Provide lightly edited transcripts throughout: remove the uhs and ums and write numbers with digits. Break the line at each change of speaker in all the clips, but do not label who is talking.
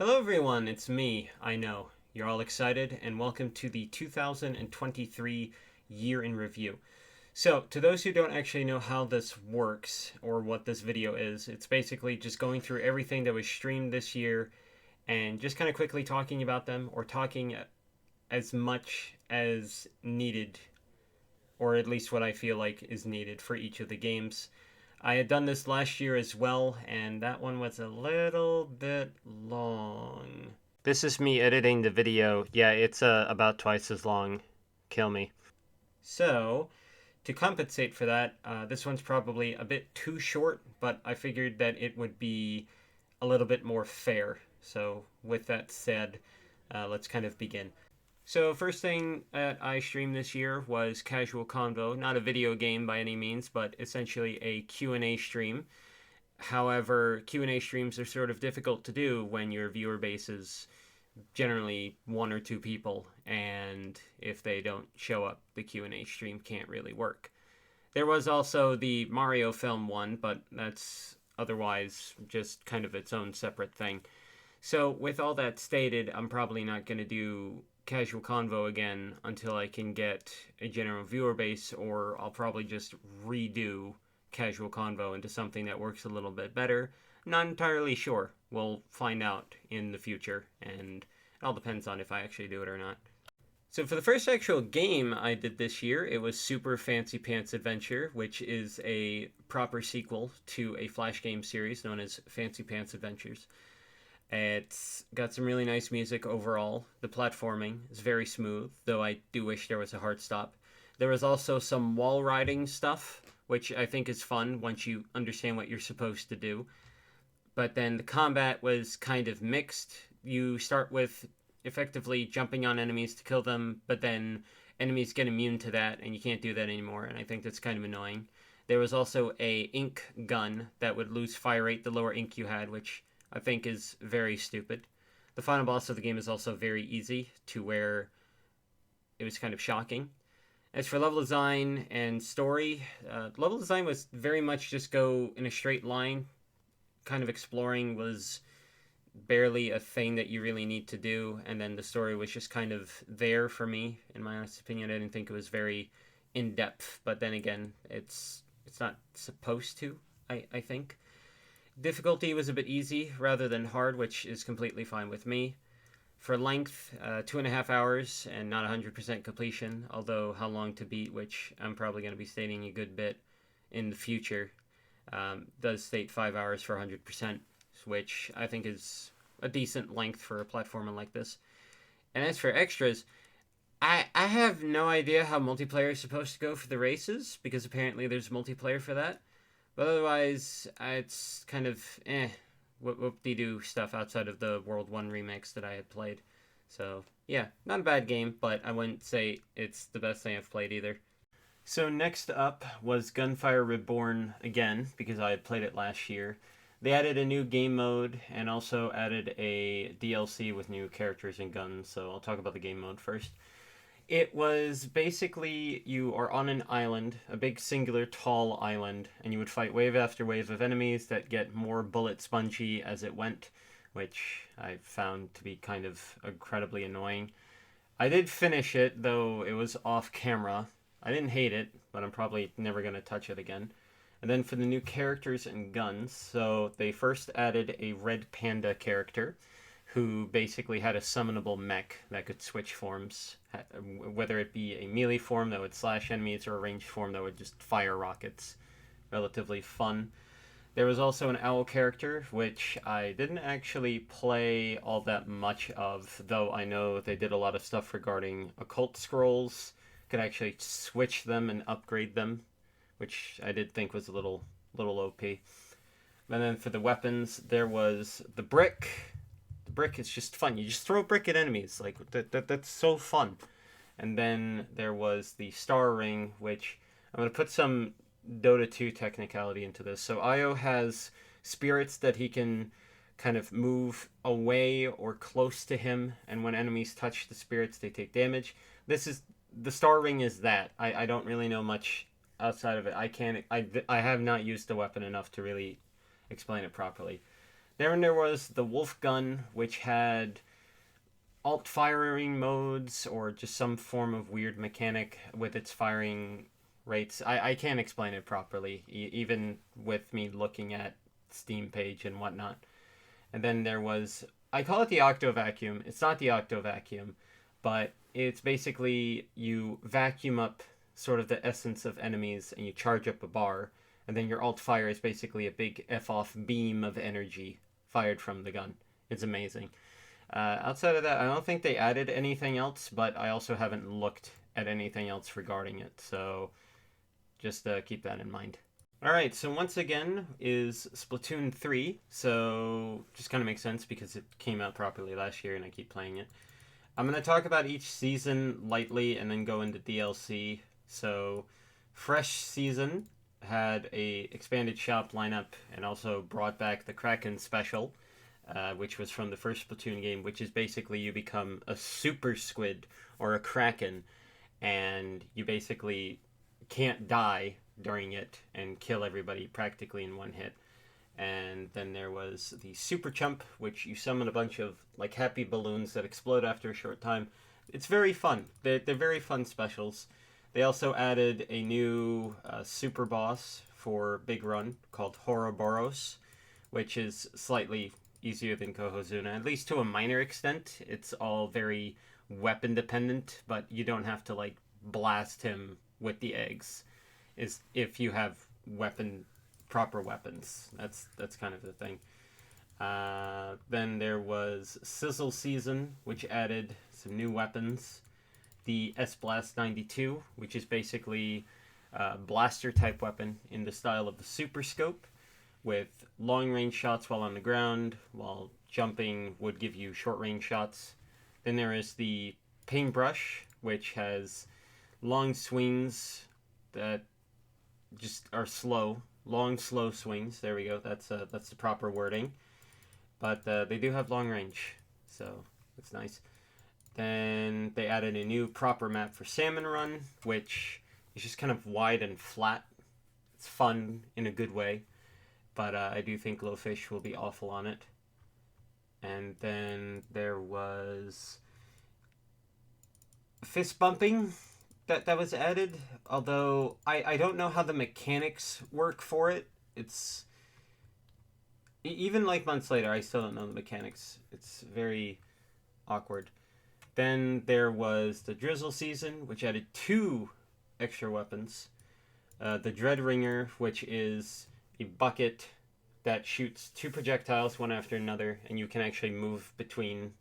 Hello everyone, it's me. I know. You're all excited, and welcome to the 2023 Year in Review. So, to those who don't actually know how this works, or what this video is, it's basically just going through everything that was streamed this year, and just kind of quickly talking about them, or talking as much as needed, or at least what I feel like is needed for each of the games. I had done this last year as well, and that one was a little bit long. This is me editing the video. Yeah, it's about twice as long. Kill me. So, to compensate for that, this one's probably a bit too short, but I figured that it would be a little bit more fair. So, with that said, let's kind of begin. So first thing that I streamed this year was Casual Convo, not a video game by any means, but essentially a Q&A stream. However, Q&A streams are sort of difficult to do when your viewer base is generally one or two people, and if they don't show up, the Q&A stream can't really work. There was also the Mario film one, but that's otherwise just kind of its own separate thing. So with all that stated, I'm probably not going to do Casual Convo again until I can get a general viewer base, or I'll probably just redo Casual Convo into something that works a little bit better. Not entirely sure. We'll find out in the future, and it all depends on if I actually do it or not. So for the first actual game I did this year, it was Super Fancy Pants Adventure, which is a proper sequel to a Flash game series known as Fancy Pants Adventures. It's got some really nice music overall. The platforming is very smooth, though I do wish there was a hard stop. There was also some wall riding stuff, which I think is fun once you understand what you're supposed to do. But then the combat was kind of mixed. You start with effectively jumping on enemies to kill them, but then enemies get immune to that, and you can't do that anymore, and I think that's kind of annoying. There was also a ink gun that would lose fire rate the lower ink you had, which I think is very stupid. The final boss of the game is also very easy, to where it was kind of shocking. As for level design and story, level design was very much just go in a straight line. Kind of exploring was barely a thing that you really need to do, and then the story was just kind of there for me. In my honest opinion, I didn't think it was very in-depth, but then again, it's not supposed to, I think. Difficulty was a bit easy rather than hard, which is completely fine with me. For length, 2.5 hours and not 100% completion, although how long to beat, which I'm probably going to be stating a good bit in the future, does state 5 hours for 100%, which I think is a decent length for a platformer like this. And as for extras, I have no idea how multiplayer is supposed to go for the races, because apparently there's multiplayer for that. But otherwise, it's kind of whoop-de-doo stuff outside of the World 1 remix that I had played. So, yeah, not a bad game, but I wouldn't say it's the best thing I've played either. So next up was Gunfire Reborn again, because I had played it last year. They added a new game mode, and also added a DLC with new characters and guns, so I'll talk about the game mode first. It was basically, you are on an island, a big singular tall island, and you would fight wave after wave of enemies that get more bullet spongy as it went, which I found to be kind of incredibly annoying. I did finish it, though it was off camera. I didn't hate it, but I'm probably never going to touch it again. And then for the new characters and guns, so they first added a red panda character, who basically had a summonable mech that could switch forms, whether it be a melee form that would slash enemies or a ranged form that would just fire rockets. Relatively fun. There was also an owl character, which I didn't actually play all that much of, though I know they did a lot of stuff regarding occult scrolls, could actually switch them and upgrade them, which I did think was a little OP. And then for the weapons, there was the brick. Brick is just fun. You just throw a brick at enemies. Like that's so fun. And then there was the star ring, which I'm going to put some Dota 2 technicality into this. So Io has spirits that he can kind of move away or close to him, and when enemies touch the spirits, they take damage. The star ring is that. I don't really know much outside of it. I have not used the weapon enough to really explain it properly. Then there was the Wolf Gun, which had alt firing modes or just some form of weird mechanic with its firing rates. I can't explain it properly, even with me looking at Steam page and whatnot. And then there was, I call it the Octo Vacuum. It's not the Octo Vacuum, but it's basically you vacuum up sort of the essence of enemies and you charge up a bar, and then your alt fire is basically a big F off beam of energy fired from the gun. It's amazing. Outside of that, I don't think they added anything else, but I also haven't looked at anything else regarding it, so just keep that in mind. Alright, so once again is Splatoon 3, so just kind of makes sense because it came out properly last year and I keep playing it. I'm going to talk about each season lightly and then go into DLC. So, Fresh Season had a expanded shop lineup and also brought back the Kraken Special, which was from the first Splatoon game, which is basically you become a super squid or a kraken, and you basically can't die during it and kill everybody practically in one hit. And then there was the Super Chump, which you summon a bunch of like happy balloons that explode after a short time. It's very fun. They're very fun specials. They also added a new super boss for Big Run called Horoboros, which is slightly easier than Kohozuna, at least to a minor extent. It's all very weapon dependent, but you don't have to like blast him with the eggs. Is if you have proper weapons. That's kind of the thing. Then there was Sizzle Season, which added some new weapons. The S-Blast 92, which is basically a blaster type weapon in the style of the Super Scope, with long range shots while on the ground, while jumping would give you short range shots. Then there is the Paintbrush, which has long swings that just are slow. Long, slow swings. There we go. That's the proper wording. But they do have long range, so that's nice. Then they added a new proper map for Salmon Run, which is just kind of wide and flat. It's fun in a good way, but I do think Glowfish will be awful on it. And then there was fist bumping that was added, although I don't know how the mechanics work for it. It's even like months later, I still don't know the mechanics. It's very awkward. Then there was the Drizzle Season, which added 2 extra weapons. The Dread Ringer, which is a bucket that shoots 2 projectiles one after another, and you can actually move between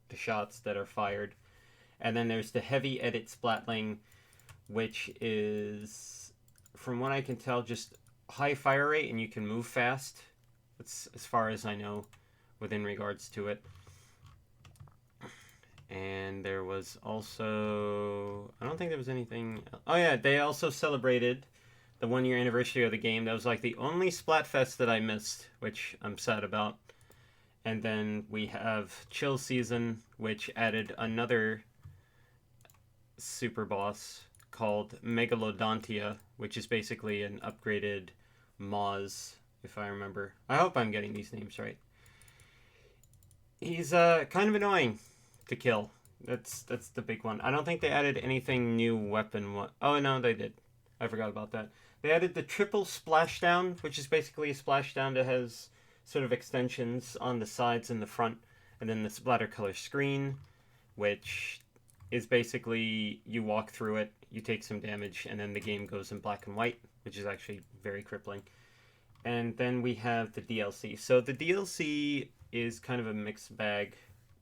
the shots that are fired. And then there's the Heavy Edit Splatling, which is, from what I can tell, just high fire rate and you can move fast. That's as far as I know within regards to it. And there was also, I don't think there was anything. Oh yeah, they also celebrated the 1-year anniversary of the game. That was like the only Splatfest that I missed, which I'm sad about. And then we have Chill Season, which added another super boss called Megalodontia, which is basically an upgraded Moz, if I remember. I hope I'm getting these names right. He's kind of annoying to kill. That's the big one. I don't think they added anything new weapon. Oh no, they did. I forgot about that. They added the triple splashdown, which is basically a splashdown that has sort of extensions on the sides and the front, and then the splatter color screen, which is basically you walk through it, you take some damage, and then the game goes in black and white, which is actually very crippling. And then we have the DLC. So the DLC is kind of a mixed bag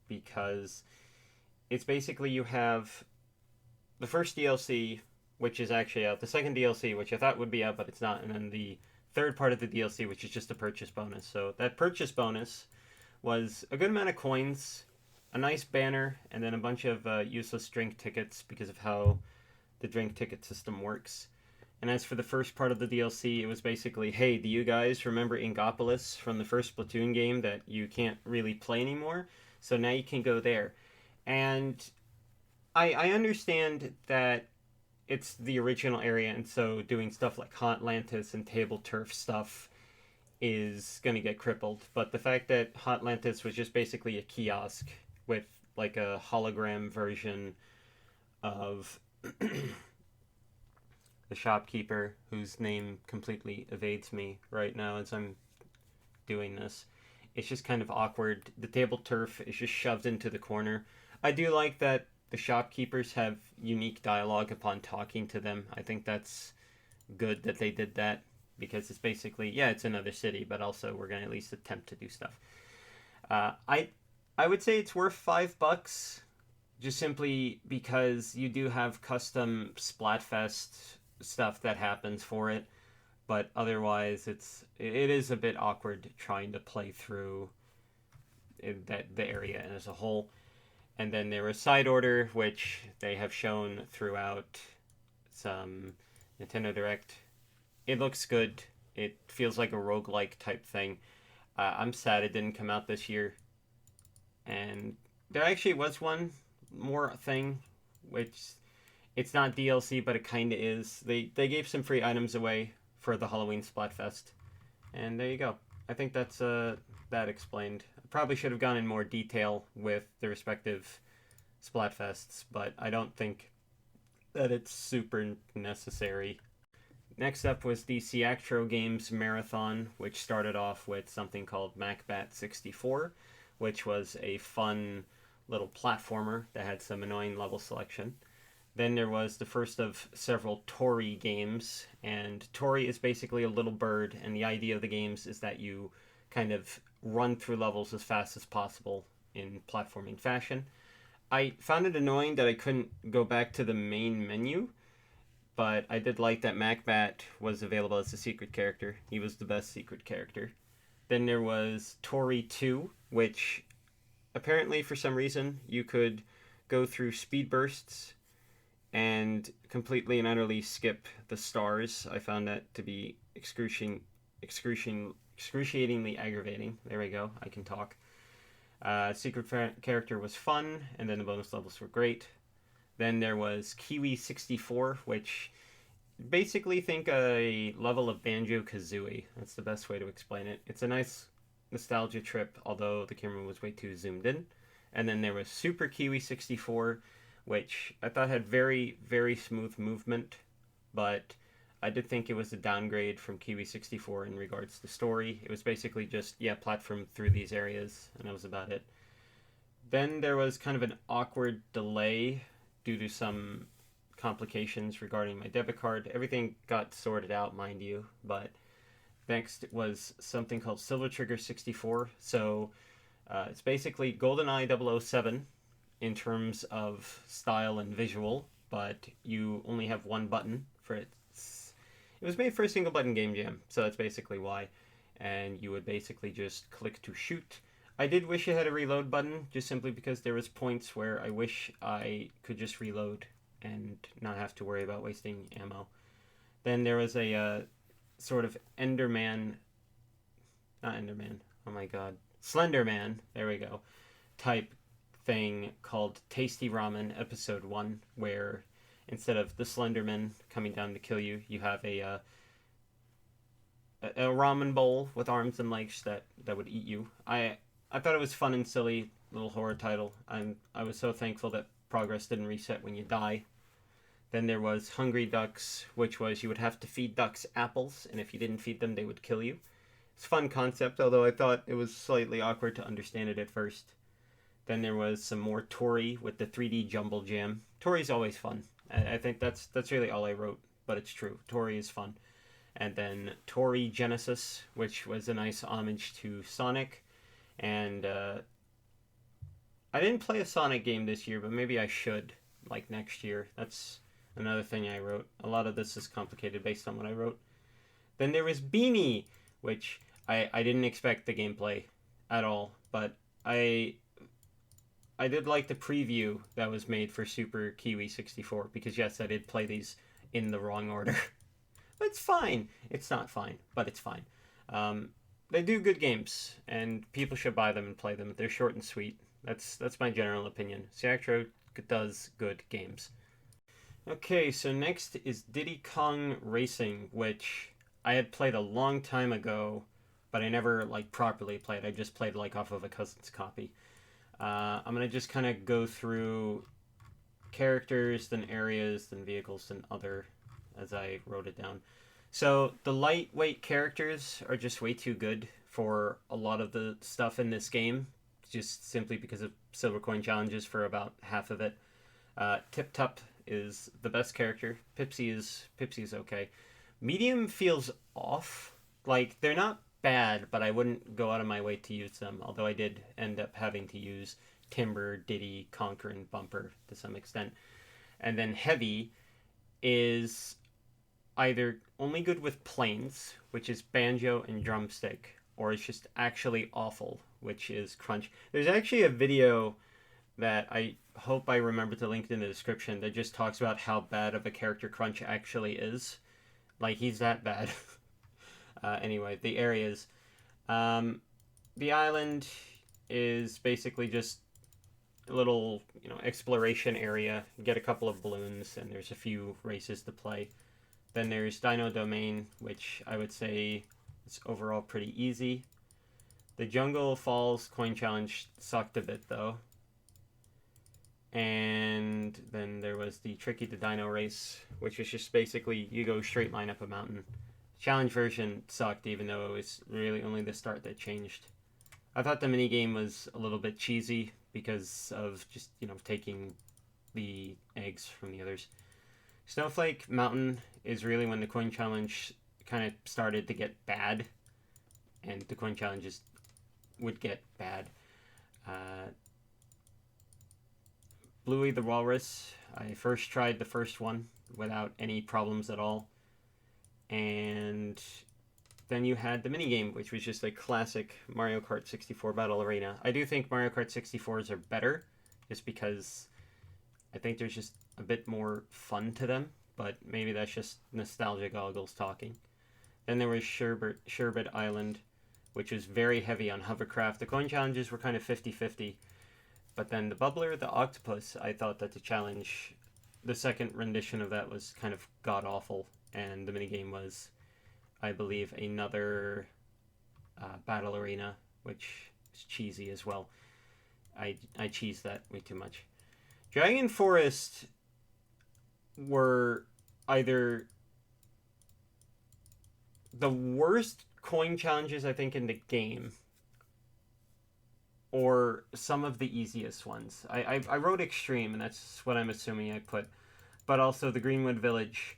because it's basically you have the first DLC, which is actually out, the second DLC, which I thought would be out, but it's not, and then the third part of the DLC, which is just a purchase bonus. So that purchase bonus was a good amount of coins, a nice banner, and then a bunch of useless drink tickets because of how the drink ticket system works. And as for the first part of the DLC, it was basically, hey, do you guys remember Ingopolis from the first Splatoon game that you can't really play anymore? So now you can go there. And I understand that it's the original area, and so doing stuff like Hotlantis and Table Turf stuff is going to get crippled. But the fact that Hotlantis was just basically a kiosk with like a hologram version of the shopkeeper, whose name completely evades me right now as I'm doing this. It's just kind of awkward. The table turf is just shoved into the corner. I do like that the shopkeepers have unique dialogue upon talking to them. I think that's good that they did that, because it's basically, yeah, it's another city, but also we're going to at least attempt to do stuff. I would say it's worth $5, just simply because you do have custom Splatfest stuff that happens for it, but otherwise it is a bit awkward trying to play through the area as a whole. And then there was Side Order, which they have shown throughout some Nintendo Direct. It looks good. It feels like a roguelike type thing. I'm sad it didn't come out this year. And there actually was one more thing, which it's not DLC, but it kind of is. They gave some free items away for the Halloween Splatfest. And there you go. I think that's that explained. I probably should have gone in more detail with the respective Splatfests, but I don't think that it's super necessary. Next up was the Siactro Games Marathon, which started off with something called MacBat 64, which was a fun little platformer that had some annoying level selection. Then there was the first of several Tori games, and Tori is basically a little bird, and the idea of the games is that you kind of run through levels as fast as possible in platforming fashion. I found it annoying that I couldn't go back to the main menu, but I did like that MacBat was available as a secret character. He was the best secret character. Then there was Tori 2, which apparently for some reason you could go through speed bursts and completely and utterly skip the stars. I found that to be excruciatingly aggravating. There we go. I can talk. Secret character was fun, and then the bonus levels were great. Then there was Kiwi 64, which basically think a level of Banjo-Kazooie. That's the best way to explain it. It's a nice nostalgia trip, although the camera was way too zoomed in. And then there was Super Kiwi 64, which I thought had very, very smooth movement, but I did think it was a downgrade from Kiwi 64 in regards to story. It was basically just, platform through these areas, and that was about it. Then there was kind of an awkward delay due to some complications regarding my debit card. Everything got sorted out, mind you, but next was something called Silver Trigger 64. So it's basically GoldenEye 007 in terms of style and visual, but you only have one button for it. It was made for a single button game jam, so that's basically why. And you would basically just click to shoot. I did wish it had a reload button, just simply because there was points where I wish I could just reload and not have to worry about wasting ammo. Then there was a sort of Slenderman, there we go, type thing called Tasty Ramen Episode 1, where instead of the Slenderman coming down to kill you, you have a ramen bowl with arms and legs that would eat you. I thought it was fun and silly little horror title. I was so thankful that progress didn't reset when you die. Then there was Hungry Ducks, which was you would have to feed ducks apples, and if you didn't feed them, they would kill you. It's a fun concept, although I thought it was slightly awkward to understand it at first. Then there was some more Tori with the 3D Jumble Jam. Tori's always fun. I think that's really all I wrote, but it's true. Tori is fun. And then Tori Genesis, which was a nice homage to Sonic. And I didn't play a Sonic game this year, but maybe I should, like next year. That's another thing I wrote. A lot of this is complicated based on what I wrote. Then there was Beanie, which I didn't expect the gameplay at all, but I did like the preview that was made for Super Kiwi 64, because yes, I did play these in the wrong order. But it's fine. It's not fine, but it's fine. They do good games, and people should buy them and play them. They're short and sweet. That's my general opinion. Siactro does good games. Okay, so next is Diddy Kong Racing, which I had played a long time ago but I never like properly played. I just played like off of a cousin's copy. I'm gonna just kind of go through characters, then areas, then vehicles, then other, as I wrote it down. So the lightweight characters are just way too good for a lot of the stuff in this game, just simply because of silver coin challenges for about half of it. Tip Top is the best character. Pipsy is okay. Medium feels off. Like, they're not bad, but I wouldn't go out of my way to use them, although I did end up having to use Timber, Diddy, Conquer, and Bumper to some extent. And then Heavy is either only good with planes, which is Banjo and Drumstick, or it's just actually awful, which is Crunch. There's actually a video that I hope I remember to link in the description that just talks about how bad of a character Crunch actually is. Like, he's that bad. Anyway, the areas. The island is basically just a little, exploration area. You get a couple of balloons, and there's a few races to play. Then there's Dino Domain, which I would say is overall pretty easy. The Jungle Falls Coin Challenge sucked a bit, though. And then there was the Tricky to Dino race, which was just basically you go straight line up a mountain. Challenge version sucked, even though it was really only the start that changed. I thought the minigame was a little bit cheesy because of just, taking the eggs from the others. Snowflake Mountain is really when the coin challenge kind of started to get bad, and the coin challenges would get bad. Bluey the Walrus, I first tried the first one without any problems at all. And then you had the minigame, which was just a classic Mario Kart 64 Battle Arena. I do think Mario Kart 64s are better, just because I think there's just a bit more fun to them, but maybe that's just nostalgia goggles talking. Then there was Sherbet Island, which was very heavy on hovercraft. The coin challenges were kind of 50-50. But then the Bubbler, the Octopus, I thought that the second rendition of that was kind of god-awful. And the minigame was, I believe, another Battle Arena, which is cheesy as well. I cheesed that way too much. Dragon Forest were either the worst coin challenges, I think, in the game, or some of the easiest ones. I wrote Extreme, and that's what I'm assuming I put. But also the Greenwood Village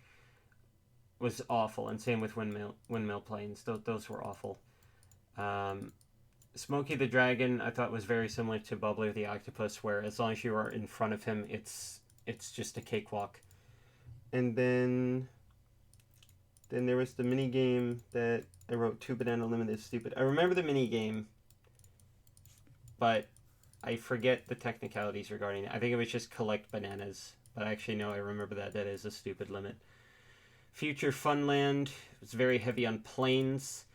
was awful, and same with Windmill Plains. Those were awful. Smokey the Dragon, I thought was very similar to Bubbler the Octopus, where as long as you are in front of him, it's just a cakewalk. And then there was the mini game that I wrote, 2 Banana Limited Stupid. I remember the mini game, but I forget the technicalities regarding it. I think it was just collect bananas, but actually no, I remember that is a stupid limit. Future Funland was very heavy on planes.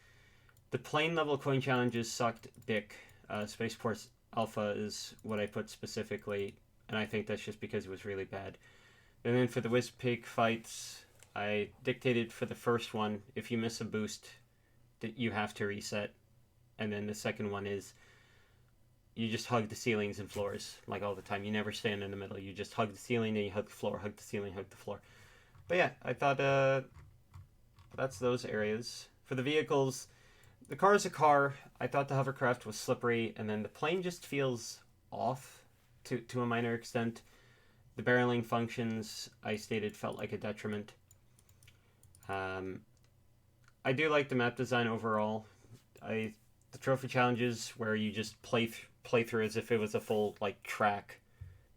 The plane level coin challenges sucked dick. Spaceport Alpha is what I put specifically, and I think that's just because it was really bad. And then for the Whizpig fights, I dictated for the first one, if you miss a boost, that you have to reset. And then the second one is you just hug the ceilings and floors, like all the time. You never stand in the middle. You just hug the ceiling, and you hug the floor, hug the ceiling, hug the floor. But yeah, I thought that's those areas. For the vehicles, the car is a car. I thought the hovercraft was slippery, and then the plane just feels off to a minor extent. The barreling functions, I stated, felt like a detriment. I do like the map design overall. The trophy challenges where you just play through as if it was a full track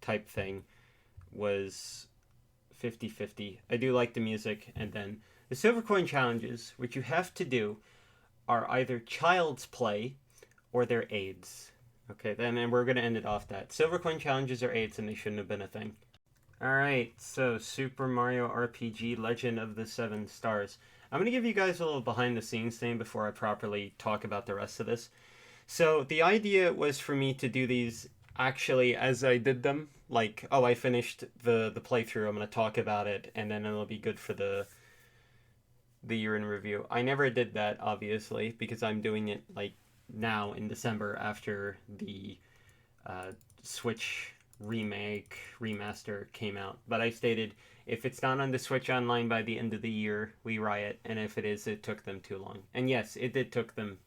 type thing was 50-50. I do like the music. And then the silver coin challenges, which you have to do, are either child's play or they're AIDS. Okay, and we're going to end it off that. Silver coin challenges are AIDS, and they shouldn't have been a thing. Alright, so Super Mario RPG Legend of the Seven Stars. I'm going to give you guys a little behind the scenes thing before I properly talk about the rest of this. So the idea was for me to do these actually as I did them. Like, oh, I finished the playthrough, I'm going to talk about it, and then it'll be good for the the year in review. I never did that, obviously, because I'm doing it like now in December after the Switch remake remaster came out. But I stated if it's not on the Switch Online by the end of the year, we riot. And if it is, it took them too long. And yes, it did took them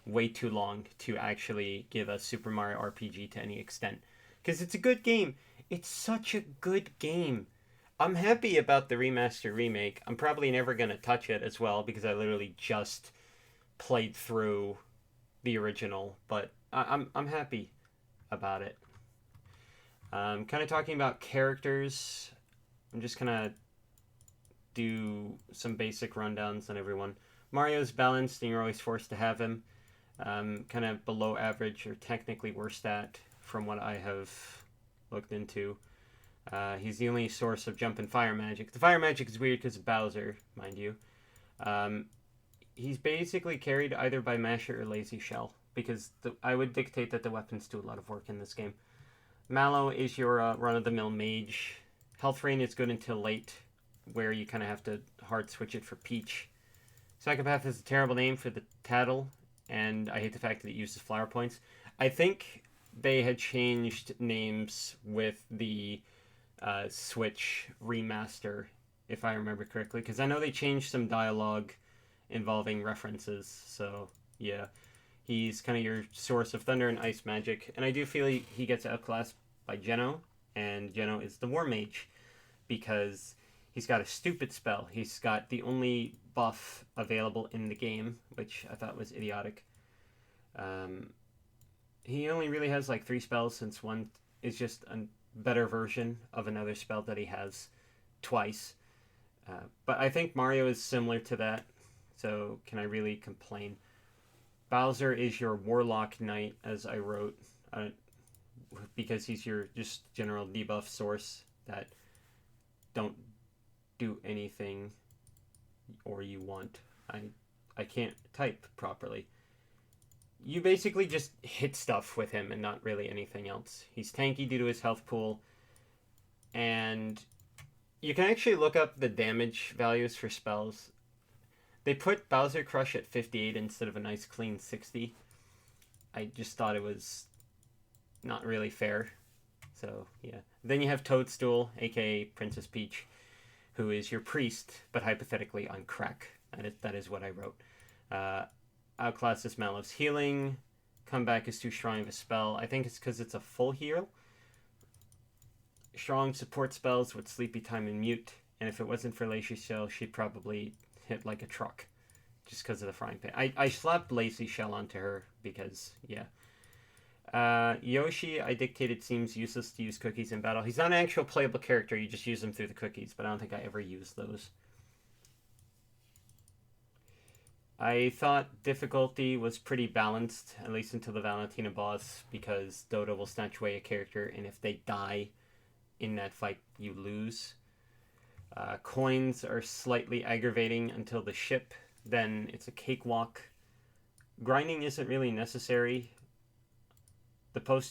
way too long to actually give us Super Mario RPG to any extent. Because it's a good game. It's such a good game. I'm happy about the remaster remake. I'm probably never going to touch it as well because I literally just played through the original. But I'm happy about it. Kind of talking about characters. I'm just going to do some basic rundowns on everyone. Mario's balanced and you're always forced to have him. Kind of below average or technically worse stat from what I have looked into. He's the only source of jump and fire magic. The fire magic is weird because of Bowser, mind you. He's basically carried either by Masher or Lazy Shell because I would dictate that the weapons do a lot of work in this game. Mallow is your run-of-the-mill mage. Health Rain is good until late, where you kind of have to hard switch it for Peach. Psychopath is a terrible name for the Tattle, and I hate the fact that it uses flower points. I think they had changed names with the Switch remaster, if I remember correctly, because I know they changed some dialogue involving references, so yeah. He's kind of your source of thunder and ice magic, and I do feel he gets outclassed by Geno, and Geno is the War Mage, because he's got a stupid spell. He's got the only buff available in the game, which I thought was idiotic. He only really has like 3 spells, since one is just a better version of another spell that he has twice. But I think Mario is similar to that, so can I really complain? Bowser is your Warlock Knight, as I wrote, because he's your just general debuff source that don't do anything or you want. I can't type properly. You basically just hit stuff with him and not really anything else. He's tanky due to his health pool, and you can actually look up the damage values for spells. They put Bowser Crush at 58 instead of a nice clean 60. I just thought it was not really fair. So, yeah. Then you have Toadstool, aka Princess Peach, who is your priest, but hypothetically on crack. That is what I wrote. Outclasses Mallow's healing. Comeback is too strong of a spell. I think it's because it's a full heal. Strong support spells with Sleepy Time and Mute. And if it wasn't for Lacy Shell, she'd probably hit like a truck. Just because of the frying pan. I slapped Lacy Shell onto her because, yeah. Yoshi, I dictated, seems useless to use cookies in battle. He's not an actual playable character. You just use them through the cookies. But I don't think I ever used those. I thought difficulty was pretty balanced, at least until the Valentina boss, because Dota will snatch away a character, and if they die in that fight, you lose. Coins are slightly aggravating until the ship, then it's a cakewalk. Grinding isn't really necessary. The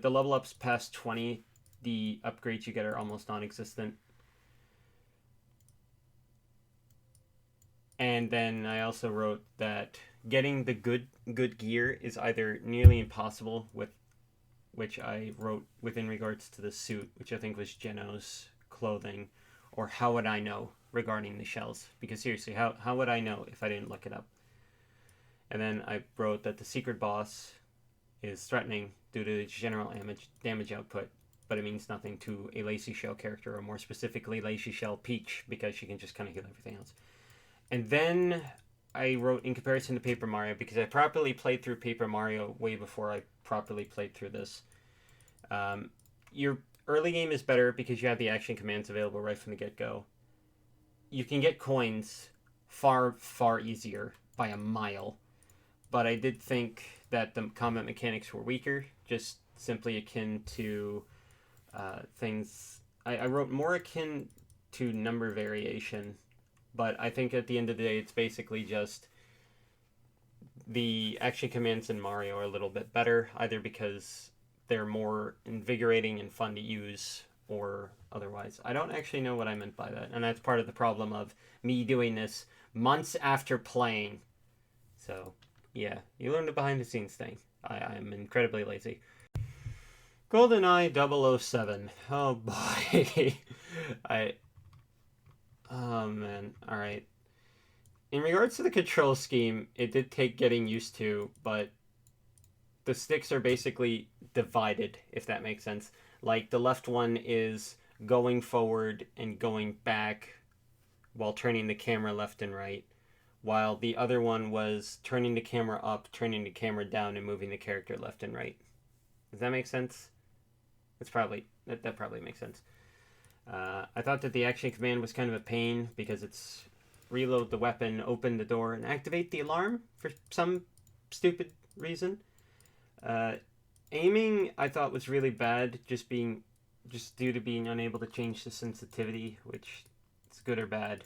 level ups past 20, the upgrades you get are almost non-existent. And then I also wrote that getting the good gear is either nearly impossible, with which I wrote within regards to the suit, which I think was Geno's clothing, or how would I know regarding the shells? Because seriously, how would I know if I didn't look it up? And then I wrote that the secret boss is threatening due to its general damage output, but it means nothing to a Lacy Shell character, or more specifically Lacy Shell Peach, because she can just kind of heal everything else. And then I wrote, in comparison to Paper Mario, because I properly played through Paper Mario way before I properly played through this. Your early game is better because you have the action commands available right from the get-go. You can get coins far, far easier by a mile. But I did think that the combat mechanics were weaker, just simply akin to things... I wrote more akin to number variation. But I think at the end of the day, it's basically just the action commands in Mario are a little bit better, either because they're more invigorating and fun to use, or otherwise. I don't actually know what I meant by that, and that's part of the problem of me doing this months after playing. So, yeah, you learn the behind-the-scenes thing. I'm incredibly lazy. GoldenEye 007. Oh, boy. Oh, man. Alright. In regards to the control scheme, it did take getting used to, but the sticks are basically divided, if that makes sense. Like, the left one is going forward and going back while turning the camera left and right, while the other one was turning the camera up, turning the camera down, and moving the character left and right. Does that make sense? That probably makes sense. I thought that the action command was kind of a pain because it's reload the weapon, open the door, and activate the alarm for some stupid reason. Aiming I thought was really bad, just due to being unable to change the sensitivity, which is good or bad.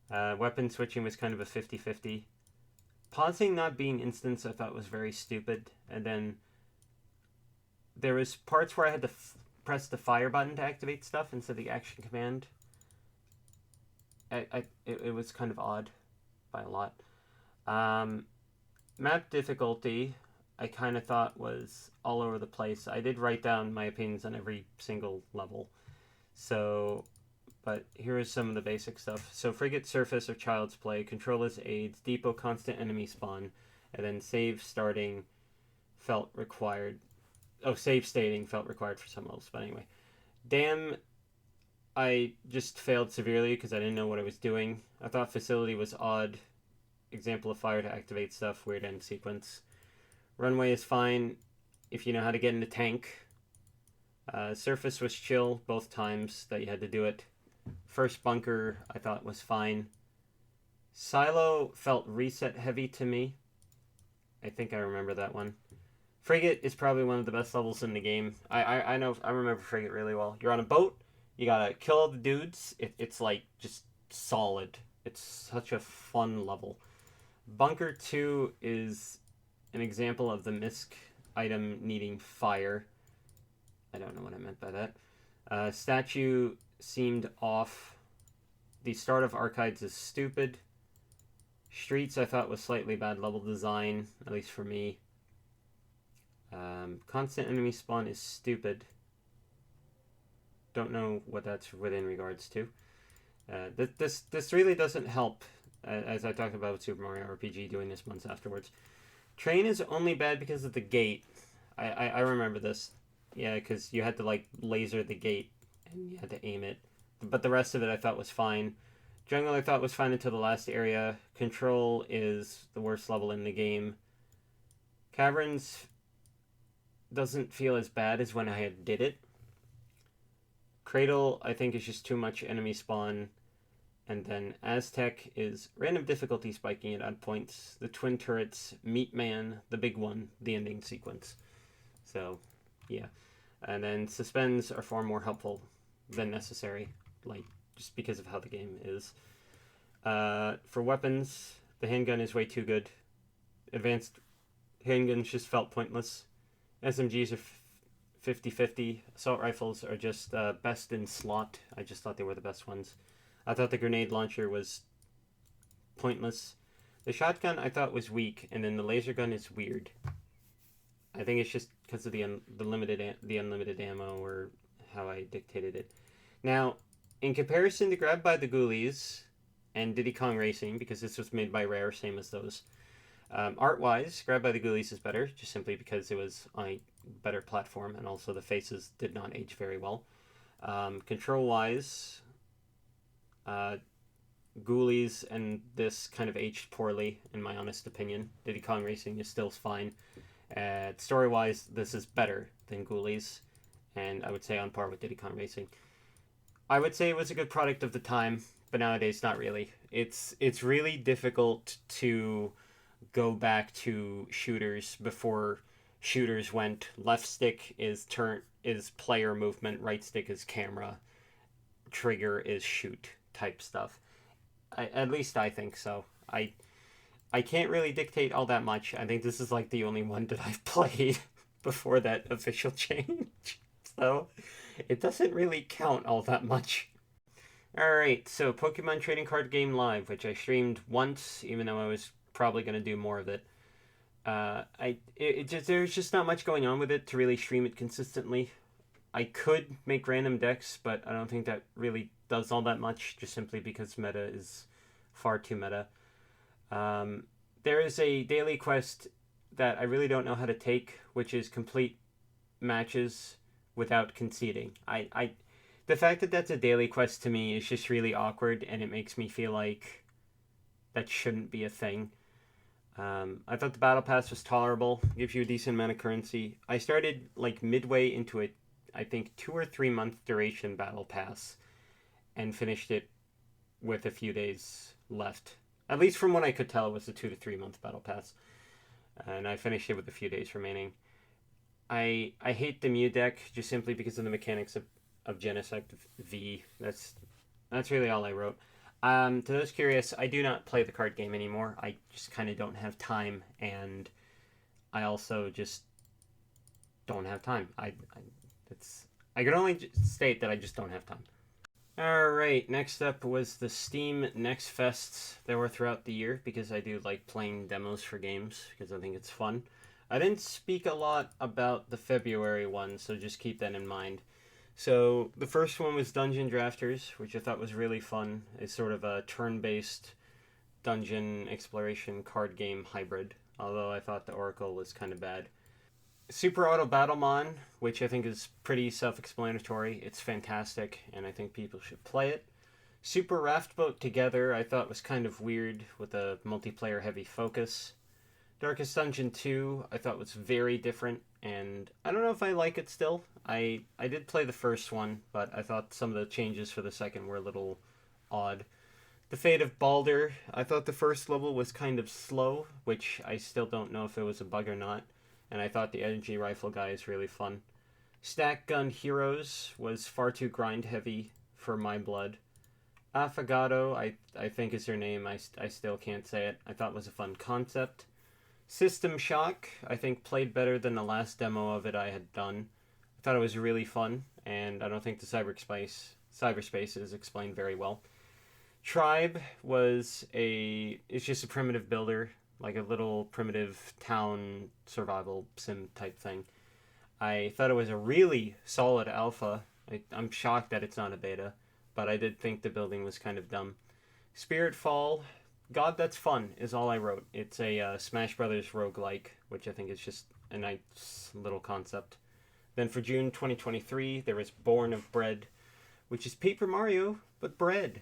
Weapon switching was kind of a 50-50. Pausing not being instance I thought was very stupid, and then there was parts where I had to press the fire button to activate stuff instead of the action command. It was kind of odd by a lot. Map difficulty I kind of thought was all over the place. I did write down my opinions on every single level. So, but here is some of the basic stuff. So frigate surface or child's play, controllers aids, depot constant enemy spawn, and then save stating felt required for some levels, but anyway. Dam, I just failed severely because I didn't know what I was doing. I thought facility was odd. Example of fire to activate stuff, weird end sequence. Runway is fine if you know how to get in the tank. Surface was chill both times that you had to do it. First bunker I thought was fine. Silo felt reset heavy to me. I think I remember that one. Frigate is probably one of the best levels in the game. I remember Frigate really well. You're on a boat, you gotta kill all the dudes. It's like just solid. It's such a fun level. Bunker 2 is an example of the misc item needing fire. I don't know what I meant by that. Statue seemed off. The start of Archives is stupid. Streets I thought was slightly bad level design, at least for me. Constant enemy spawn is stupid. Don't know what that's within regards to. This really doesn't help, as I talked about with Super Mario RPG doing this months afterwards. Train is only bad because of the gate. I remember this. Yeah, because you had to like laser the gate and you had to aim it. But the rest of it I thought was fine. Jungle I thought was fine until the last area. Control is the worst level in the game. Caverns doesn't feel as bad as when I had did it. Cradle I think is just too much enemy spawn. And then Aztec is random difficulty spiking at odd points. The twin turrets, Meat Man, the big one, the ending sequence. So, yeah. And then suspends are far more helpful than necessary, like, just because of how the game is. For weapons, the handgun is way too good. Advanced handguns just felt pointless. SMGs are 50-50. Assault rifles are just best in slot. I just thought they were the best ones. I thought the grenade launcher was pointless. The shotgun I thought was weak, and then the laser gun is weird. I think it's just because of the unlimited ammo, or how I dictated it. Now, in comparison to Grab by the Ghoulies and Diddy Kong Racing, because this was made by Rare, same as those, art-wise, Grab by the Ghoulies is better, just simply because it was on a better platform, and also the faces did not age very well. Control-wise, Ghoulies and this kind of aged poorly, in my honest opinion. Diddy Kong Racing is still fine. Story-wise, this is better than Ghoulies, and I would say on par with Diddy Kong Racing. I would say it was a good product of the time, but nowadays not really. It's really difficult to go back to shooters before shooters went left stick is player movement, right stick is camera, trigger is shoot type stuff. At least I think so. I can't really dictate all that much. I think this is like the only one that I've played before that official change. So It doesn't really count all that much. Alright, so Pokemon Trading Card Game Live, which I streamed once, even though I was probably going to do more of it. There's just not much going on with it to really stream it consistently. I could make random decks, but I don't think that really does all that much, just simply because meta is far too meta. There is a daily quest that I really don't know how to take, which is complete matches without conceding. The fact that that's a daily quest to me is just really awkward, and it makes me feel like that shouldn't be a thing. I thought the battle pass was tolerable, gives you a decent amount of currency. I started like midway into a, I think, 2 or 3 month duration battle pass, and finished it with a few days left. At least from what I could tell, it was a 2 to 3 month battle pass, and I finished it with a few days remaining. I hate the Mew deck just simply because of the mechanics of Genesect V. That's really all I wrote. To those curious, I do not play the card game anymore. I just kind of don't have time, and I also just don't have time. I can only state that I just don't have time. Alright, next up was the Steam Next Fests that were throughout the year, because I do like playing demos for games, because I think it's fun. I didn't speak a lot about the February one, so just keep that in mind. So the first one was Dungeon Drafters, which I thought was really fun. It's sort of a turn-based dungeon exploration card game hybrid, although I thought the Oracle was kind of bad. Super Auto Battlemon, which I think is pretty self-explanatory. It's fantastic, and I think people should play it. Super Raft Boat Together I thought was kind of weird with a multiplayer-heavy focus. Darkest Dungeon 2 I thought was very different, and I don't know if I like it still. I did play the first one, but I thought some of the changes for the second were a little odd. The Fate of Baldur, I thought the first level was kind of slow, which I still don't know if it was a bug or not, and I thought the energy rifle guy is really fun. Stack Gun Heroes was far too grind heavy for my blood. Affogato, I think is her name, I still can't say it, I thought was a fun concept. System Shock, I think, played better than the last demo of it I had done. I thought it was really fun, and I don't think the cyberspace is explained very well. Tribe it's just a primitive builder, like a little primitive town survival sim type thing. I thought it was a really solid alpha. I'm shocked that it's not a beta, but I did think the building was kind of dumb. Spiritfall, God, that's fun, is all I wrote. It's a Smash Brothers roguelike, which I think is just a nice little concept. Then for June 2023, there was Born of Bread, which is Paper Mario, but bread.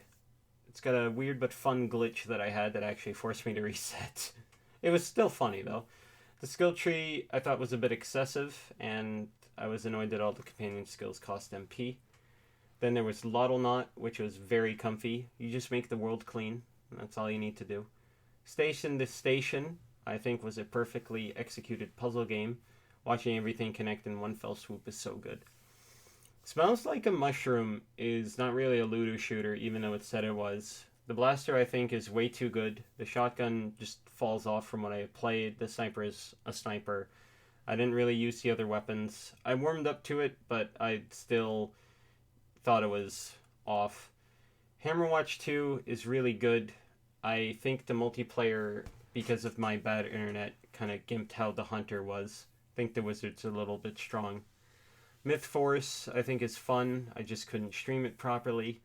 It's got a weird but fun glitch that I had that actually forced me to reset. It was still funny, though. The skill tree I thought was a bit excessive, and I was annoyed that all the companion skills cost MP. Then there was Lottlenot, which was very comfy. You just make the world clean. That's all you need to do. Station to Station, I think, was a perfectly executed puzzle game. Watching everything connect in one fell swoop is so good. Smells Like a Mushroom is not really a looter shooter, even though it said it was. The blaster, I think, is way too good. The shotgun just falls off from what I played. The sniper is a sniper. I didn't really use the other weapons. I warmed up to it, but I still thought it was off. Hammerwatch 2 is really good. I think the multiplayer, because of my bad internet, kind of gimped how the Hunter was. I think the Wizard's a little bit strong. Myth Force, I think, is fun. I just couldn't stream it properly.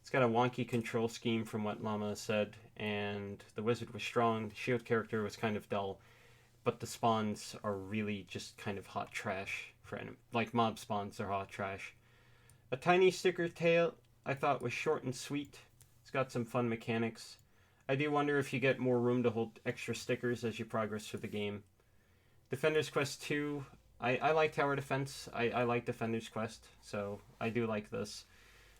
It's got a wonky control scheme from what Llama said, and the Wizard was strong. The Shield character was kind of dull, but the spawns are really just kind of hot trash for like mob spawns are hot trash. A Tiny Sticker Tail I thought was short and sweet. It's got some fun mechanics. I do wonder if you get more room to hold extra stickers as you progress through the game. Defender's Quest 2, I like Tower Defense. I like Defender's Quest, so I do like this.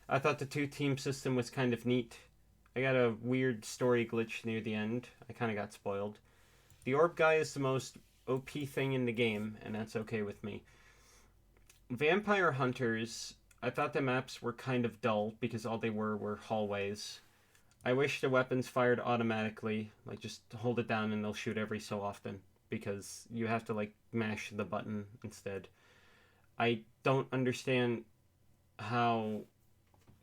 I thought the 2-team system was kind of neat. I got a weird story glitch near the end. I kind of got spoiled. The Orb Guy is the most OP thing in the game, and that's okay with me. Vampire Hunters, I thought the maps were kind of dull because all they were hallways. I wish the weapons fired automatically. Like, just hold it down and they'll shoot every so often, because you have to, like, mash the button instead. I don't understand how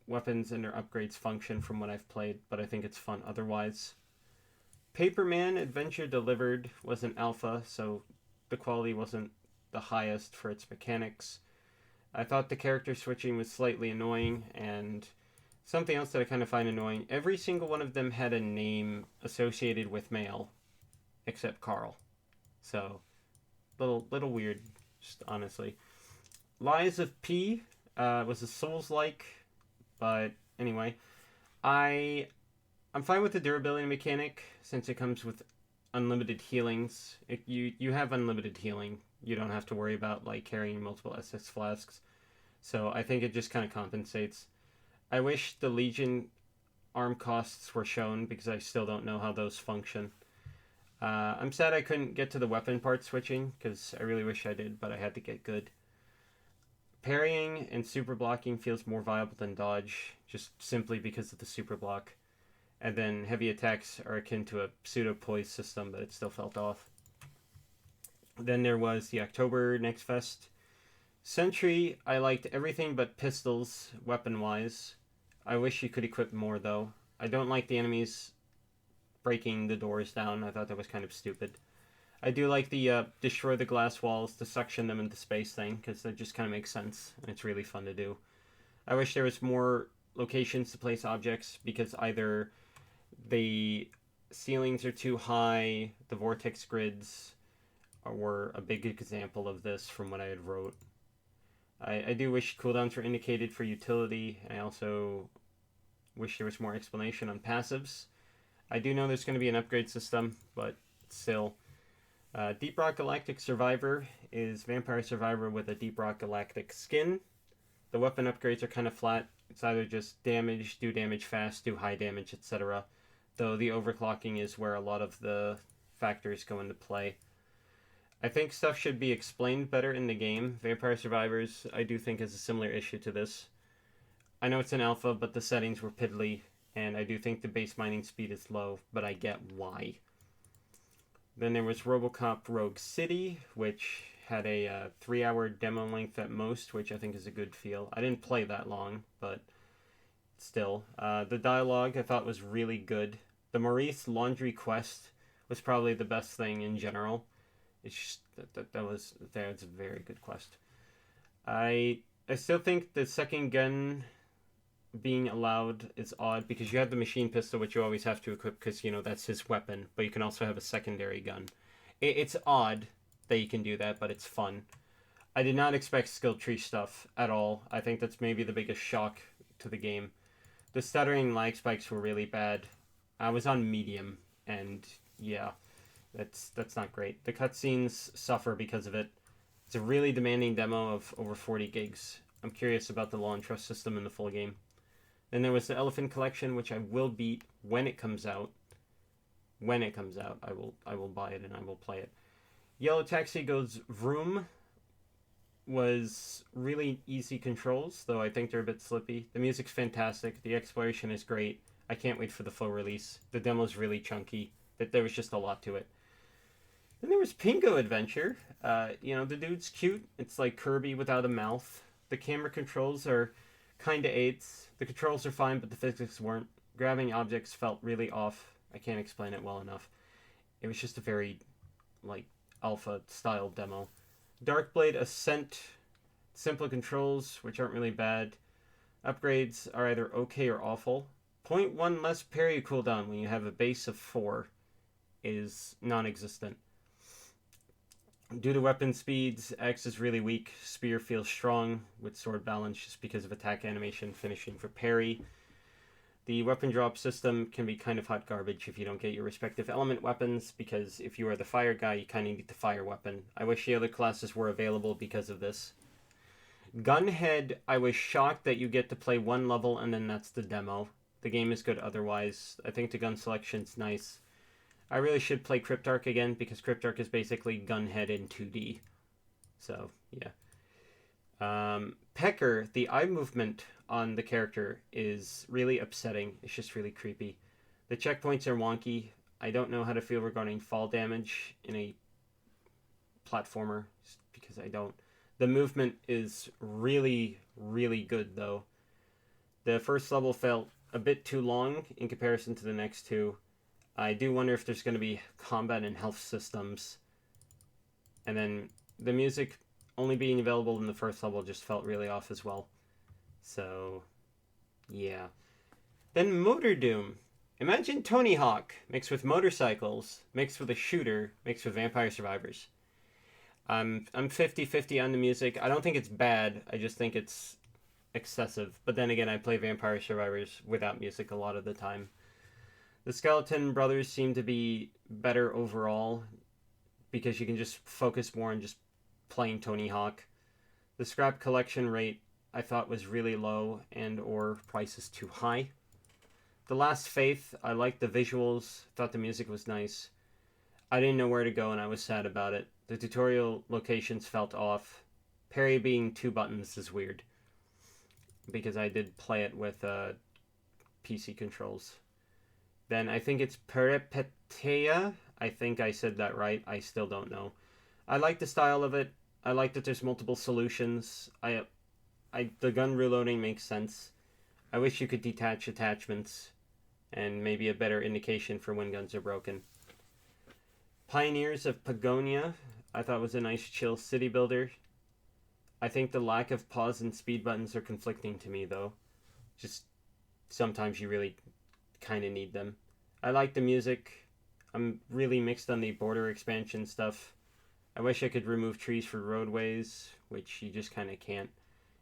weapons and their upgrades function from what I've played, but I think it's fun otherwise. Paperman Adventure Delivered was an alpha, so the quality wasn't the highest for its mechanics. I thought the character switching was slightly annoying, and something else that I kind of find annoying, every single one of them had a name associated with male, except Carl. So, little weird, just honestly. Lies of P was a Souls-like, but anyway. I'm fine with the durability mechanic, since it comes with unlimited healings. You have unlimited healing. You don't have to worry about like carrying multiple SS flasks. So I think it just kind of compensates. I wish the Legion arm costs were shown because I still don't know how those function. I'm sad I couldn't get to the weapon part switching because I really wish I did, but I had to get good. Parrying and super blocking feels more viable than dodge, just simply because of the super block. And then heavy attacks are akin to a pseudo poise system, but it still felt off. Then there was the October Next Fest. Sentry, I liked everything but pistols, weapon-wise. I wish you could equip more, though. I don't like the enemies breaking the doors down. I thought that was kind of stupid. I do like the destroy the glass walls to suction them into space thing, because that just kind of makes sense, and it's really fun to do. I wish there was more locations to place objects, because either the ceilings are too high, the vortex grids were a big example of this from what I had wrote. I do wish cooldowns were indicated for utility. I also wish there was more explanation on passives. I do know there's going to be an upgrade system, but still. Deep Rock Galactic Survivor is Vampire Survivor with a Deep Rock Galactic skin. The weapon upgrades are kind of flat. It's either just damage, do damage fast, do high damage, etc. Though the overclocking is where a lot of the factors go into play. I think stuff should be explained better in the game. Vampire Survivors, I do think, is a similar issue to this. I know it's an alpha, but the settings were piddly, and I do think the base mining speed is low, but I get why. Then there was RoboCop Rogue City, which had a 3-hour demo length at most, which I think is a good feel. I didn't play that long, but still. The dialogue I thought was really good. The Maurice Laundry quest was probably the best thing in general. It's just that's a very good quest. I still think the second gun being allowed is odd because you have the machine pistol, which you always have to equip because that's his weapon, but you can also have a secondary gun. It's odd that you can do that, but it's fun. I did not expect skill tree stuff at all. I think that's maybe the biggest shock to the game. The stuttering lag spikes were really bad. I was on medium, and yeah. That's not great. The cutscenes suffer because of it. It's a really demanding demo of over 40 gigs. I'm curious about the law and trust system in the full game. Then there was the Elephant Collection, which I will beat when it comes out. When it comes out, I will buy it and I will play it. Yellow Taxi Goes Vroom was really easy controls, though I think they're a bit slippy. The music's fantastic. The exploration is great. I can't wait for the full release. The demo's really chunky. There was just a lot to it. Then there was Pingo Adventure. The dude's cute. It's like Kirby without a mouth. The camera controls are kinda 8s. The controls are fine, but the physics weren't. Grabbing objects felt really off. I can't explain it well enough. It was just a very, alpha-style demo. Darkblade Ascent. Simple controls, which aren't really bad. Upgrades are either okay or awful. 0.1 less parry cooldown when you have a base of 4 is non-existent. Due to weapon speeds, X is really weak. Spear feels strong with sword balance just because of attack animation finishing for parry. The weapon drop system can be kind of hot garbage if you don't get your respective element weapons, because if you are the fire guy, you kind of need the fire weapon. I wish the other classes were available because of this. Gunhead, I was shocked that you get to play one level and then that's the demo. The game is good otherwise. I think the gun selection's nice. I really should play Cryptarch again because Cryptarch is basically Gunhead in 2D. So, yeah. Pecker, the eye movement on the character is really upsetting. It's just really creepy. The checkpoints are wonky. I don't know how to feel regarding fall damage in a platformer because I don't. The movement is really really good, though. The first level felt a bit too long in comparison to the next two. I do wonder if there's going to be combat and health systems. And then the music only being available in the first level just felt really off as well. So, yeah. Then Motor Doom. Imagine Tony Hawk mixed with motorcycles, mixed with a shooter, mixed with Vampire Survivors. I'm 50-50 on the music. I don't think it's bad. I just think it's excessive. But then again, I play Vampire Survivors without music a lot of the time. The Skeleton Brothers seem to be better overall because you can just focus more on just playing Tony Hawk. The scrap collection rate I thought was really low and or prices too high. The Last Faith, I liked the visuals, thought the music was nice. I didn't know where to go and I was sad about it. The tutorial locations felt off. Parry being 2 buttons is weird because I did play it with PC controls. Then I think it's Peripeteia. I think I said that right. I still don't know. I like the style of it. I like that there's multiple solutions. The gun reloading makes sense. I wish you could detach attachments and maybe a better indication for when guns are broken. Pioneers of Pagonia, I thought was a nice chill city builder. I think the lack of pause and speed buttons are conflicting to me though. Just sometimes you really kind of need them. I like the music. I'm really mixed on the border expansion stuff. I wish I could remove trees for roadways, which you just kind of can't.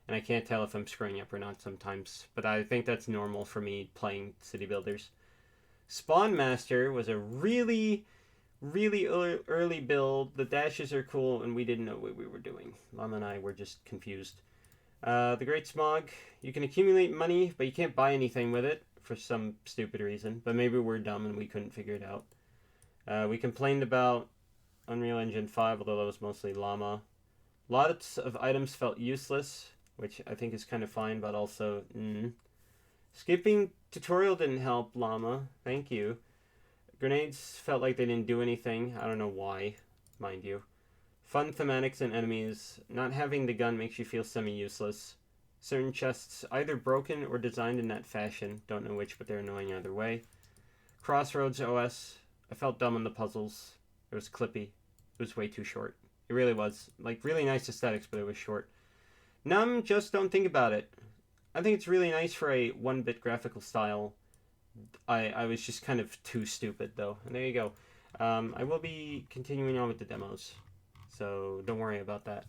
And I can't tell if I'm screwing up or not sometimes. But I think that's normal for me playing city builders. Spawn Master was a really early build. The dashes are cool, and we didn't know what we were doing. Llama and I were just confused. The Great Smog, you can accumulate money, but you can't buy anything with it for some stupid reason. But maybe we're dumb and we couldn't figure it out. We complained about Unreal Engine 5, although that was mostly Llama. Lots of items felt useless, which I think is kind of fine, but also, Skipping tutorial didn't help, Llama. Thank you. Grenades felt like they didn't do anything. I don't know why, mind you. Fun thematics and enemies. Not having the gun makes you feel semi-useless. Certain chests either broken or designed in that fashion. Don't know which, but they're annoying either way. Crossroads OS. I felt dumb on the puzzles. It was clippy. It was way too short. It really was. Like, really nice aesthetics, but it was short. Numb, just don't think about it. I think it's really nice for a 1-bit graphical style. I was just kind of too stupid, though. And there you go. I will be continuing on with the demos, so don't worry about that.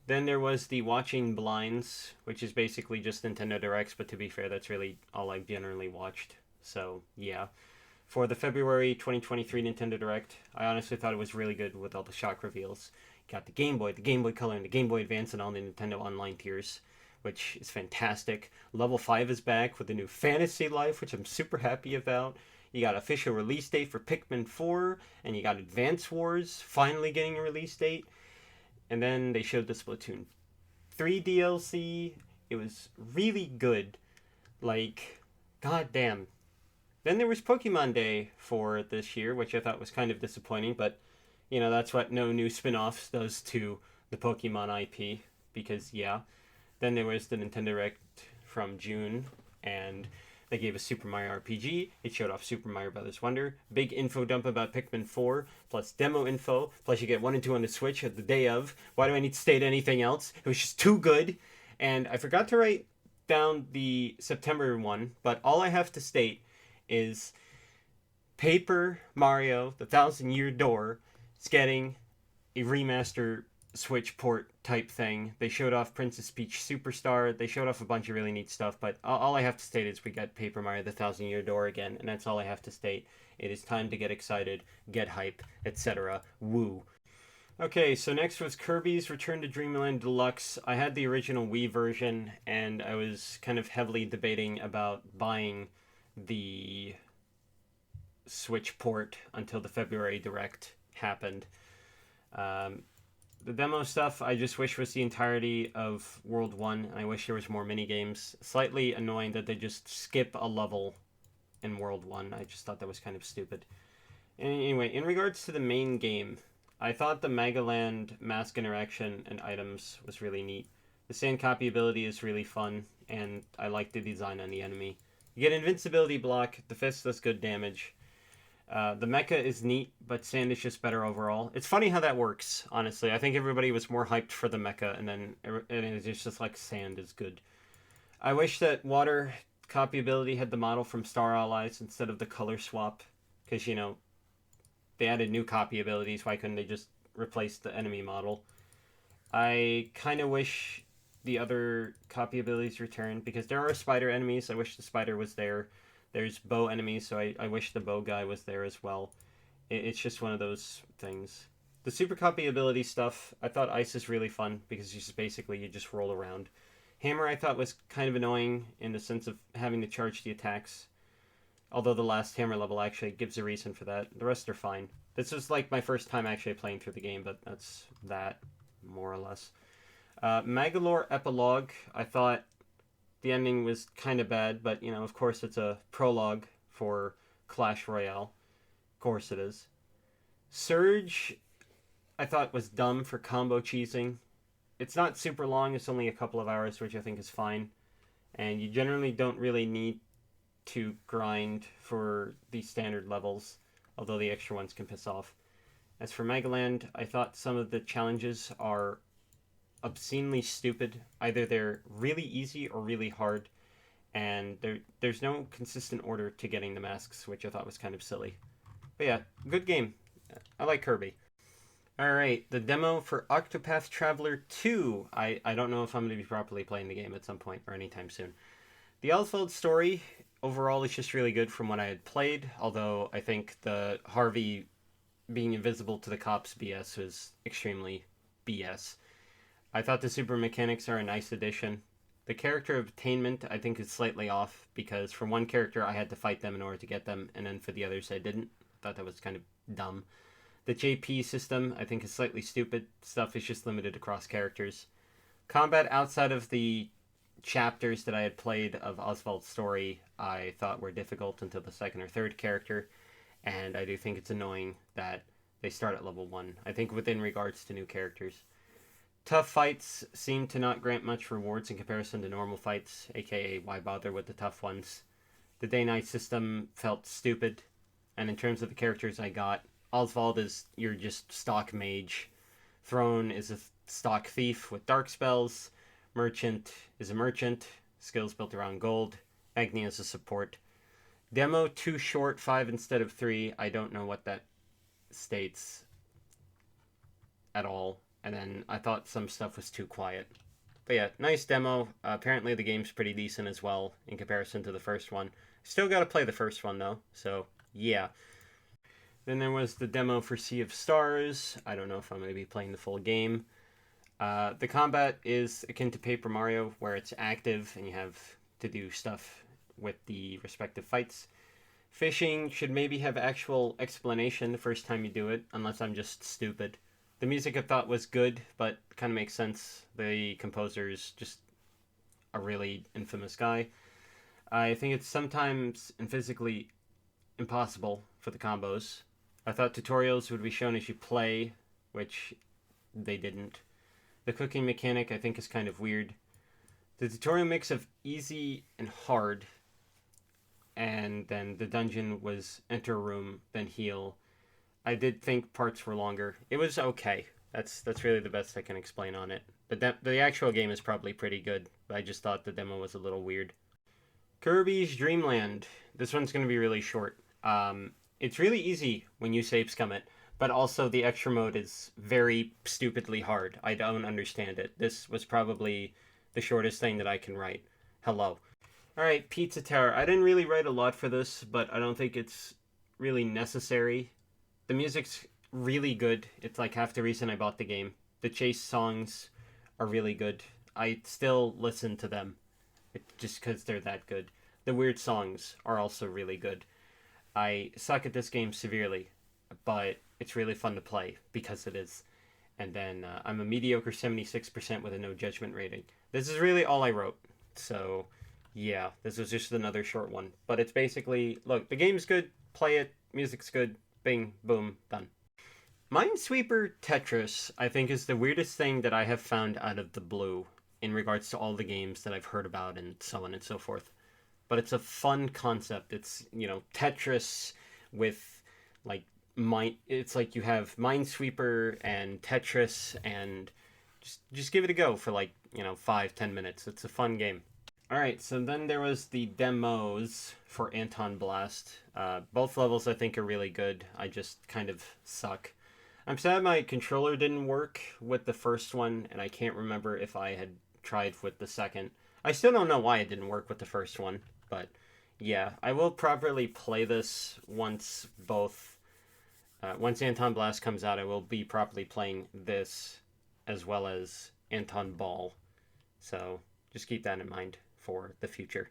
Then there was the Watching Blinds, which is basically just Nintendo Directs, but to be fair, that's really all I've generally watched. So, yeah. For the February 2023 Nintendo Direct, I honestly thought it was really good with all the shock reveals. You got the Game Boy Color, and the Game Boy Advance, and all the Nintendo Online tiers, which is fantastic. Level 5 is back with the new Fantasy Life, which I'm super happy about. You got official release date for Pikmin 4, and you got Advance Wars finally getting a release date. And then they showed the Splatoon 3 DLC. It was really good. Like, goddamn. Then there was Pokemon Day for this year, which I thought was kind of disappointing, but, you know, that's what no new spin-offs does to the Pokemon IP, because, yeah. Then there was the Nintendo Direct from June, and they gave us Super Mario RPG. It showed off Super Mario Bros. Wonder. Big info dump about Pikmin 4, plus demo info, plus you get 1 and 2 on the Switch at the day of. Why do I need to state anything else? It was just too good. And I forgot to write down the September one, but all I have to state is Paper Mario, the Thousand Year Door, is getting a remaster Switch port type thing. They showed off Princess Peach Superstar. They showed off a bunch of really neat stuff, but all I have to state is we got Paper Mario, the Thousand Year Door again, and that's all I have to state. It is time to get excited, get hype, etc. Woo. Okay, so next was Kirby's Return to Dreamland Deluxe. I had the original Wii version, and I was kind of heavily debating about buying the Switch port until the February Direct happened. The demo stuff, I just wish was the entirety of World 1, and I wish there was more minigames. Slightly annoying that they just skip a level in World 1. I just thought that was kind of stupid. Anyway, in regards to the main game, I thought the Magaland mask interaction and items was really neat. The sand copy ability is really fun, and I like the design on the enemy. You get invincibility block, the fist does good damage. The mecha is neat, but sand is just better overall. It's funny how that works, honestly. I think everybody was more hyped for the mecha, and then it's just like sand is good. I wish that water copy ability had the model from Star Allies instead of the color swap, because, you know, they added new copy abilities. Why couldn't they just replace the enemy model? I kind of wish the other copy abilities returned, because there are spider enemies. I wish the spider was there. There's bow enemies, so I wish the bow guy was there as well. It's just one of those things. The super copy ability stuff, I thought ice is really fun, because you just roll around. Hammer I thought was kind of annoying in the sense of having to charge the attacks. Although the last hammer level actually gives a reason for that. The rest are fine. This was like my first time actually playing through the game, but that's that, more or less. Magalore Epilogue, I thought the ending was kind of bad, but, you know, of course it's a prologue for Clash Royale. Of course it is. Surge, I thought was dumb for combo cheesing. It's not super long, it's only a couple of hours, which I think is fine. And you generally don't really need to grind for the standard levels, although the extra ones can piss off. As for Megaland, I thought some of the challenges are obscenely stupid. Either they're really easy or really hard, and there's no consistent order to getting the masks, which I thought was kind of silly. But yeah, good game. I like Kirby. Alright, the demo for Octopath Traveler 2. I don't know if I'm going to be properly playing the game at some point or anytime soon. The Oswald story overall is just really good from what I had played, although I think the Harvey being invisible to the cops BS was extremely BS. I thought the super mechanics are a nice addition. The character obtainment I think is slightly off, because for one character I had to fight them in order to get them, and then for the others I didn't. I thought that was kind of dumb. The JP system I think is slightly stupid. Stuff is just limited across characters. Combat outside of the chapters that I had played of Oswald's story I thought were difficult until the second or third character, and I do think it's annoying that they start at level 1. I think within regards to new characters. Tough fights seem to not grant much rewards in comparison to normal fights, aka why bother with the tough ones. The day-night system felt stupid, and in terms of the characters I got, Oswald is your just stock mage. Throne is a stock thief with dark spells. Merchant is a merchant, skills built around gold. Agni is a support. Demo too short, 5 instead of 3. I don't know what that states at all. And then I thought some stuff was too quiet. But yeah, nice demo. Apparently the game's pretty decent as well in comparison to the first one. Still gotta play the first one though, so yeah. Then there was the demo for Sea of Stars. I don't know if I'm going to be playing the full game. The combat is akin to Paper Mario, where it's active and you have to do stuff with the respective fights. Fishing should maybe have actual explanation the first time you do it, unless I'm just stupid. The music I thought was good, but kind of makes sense. The composer's just a really infamous guy. I think it's sometimes and physically impossible for the combos. I thought tutorials would be shown as you play, which they didn't. The cooking mechanic I think is kind of weird. The tutorial mix of easy and hard, and then the dungeon was enter a room, then heal. I did think parts were longer. It was okay. That's really the best I can explain on it. The actual game is probably pretty good, but I just thought the demo was a little weird. Kirby's Dreamland. This one's going to be really short. It's really easy when you save scum it, but also the extra mode is very stupidly hard. I don't understand it. This was probably the shortest thing that I can write. Hello. Alright, Pizza Tower. I didn't really write a lot for this, but I don't think it's really necessary. The music's really good. It's like half the reason I bought the game. The chase songs are really good. I still listen to them just because they're that good. The weird songs are also really good. I suck at this game severely, but it's really fun to play because it is. And then I'm a mediocre 76% with a no judgment rating. This is really all I wrote. So yeah, this was just another short one. But it's basically, look, the game's good, play it, music's good, bing, boom, done. MineSweeeper Tetris, I think, is the weirdest thing that I have found out of the blue. in regards to all the games that I've heard about and so on and so forth. But it's a fun concept. It's, Tetris with like it's like you have Minesweeper and Tetris, and just give it a go for 5-10 minutes. It's a fun game. All right, so then there was the demos for AntonBlast. Both levels I think are really good. I just kind of suck. I'm sad my controller didn't work with the first one, and I can't remember if I had tried with the second. I still don't know why it didn't work with the first one, but yeah, I will properly play this once once Anton Blast comes out. I will be properly playing this as well as Anton Ball, so just keep that in mind for the future.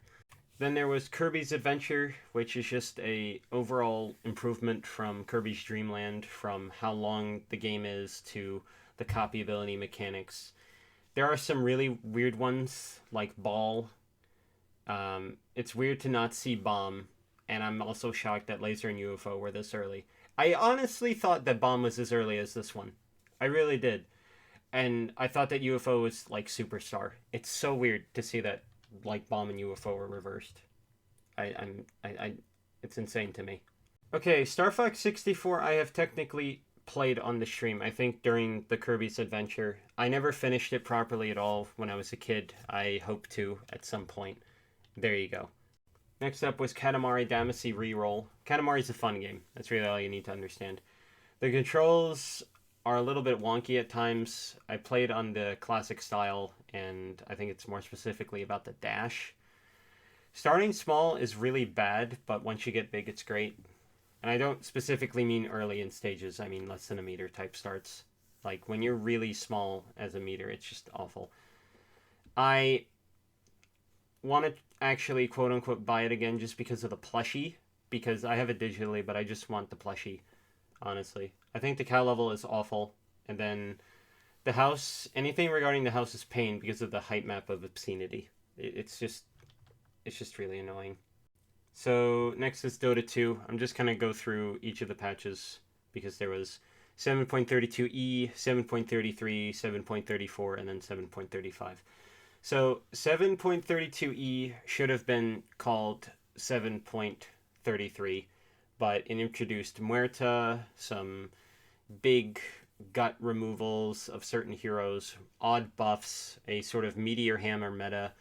Then there was Kirby's Adventure, which is just a overall improvement from Kirby's Dreamland, from how long the game is to the copyability mechanics. There are some really weird ones, like Ball. It's weird to not see Bomb, and I'm also shocked that Laser and UFO were this early. I honestly thought that Bomb was as early as this one. I really did. And I thought that UFO was like Superstar. It's so weird to see that like Bomb and UFO were reversed. It's insane to me. Okay, Star Fox 64 I have technically played on the stream, I think during the Kirby's Adventure. I never finished it properly at all when I was a kid. I hope to at some point. There you go. Next up was Katamari Reroll. Katamari's a fun game. That's really all you need to understand. The controls are a little bit wonky at times. I played on the classic style, and I think it's more specifically about the dash. Starting small is really bad, but once you get big, it's great. And I don't specifically mean early in stages. I mean less than a meter type starts. Like when you're really small as a meter, it's just awful. I want to actually quote unquote buy it again just because of the plushie, because I have it digitally, but I just want the plushie, honestly. I think the cow level is awful, and then the house, anything regarding the house is pain because of the height map of obscenity. It's just really annoying. So next is Dota 2. I'm just going to go through each of the patches because there was 7.32e, 7.33, 7.34, and then 7.35. So 7.32e should have been called 7.33, but it introduced Muerta, some big gut removals of certain heroes, odd buffs, a sort of meteor hammer meta,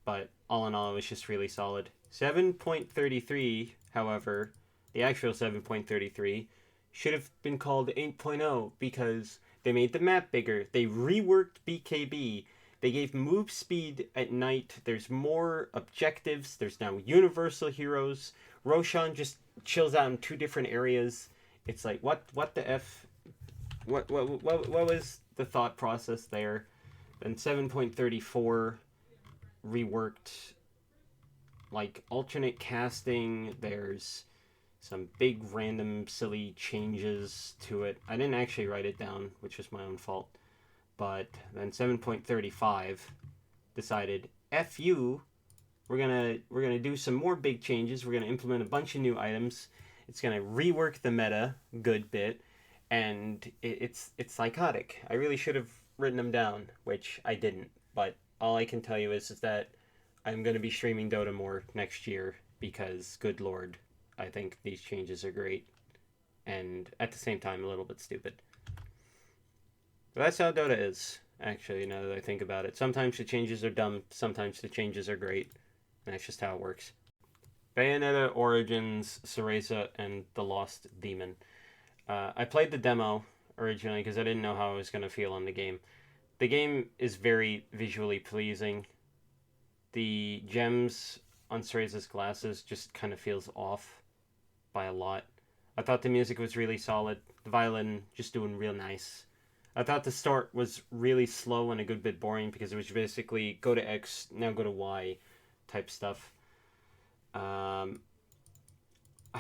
but all in all, it was just really solid. 7.33, however, the actual 7.33, should have been called 8.0 because they made the map bigger. They reworked BKB. They gave move speed at night. There's more objectives. There's now universal heroes. Roshan just chills out in 2 different areas. It's like, what the F? What was the thought process there? Then 7.34 reworked like alternate casting. There's some big random silly changes to it. I didn't actually write it down, which was my own fault. But then 7.35 decided, F you, we're gonna do some more big changes. We're gonna implement a bunch of new items. It's gonna rework the meta good bit, and it's psychotic. I really should have written them down, which I didn't. But all I can tell you is that I'm gonna be streaming Dota more next year because, good lord, I think these changes are great, and at the same time a little bit stupid. But that's how Dota is, actually, now that I think about it. Sometimes the changes are dumb, sometimes the changes are great, and that's just how it works. Bayonetta Origins, Cereza, and the Lost Demon. I played the demo originally because I didn't know how I was going to feel on the game. The game is very visually pleasing. The gems on Cereza's glasses just kind of feels off by a lot. I thought the music was really solid. The violin just doing real nice. I thought the start was really slow and a good bit boring because it was basically go to X, now go to Y type stuff. I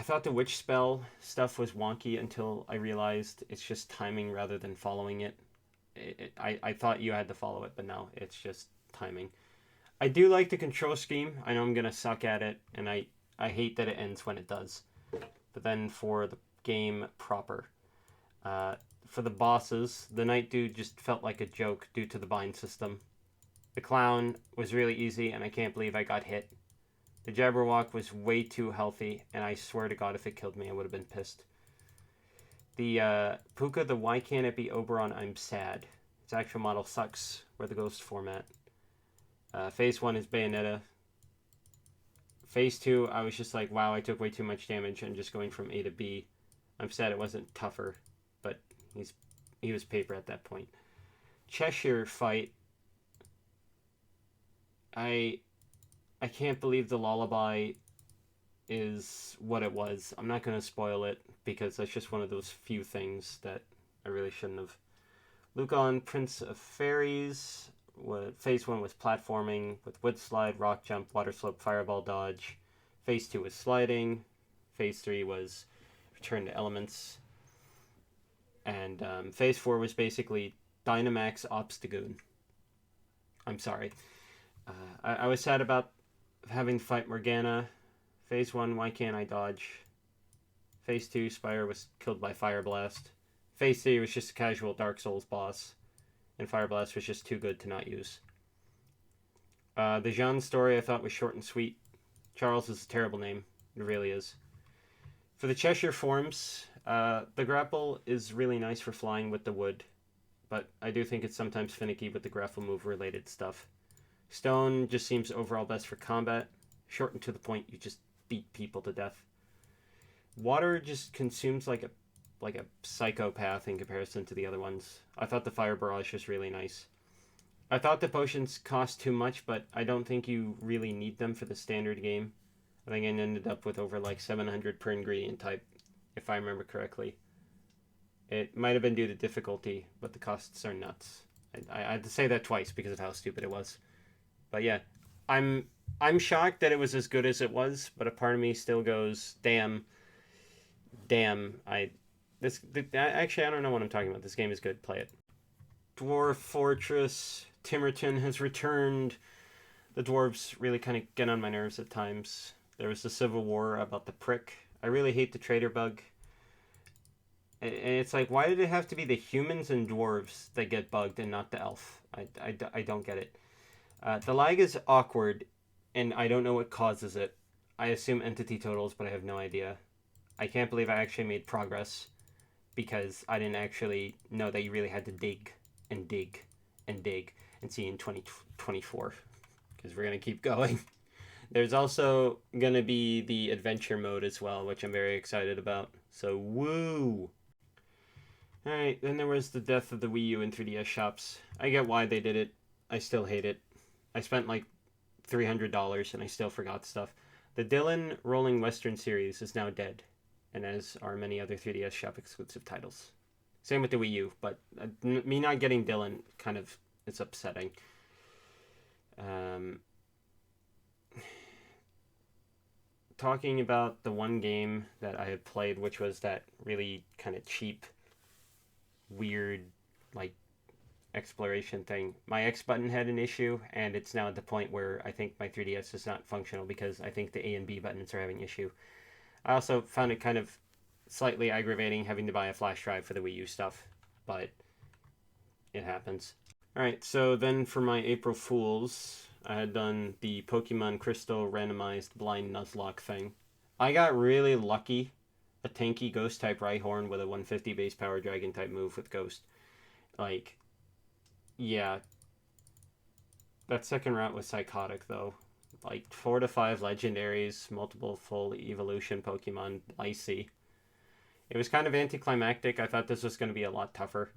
thought the witch spell stuff was wonky until I realized it's just timing rather than following it. I thought you had to follow it, but no, it's just timing. I do like the control scheme. I know I'm going to suck at it, and I hate that it ends when it does. But then for the game proper, for the bosses, the Night Dude just felt like a joke due to the bind system. The clown was really easy, and I can't believe I got hit. The Jabberwock was way too healthy, and I swear to God, if it killed me, I would have been pissed. The Puka, the Why Can't It Be Oberon, I'm sad. Its actual model sucks. We're the ghost format. Phase 1 is Bayonetta. Phase 2, I was just like, wow, I took way too much damage and just going from A to B. I'm sad it wasn't tougher, but he was paper at that point. Cheshire fight. I can't believe the lullaby is what it was. I'm not going to spoil it because that's just one of those few things that I really shouldn't have. Lucan, Prince of Fairies. Phase 1 was platforming with wood slide, rock jump, water slope, fireball dodge. Phase 2 was sliding. Phase 3 was return to elements. And Phase 4 was basically Dynamax Obstagoon. I'm sorry. I was sad about having to fight Morgana. Phase 1, Why Can't I Dodge? Phase 2, Spire was killed by Fire Blast. Phase 3 was just a casual Dark Souls boss. And Fire Blast was just too good to not use. The Jean story I thought was short and sweet. Charles is a terrible name. It really is. For the Cheshire forms, the grapple is really nice for flying with the wood. But I do think it's sometimes finicky with the grapple move related stuff. Stone just seems overall best for combat. Short and to the point, you just beat people to death. Water just consumes like a psychopath in comparison to the other ones. I thought the Fire Barrage was really nice. I thought the potions cost too much, but I don't think you really need them for the standard game. I think I ended up with over like 700 per ingredient type, if I remember correctly. It might have been due to difficulty, but the costs are nuts. I had to say that twice because of how stupid it was. But yeah, I'm shocked that it was as good as it was, but a part of me still goes, damn. Actually, I don't know what I'm talking about. This game is good. Play it. Dwarf Fortress. Timerton has returned. The dwarves really kind of get on my nerves at times. There was the civil war about the prick. I really hate the trader bug. And it's like, why did it have to be the humans and dwarves that get bugged and not the elf? I don't get it. The lag is awkward, and I don't know what causes it. I assume entity totals, but I have no idea. I can't believe I actually made progress because I didn't actually know that you really had to dig and dig and dig and see in 2024 because we're going to keep going. There's also going to be the adventure mode as well, which I'm very excited about. So, woo! Alright, then there was the death of the Wii U and 3DS shops. I get why they did it. I still hate it. I spent like $300 and I still forgot stuff. The Dylan Rolling Western series is now dead, and as are many other 3DS shop exclusive titles. Same with the Wii U, but me not getting Dylan kind of is upsetting. Talking about the one game that I had played, which was that really kind of cheap, weird, like, exploration thing. My X button had an issue, and it's now at the point where I think my 3DS is not functional because I think the A and B buttons are having an issue. I also found it kind of slightly aggravating having to buy a flash drive for the Wii U stuff, but it happens. Alright, so then for my April Fools, I had done the Pokemon Crystal randomized blind Nuzlocke thing. I got really lucky. A tanky ghost type Rhyhorn with a 150 base power dragon type move with Ghost. Like, yeah. That second route was psychotic though. Like 4 to 5 legendaries, multiple full evolution Pokemon, icy. It was kind of anticlimactic. I thought this was going to be a lot tougher.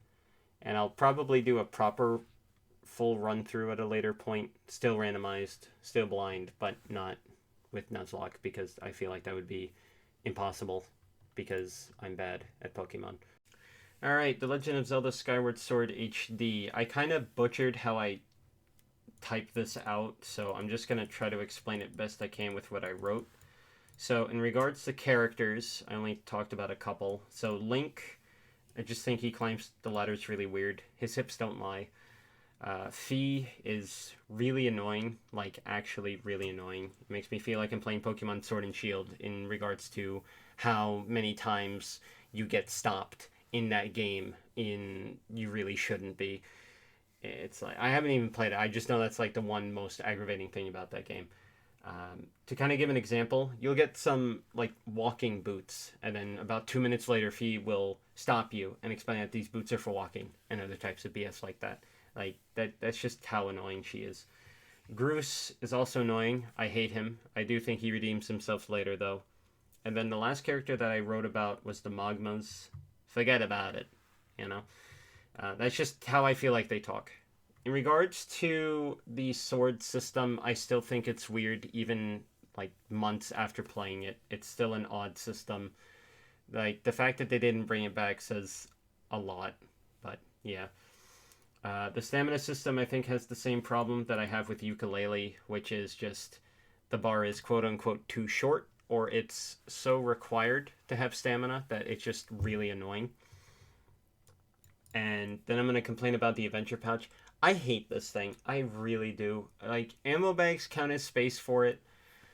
And I'll probably do a proper full run through at a later point. Still randomized, still blind, but not with Nuzlocke because I feel like that would be impossible because I'm bad at Pokemon. Alright, The Legend of Zelda Skyward Sword HD. I kind of butchered how I typed this out, so I'm just going to try to explain it best I can with what I wrote. So in regards to characters, I only talked about a couple. So Link, I just think he climbs the ladders really weird. His hips don't lie. Fee is really annoying, like actually really annoying. It makes me feel like I'm playing Pokemon Sword and Shield in regards to how many times you get stopped in that game you really shouldn't be. It's like I haven't even played it. I just know that's like the one most aggravating thing about that game. To kind of give an example, you'll get some like walking boots, and then about 2 minutes later, Fee will stop you and explain that these boots are for walking and other types of BS like that. Like that's just how annoying she is. Groose is also annoying. I hate him. I do think he redeems himself later though. And then the last character that I wrote about was the Magmas. Forget about it. You know, that's just how I feel like they talk. In regards to the sword system, I still think it's weird, even like months after playing it. It's still an odd system. Like the fact that they didn't bring it back says a lot. But yeah. The stamina system, I think, has the same problem that I have with ukulele, which is just the bar is quote unquote too short, or it's so required to have stamina that it's just really annoying. And then I'm going to complain about the adventure pouch. I hate this thing. I really do. Like, ammo bags count as space for it,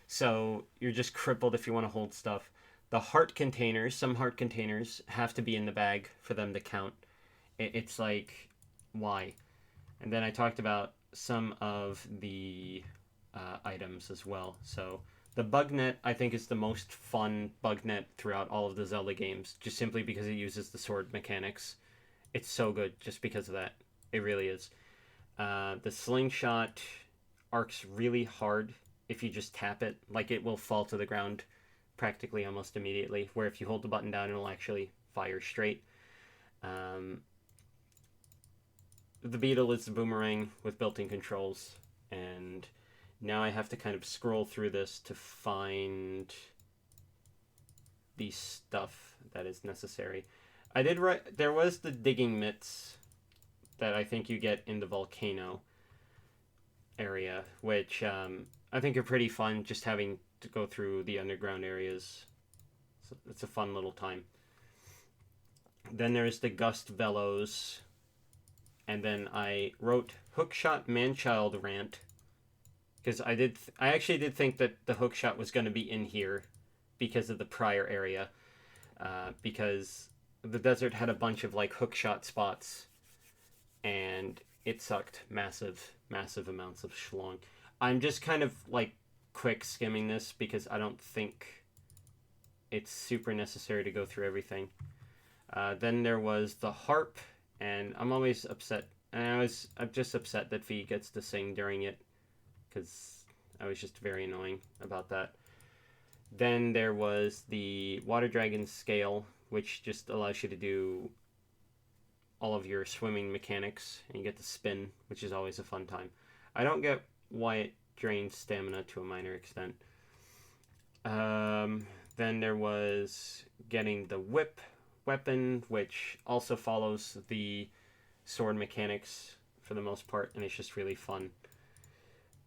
so you're just crippled if you want to hold stuff. The heart containers, some heart containers, have to be in the bag for them to count. It's like, why? And then I talked about some of the items as well. So the bug net, I think, is the most fun bug net throughout all of the Zelda games, just simply because it uses the sword mechanics. It's so good just because of that. It really is. The slingshot arcs really hard if you just tap it. Like, it will fall to the ground practically almost immediately, where if you hold the button down, it'll actually fire straight. The beetle is the boomerang with built-in controls, and now I have to kind of scroll through this to find the stuff that is necessary. I did write, there was the digging mitts that I think you get in the volcano area, which I think are pretty fun, just having to go through the underground areas. So it's a fun little time. Then there's the gust bellows, and then I wrote hookshot manchild rant, because I actually did think that the hookshot was going to be in here because of the prior area, because the desert had a bunch of like hookshot spots, and it sucked massive amounts of schlong. I'm just kind of like quick skimming this because I don't think it's super necessary to go through everything. Then there was the harp, and I'm always upset. And I'm just upset that V gets to sing during it, because I was just very annoying about that. Then there was the water dragon scale, which just allows you to do all of your swimming mechanics, and you get to spin, which is always a fun time. I don't get why it drains stamina to a minor extent. Then there was getting the whip weapon, which also follows the sword mechanics for the most part, and it's just really fun.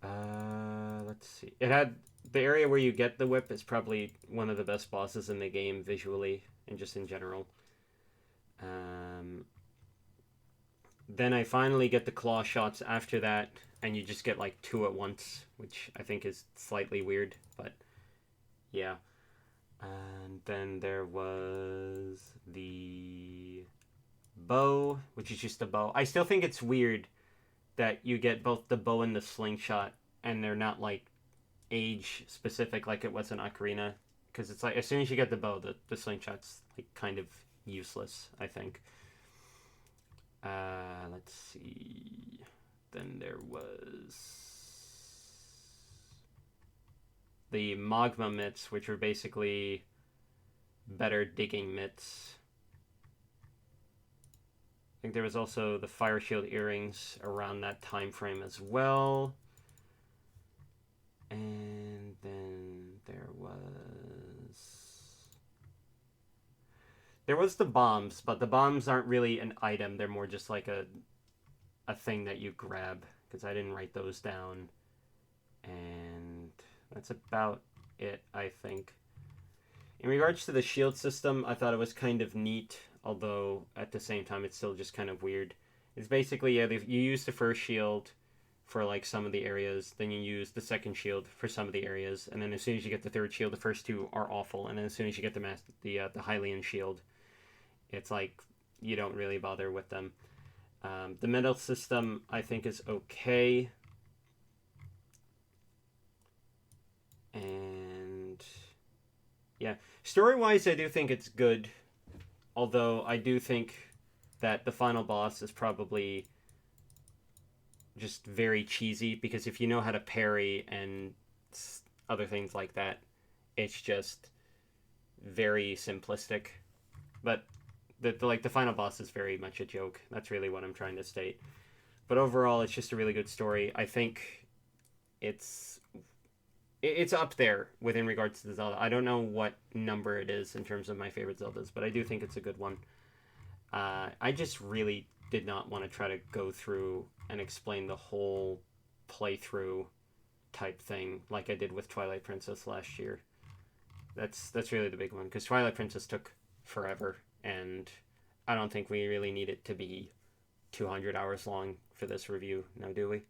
Let's see. It had the area where you get the whip is probably one of the best bosses in the game visually and just in general. Then I finally get the claw shots after that, and you just get like two at once, which I think is slightly weird, but yeah. And then there was the bow, which is just a bow. I still think it's weird that you get both the bow and the slingshot, and they're not like age specific like it was in Ocarina, because it's like as soon as you get the bow, the slingshot's like kind of useless, I think. Let's see. Then there was the magma mitts, which were basically better digging mitts. I think there was also the fire shield earrings around that time frame as well. And then there was the bombs, but the bombs aren't really an item. They're more just like a thing that you grab, because I didn't write those down. And that's about it, I think. In regards to the shield system, I thought it was kind of neat, although at the same time it's still just kind of weird. It's basically, yeah, you use the first shield for like some of the areas, then you use the second shield for some of the areas, and then as soon as you get the third shield, the first two are awful, and then as soon as you get the Hylian shield, it's like you don't really bother with them. The medal system, I think, is okay. And yeah, story-wise, I do think it's good. Although I do think that the final boss is probably just very cheesy, because if you know how to parry and other things like that, it's just very simplistic. But the final boss is very much a joke. That's really what I'm trying to state. But overall, it's just a really good story. I think it's up there within regards to the Zelda. I don't know what number it is in terms of my favorite Zeldas, but I do think it's a good one. I just really did not want to try to go through and explain the whole playthrough type thing like I did with Twilight Princess last year. That's really the big one, because Twilight Princess took forever, and I don't think we really need it to be 200 hours long for this review, now do we?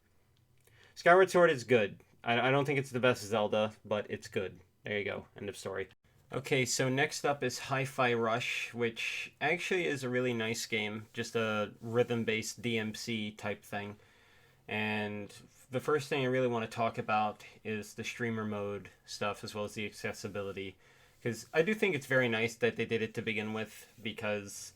Skyward Sword is good. I don't think it's the best Zelda, but it's good. There you go. End of story. Okay, so next up is HiFi Rush, which actually is a really nice game. Just a rhythm-based DMC type thing. And the first thing I really want to talk about is the streamer mode stuff, as well as the accessibility. Because I do think it's very nice that they did it to begin with, because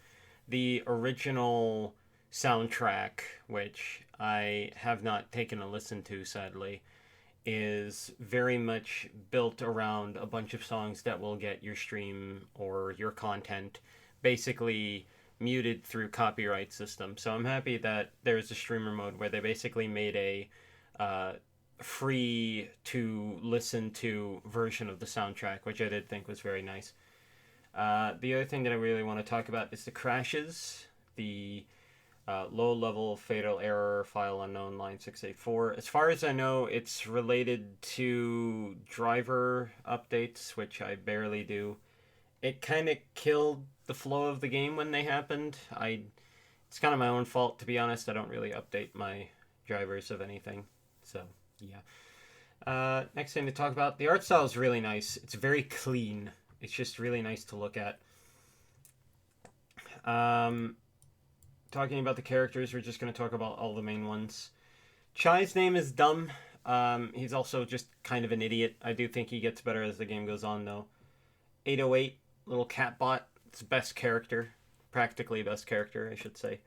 the original soundtrack, which I have not taken a listen to, sadly, is very much built around a bunch of songs that will get your stream or your content basically muted through copyright system. So I'm happy that there's a streamer mode where they basically made a free to listen to version of the soundtrack, which I did think was very nice. The other thing that I really want to talk about is the crashes, the low-level fatal error, file unknown, line 684. As far as I know, it's related to driver updates, which I barely do. It kind of killed the flow of the game when they happened. It's kind of my own fault, to be honest. I don't really update my drivers of anything. So, yeah. Next thing to talk about, the art style is really nice. It's very clean. It's just really nice to look at. Talking about the characters, we're just going to talk about all the main ones. Chai's name is dumb. He's also just kind of an idiot. I do think he gets better as the game goes on, though. 808, little catbot. It's best character. Practically best character, I should say.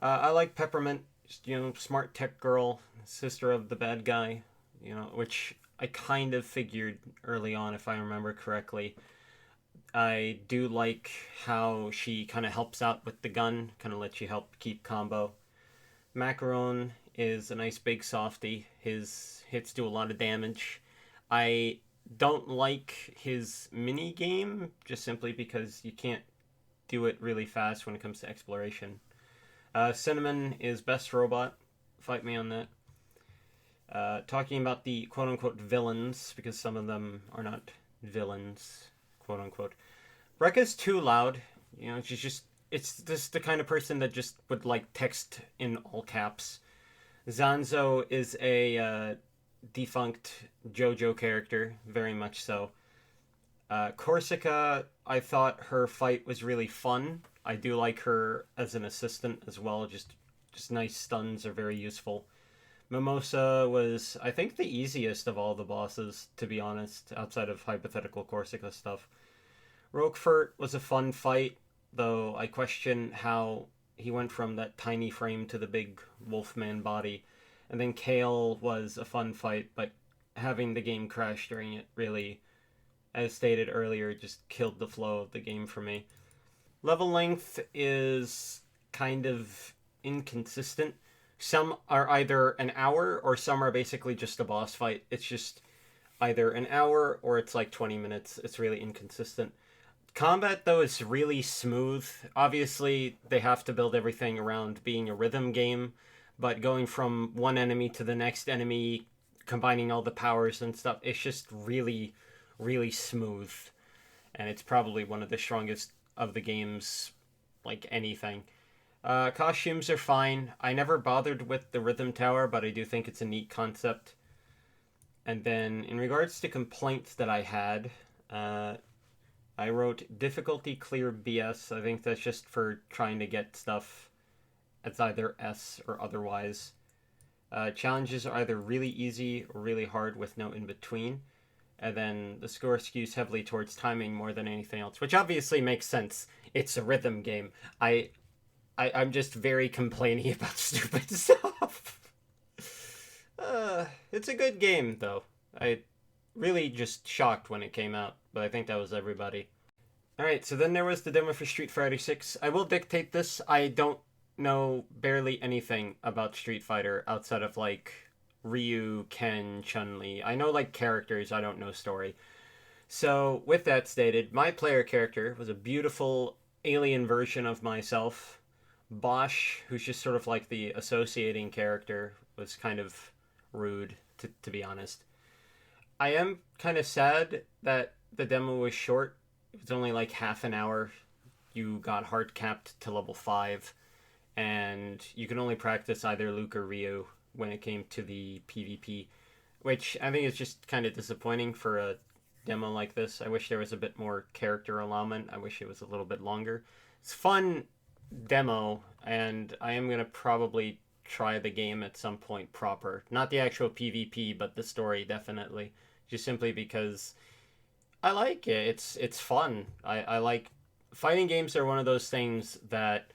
I like Peppermint. Just, smart tech girl. Sister of the bad guy. Which I kind of figured early on, if I remember correctly. I do like how she kind of helps out with the gun, kind of lets you help keep combo. Macaron is a nice big softy. His hits do a lot of damage. I don't like his mini game, just simply because you can't do it really fast when it comes to exploration. Cinnamon is best robot. Fight me on that. Talking about the quote-unquote villains, because some of them are not villains, quote-unquote. Rekka's too loud. It's just the kind of person that just would like text in all caps. Zanzo is a defunct JoJo character, very much so. Corsica, I thought her fight was really fun. I do like her as an assistant as well. Just nice stuns are very useful. Mimosa was, I think, the easiest of all the bosses, to be honest, outside of hypothetical Corsica stuff. Roquefort was a fun fight, though I question how he went from that tiny frame to the big wolfman body. And then Kale was a fun fight, but having the game crash during it really, as stated earlier, just killed the flow of the game for me. Level length is kind of inconsistent. Some are either an hour, or some are basically just a boss fight. It's just either an hour, or it's like 20 minutes. It's really inconsistent. Combat, though, is really smooth. Obviously, they have to build everything around being a rhythm game, but going from one enemy to the next enemy, combining all the powers and stuff, it's just really, really smooth. And it's probably one of the strongest of the games, like anything. Costumes are fine. I never bothered with the Rhythm Tower, but I do think it's a neat concept. And then, in regards to complaints that I had, I wrote difficulty clear BS. I think that's just for trying to get stuff It's either S or otherwise. Challenges are either really easy or really hard with no in between. And then the score skews heavily towards timing more than anything else, which obviously makes sense. It's a rhythm game. I'm just very complainy about stupid stuff. It's a good game, though. I really just shocked when it came out, but I think that was everybody. Alright, so then there was the demo for Street Fighter 6. I will dictate this. I don't know barely anything about Street Fighter outside of, like, Ryu, Ken, Chun-Li. I know, like, characters, I don't know story. So, with that stated, my player character was a beautiful alien version of myself. Bosch, who's just sort of like the associating character, was kind of rude, to be honest. I am kind of sad that the demo was short. It was only like half an hour. You got hard capped to level 5, and you can only practice either Luke or Ryu when it came to the PvP, which I think is just kind of disappointing for a demo like this. I wish there was a bit more character allotment. I wish it was a little bit longer. It's fun demo, and I am going to probably try the game at some point proper. Not the actual PvP, but the story definitely. Just simply because I like it. It's fun. I like fighting games are one of those things that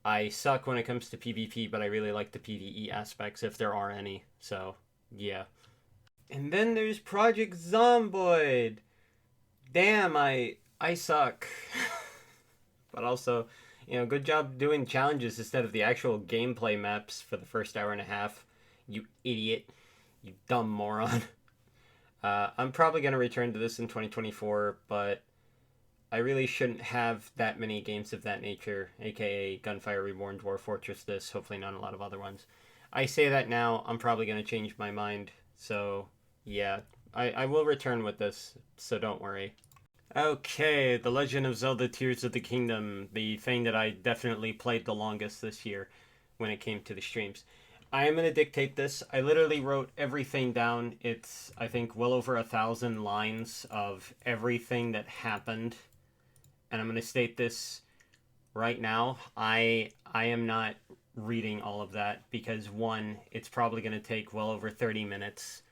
I suck when it comes to PvP, but I really like the PvE aspects if there are any. So, yeah. And then there's Project Zomboid. Damn, I suck. But also, good job doing challenges instead of the actual gameplay maps for the first hour and a half. You idiot. You dumb moron. I'm probably going to return to this in 2024, but I really shouldn't have that many games of that nature, aka Gunfire, Reborn, Dwarf Fortress, this, hopefully not a lot of other ones. I say that now, I'm probably going to change my mind, so yeah, I will return with this, so don't worry. Okay, The Legend of Zelda Tears of the Kingdom, the thing that I definitely played the longest this year when it came to the streams. I am going to dictate this. I literally wrote everything down. It's, I think, well over 1,000 lines of everything that happened. And I'm going to state this right now. I am not reading all of that because, one, it's probably going to take well over 30 minutes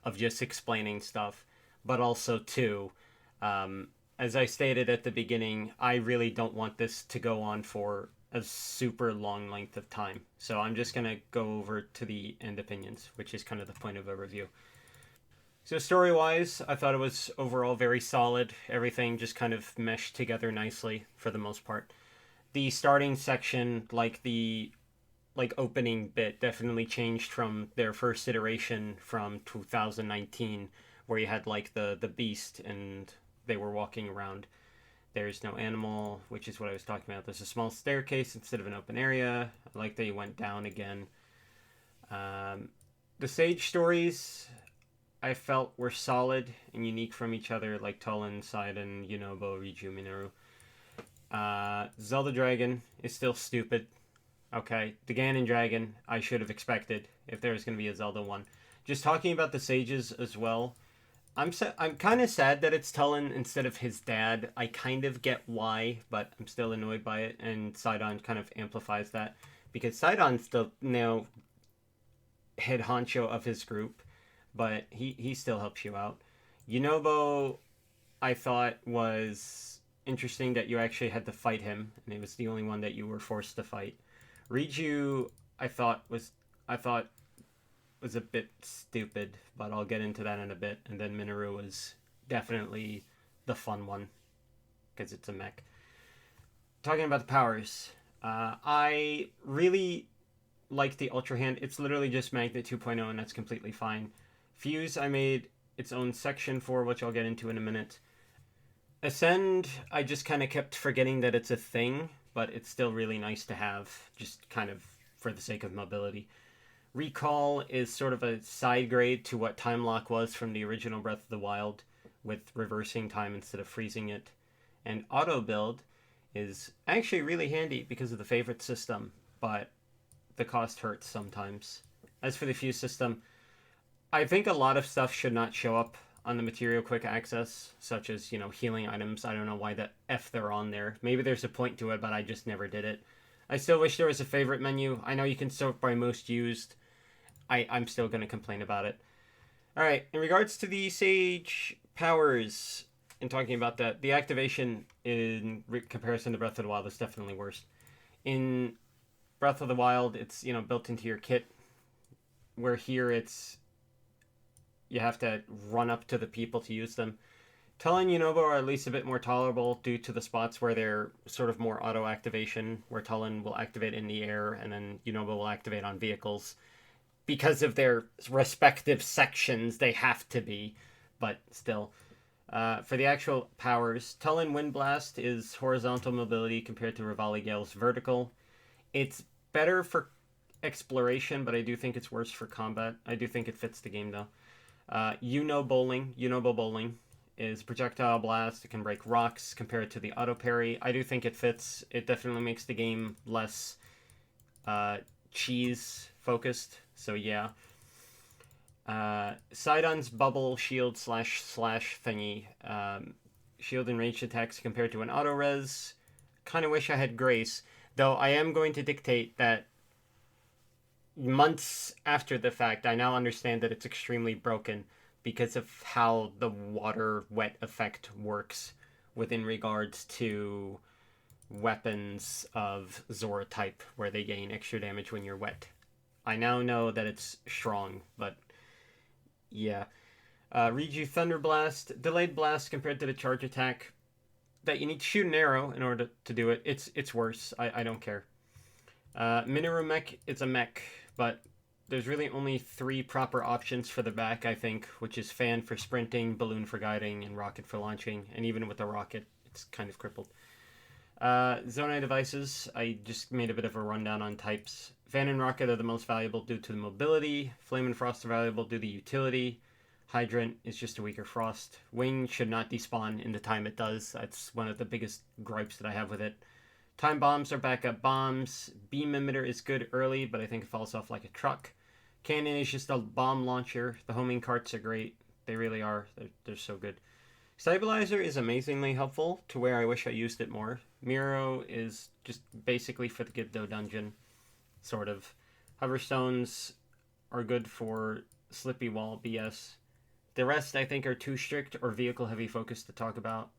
of just explaining stuff. But also, two, as I stated at the beginning, I really don't want this to go on for a super long length of time. So I'm just going to go over to the end opinions, which is kind of the point of a review. So story-wise, I thought it was overall very solid. Everything just kind of meshed together nicely for the most part. The starting section, the opening bit, definitely changed from their first iteration from 2019, where you had the beast and they were walking around. There's no animal, which is what I was talking about. There's a small staircase instead of an open area. I like that you went down again. The sage stories, I felt, were solid and unique from each other, like Tulin, Sidon, Yunobo, Riju, Minoru. Zelda Dragon is still stupid. Okay, the Ganon Dragon, I should have expected if there was going to be a Zelda one. Just talking about the sages as well, I'm kind of sad that it's Tulin instead of his dad. I kind of get why, but I'm still annoyed by it, and Sidon kind of amplifies that, because Sidon's the head honcho of his group, but he still helps you out. Yunobo, I thought, was interesting that you actually had to fight him, and it was the only one that you were forced to fight. Riju, I thought was a bit stupid, but I'll get into that in a bit. And then Minoru was definitely the fun one, because it's a mech. Talking about the powers, I really like the Ultra Hand. It's literally just Magnet 2.0, and that's completely fine. Fuse, I made its own section for, which I'll get into in a minute. Ascend, I just kind of kept forgetting that it's a thing, but it's still really nice to have, just kind of for the sake of mobility. Recall is sort of a side grade to what Time Lock was from the original Breath of the Wild, with reversing time instead of freezing it. And Auto Build is actually really handy because of the favorite system, but the cost hurts sometimes. As for the Fuse system, I think a lot of stuff should not show up on the Material Quick Access, such as, healing items. I don't know why the F they're on there. Maybe there's a point to it, but I just never did it. I still wish there was a favorite menu. I know you can sort by most used. I'm still going to complain about it. All right, in regards to the Sage powers, and talking about that, the activation in comparison to Breath of the Wild is definitely worse. In Breath of the Wild, it's, you know, built into your kit, where here it's you have to run up to the people to use them. Talon and Yunobo are at least a bit more tolerable due to the spots where they're sort of more auto activation, where Talon will activate in the air and then Yunobo will activate on vehicles. Because of their respective sections, they have to be, but still. For the actual powers, Talon Wind Blast is horizontal mobility compared to Rivali Gale's vertical. It's better for exploration, but I do think it's worse for combat. I do think it fits the game, though. Yunobo Bowling is projectile blast. It can break rocks compared to the auto parry. I do think it fits. It definitely makes the game less cheese focused. So yeah. Sidon's bubble shield slash thingy. Shield and ranged attacks compared to an auto res. Kind of wish I had Grace, though. I am going to dictate that months after the fact, I now understand that it's extremely broken because of how the water wet effect works within regards to weapons of Zora type, where they gain extra damage when you're wet. I now know that it's strong, but yeah. Riju Thunder Blast, delayed blast compared to the charge attack. That you need to shoot an arrow in order to do it. It's worse. I don't care. Minoru Mech, it's a mech, but there's really only 3 proper options for the back, I think, which is fan for sprinting, balloon for guiding, and rocket for launching. And even with the rocket, it's kind of crippled. Zonai devices, I just made a bit of a rundown on types. Fan and rocket are the most valuable due to the mobility. Flame and frost are valuable due to utility. Hydrant is just a weaker frost. Wing should not despawn in the time it does. That's one of the biggest gripes that I have with it. Time bombs are backup bombs. Beam emitter is good early, but I think it falls off like a truck. Cannon is just a bomb launcher. The homing carts are great. They really are. They're so good. Stabilizer is amazingly helpful to where I wish I used it more. Miro is just basically for the Gibdo dungeon, sort of. Hoverstones are good for Slippy Wall BS. The rest, I think, are too strict or vehicle heavy focused to talk about.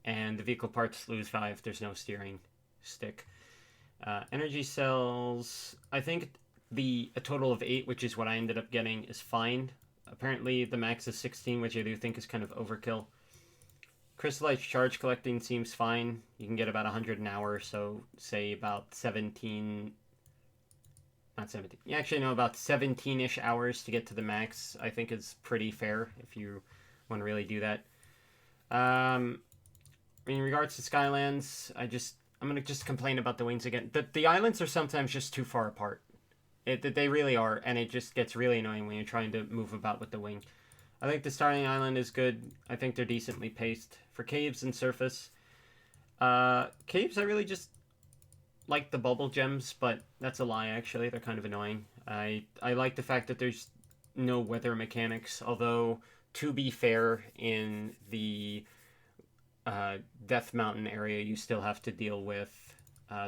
And the vehicle parts lose value if there's no steering stick. Energy cells, I think a total of 8, which is what I ended up getting, is fine. Apparently the max is 16, which I do think is kind of overkill. Crystallized charge collecting seems fine. You can get about 100 an hour, so say about 17... Not 17. You actually know about 17-ish hours to get to the max. I think is pretty fair if you want to really do that. In regards to Skylands, I'm going to just complain about the wings again. The islands are sometimes just too far apart. They really are, and it just gets really annoying when you're trying to move about with the wing. I think the starting island is good. I think they're decently paced. For caves and surface, caves I really just like the bubble gems, but that's a lie actually. They're kind of annoying. I like the fact that there's no weather mechanics, although to be fair, in the Death Mountain area you still have to deal with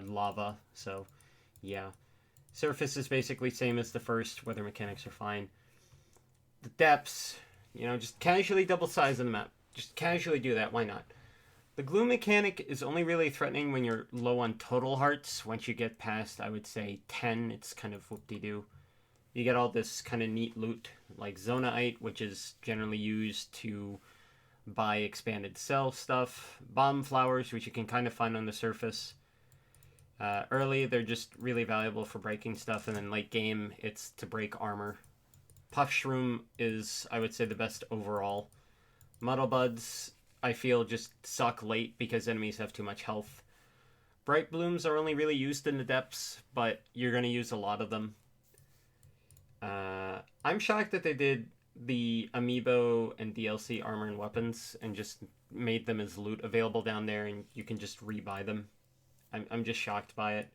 lava, so yeah. Surface is basically same as the first. Weather mechanics are fine. The depths, just casually double size on the map. Just casually do that. Why not? The glue mechanic is only really threatening when you're low on total hearts. Once you get past, I would say, 10, it's kind of whoop-de-doo. You get all this kind of neat loot, like Zonaite, which is generally used to buy expanded cell stuff. Bomb flowers, which you can kind of find on the surface. Early, they're just really valuable for breaking stuff, and then late game, it's to break armor. Puff Shroom is, I would say, the best overall. Muddle Buds, I feel, just suck late because enemies have too much health. Bright Blooms are only really used in the depths, but you're going to use a lot of them. I'm shocked that they did the Amiibo and DLC armor and weapons and just made them as loot available down there, and you can just rebuy them. I'm just shocked by it.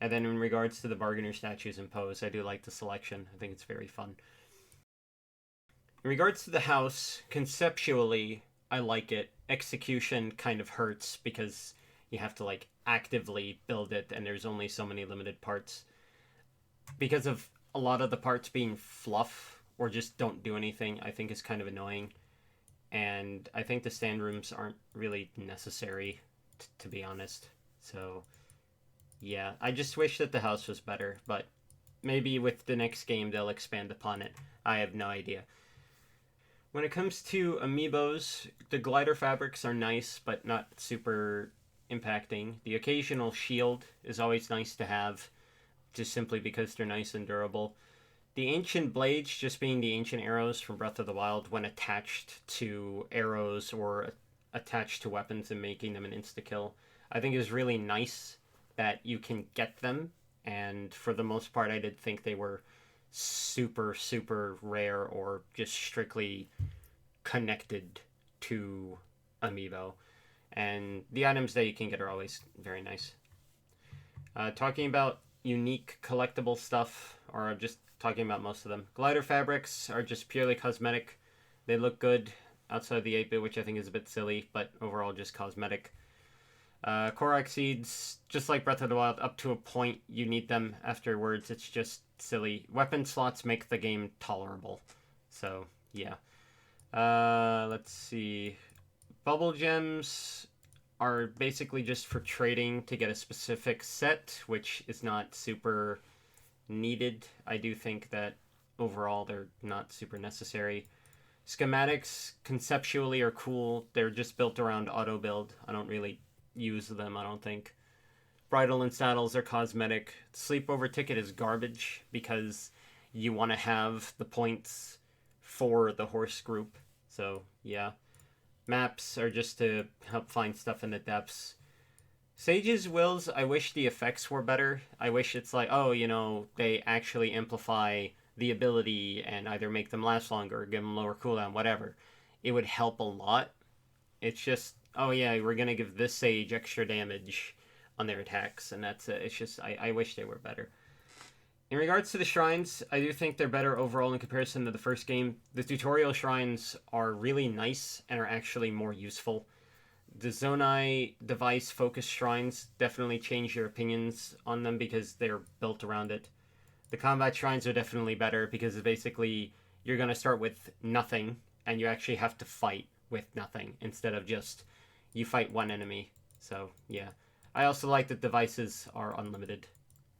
And then in regards to the Bargainer statues and pose, I do like the selection. I think it's very fun. In regards to the house, conceptually, I like it. Execution kind of hurts because you have to like actively build it, and there's only so many limited parts. Because of a lot of the parts being fluff or just don't do anything, I think is kind of annoying. And I think the stand rooms aren't really necessary, to be honest. So, yeah, I just wish that the house was better, but maybe with the next game they'll expand upon it. I have no idea. When it comes to amiibos, the glider fabrics are nice, but not super impacting. The occasional shield is always nice to have, just simply because they're nice and durable. The ancient blades, just being the ancient arrows from Breath of the Wild, when attached to arrows or attached to weapons and making them an insta-kill, I think is really nice that you can get them. And for the most part, I did think they were super, super rare or just strictly connected to amiibo. And the items that you can get are always very nice. Talking about unique collectible stuff, or just talking about most of them. Glider fabrics are just purely cosmetic. They look good outside the 8-bit, which I think is a bit silly, but overall just cosmetic. Korok seeds, just like Breath of the Wild, up to a point you need them. Afterwards, it's just silly. Weapon slots make the game tolerable. So, yeah. Let's see. Bubble gems are basically just for trading to get a specific set, which is not super needed. I do think that overall they're not super necessary. Schematics conceptually are cool. They're just built around auto build. I don't really use them, I don't think. Bridle and saddles are cosmetic. Sleepover ticket is garbage because you want to have the points for the horse group. So, yeah. Maps are just to help find stuff in the depths. Sage's Wills, I wish the effects were better. I wish it's like, oh, you know, they actually amplify the ability and either make them last longer or give them lower cooldown, whatever. It would help a lot. It's just, oh yeah, we're going to give this Sage extra damage on their attacks, and that's it. It's just, I wish they were better. In regards to the shrines, I do think they're better overall in comparison to the first game. The tutorial shrines are really nice and are actually more useful. The Zonai device focused shrines definitely change your opinions on them because they're built around it. The combat shrines are definitely better because basically you're going to start with nothing and you actually have to fight with nothing instead of just you fight one enemy. So, yeah. I also like that devices are unlimited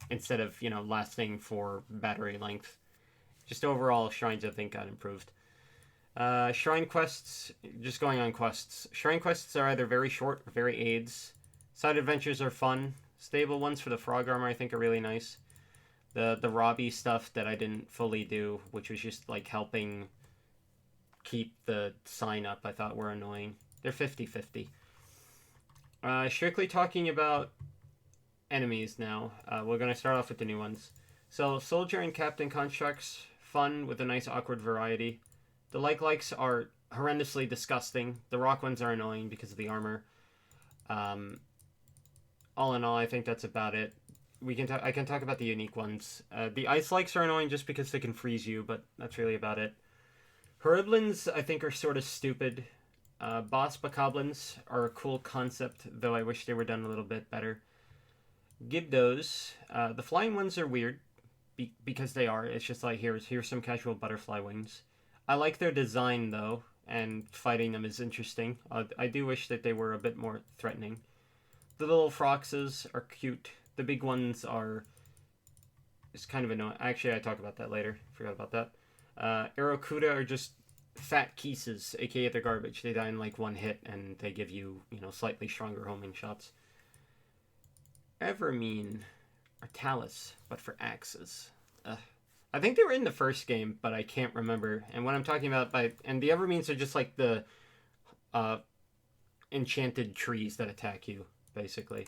instead of, you know, lasting for battery length. Just overall, shrines I think got improved. Shrine quests, just going on quests. Shrine quests are either very short or very aids. Side adventures are fun. Stable ones for the frog armor I think are really nice. The Robbie stuff that I didn't fully do, which was just like helping keep the sign up, I thought were annoying. They're 50-50. Strictly talking about enemies now. We're going to start off with the new ones. So, Soldier and Captain constructs, fun with a nice awkward variety. The likes are horrendously disgusting. The rock ones are annoying because of the armor. All in all, I think that's about it. I can talk about the unique ones. The ice likes are annoying just because they can freeze you, but that's really about it. Heriblins, I think, are sort of stupid. Boss Bokoblins are a cool concept, though I wish they were done a little bit better. Gibdos, the flying ones are weird, because they are. It's just like, here's some casual butterfly wings. I like their design, though, and fighting them is interesting. I do wish that they were a bit more threatening. The little Froxes are cute. The big ones are... It's kind of annoying. Actually, I talk about that later. Forgot about that. Aerocuda are just fat Keeses, aka they're garbage. They die in like one hit, and they give you, you know, slightly stronger homing shots. Evermean are Talus, but for axes. I think they were in the first game, but I can't remember. And what I'm talking about and the Evermeans are just like the enchanted trees that attack you, basically.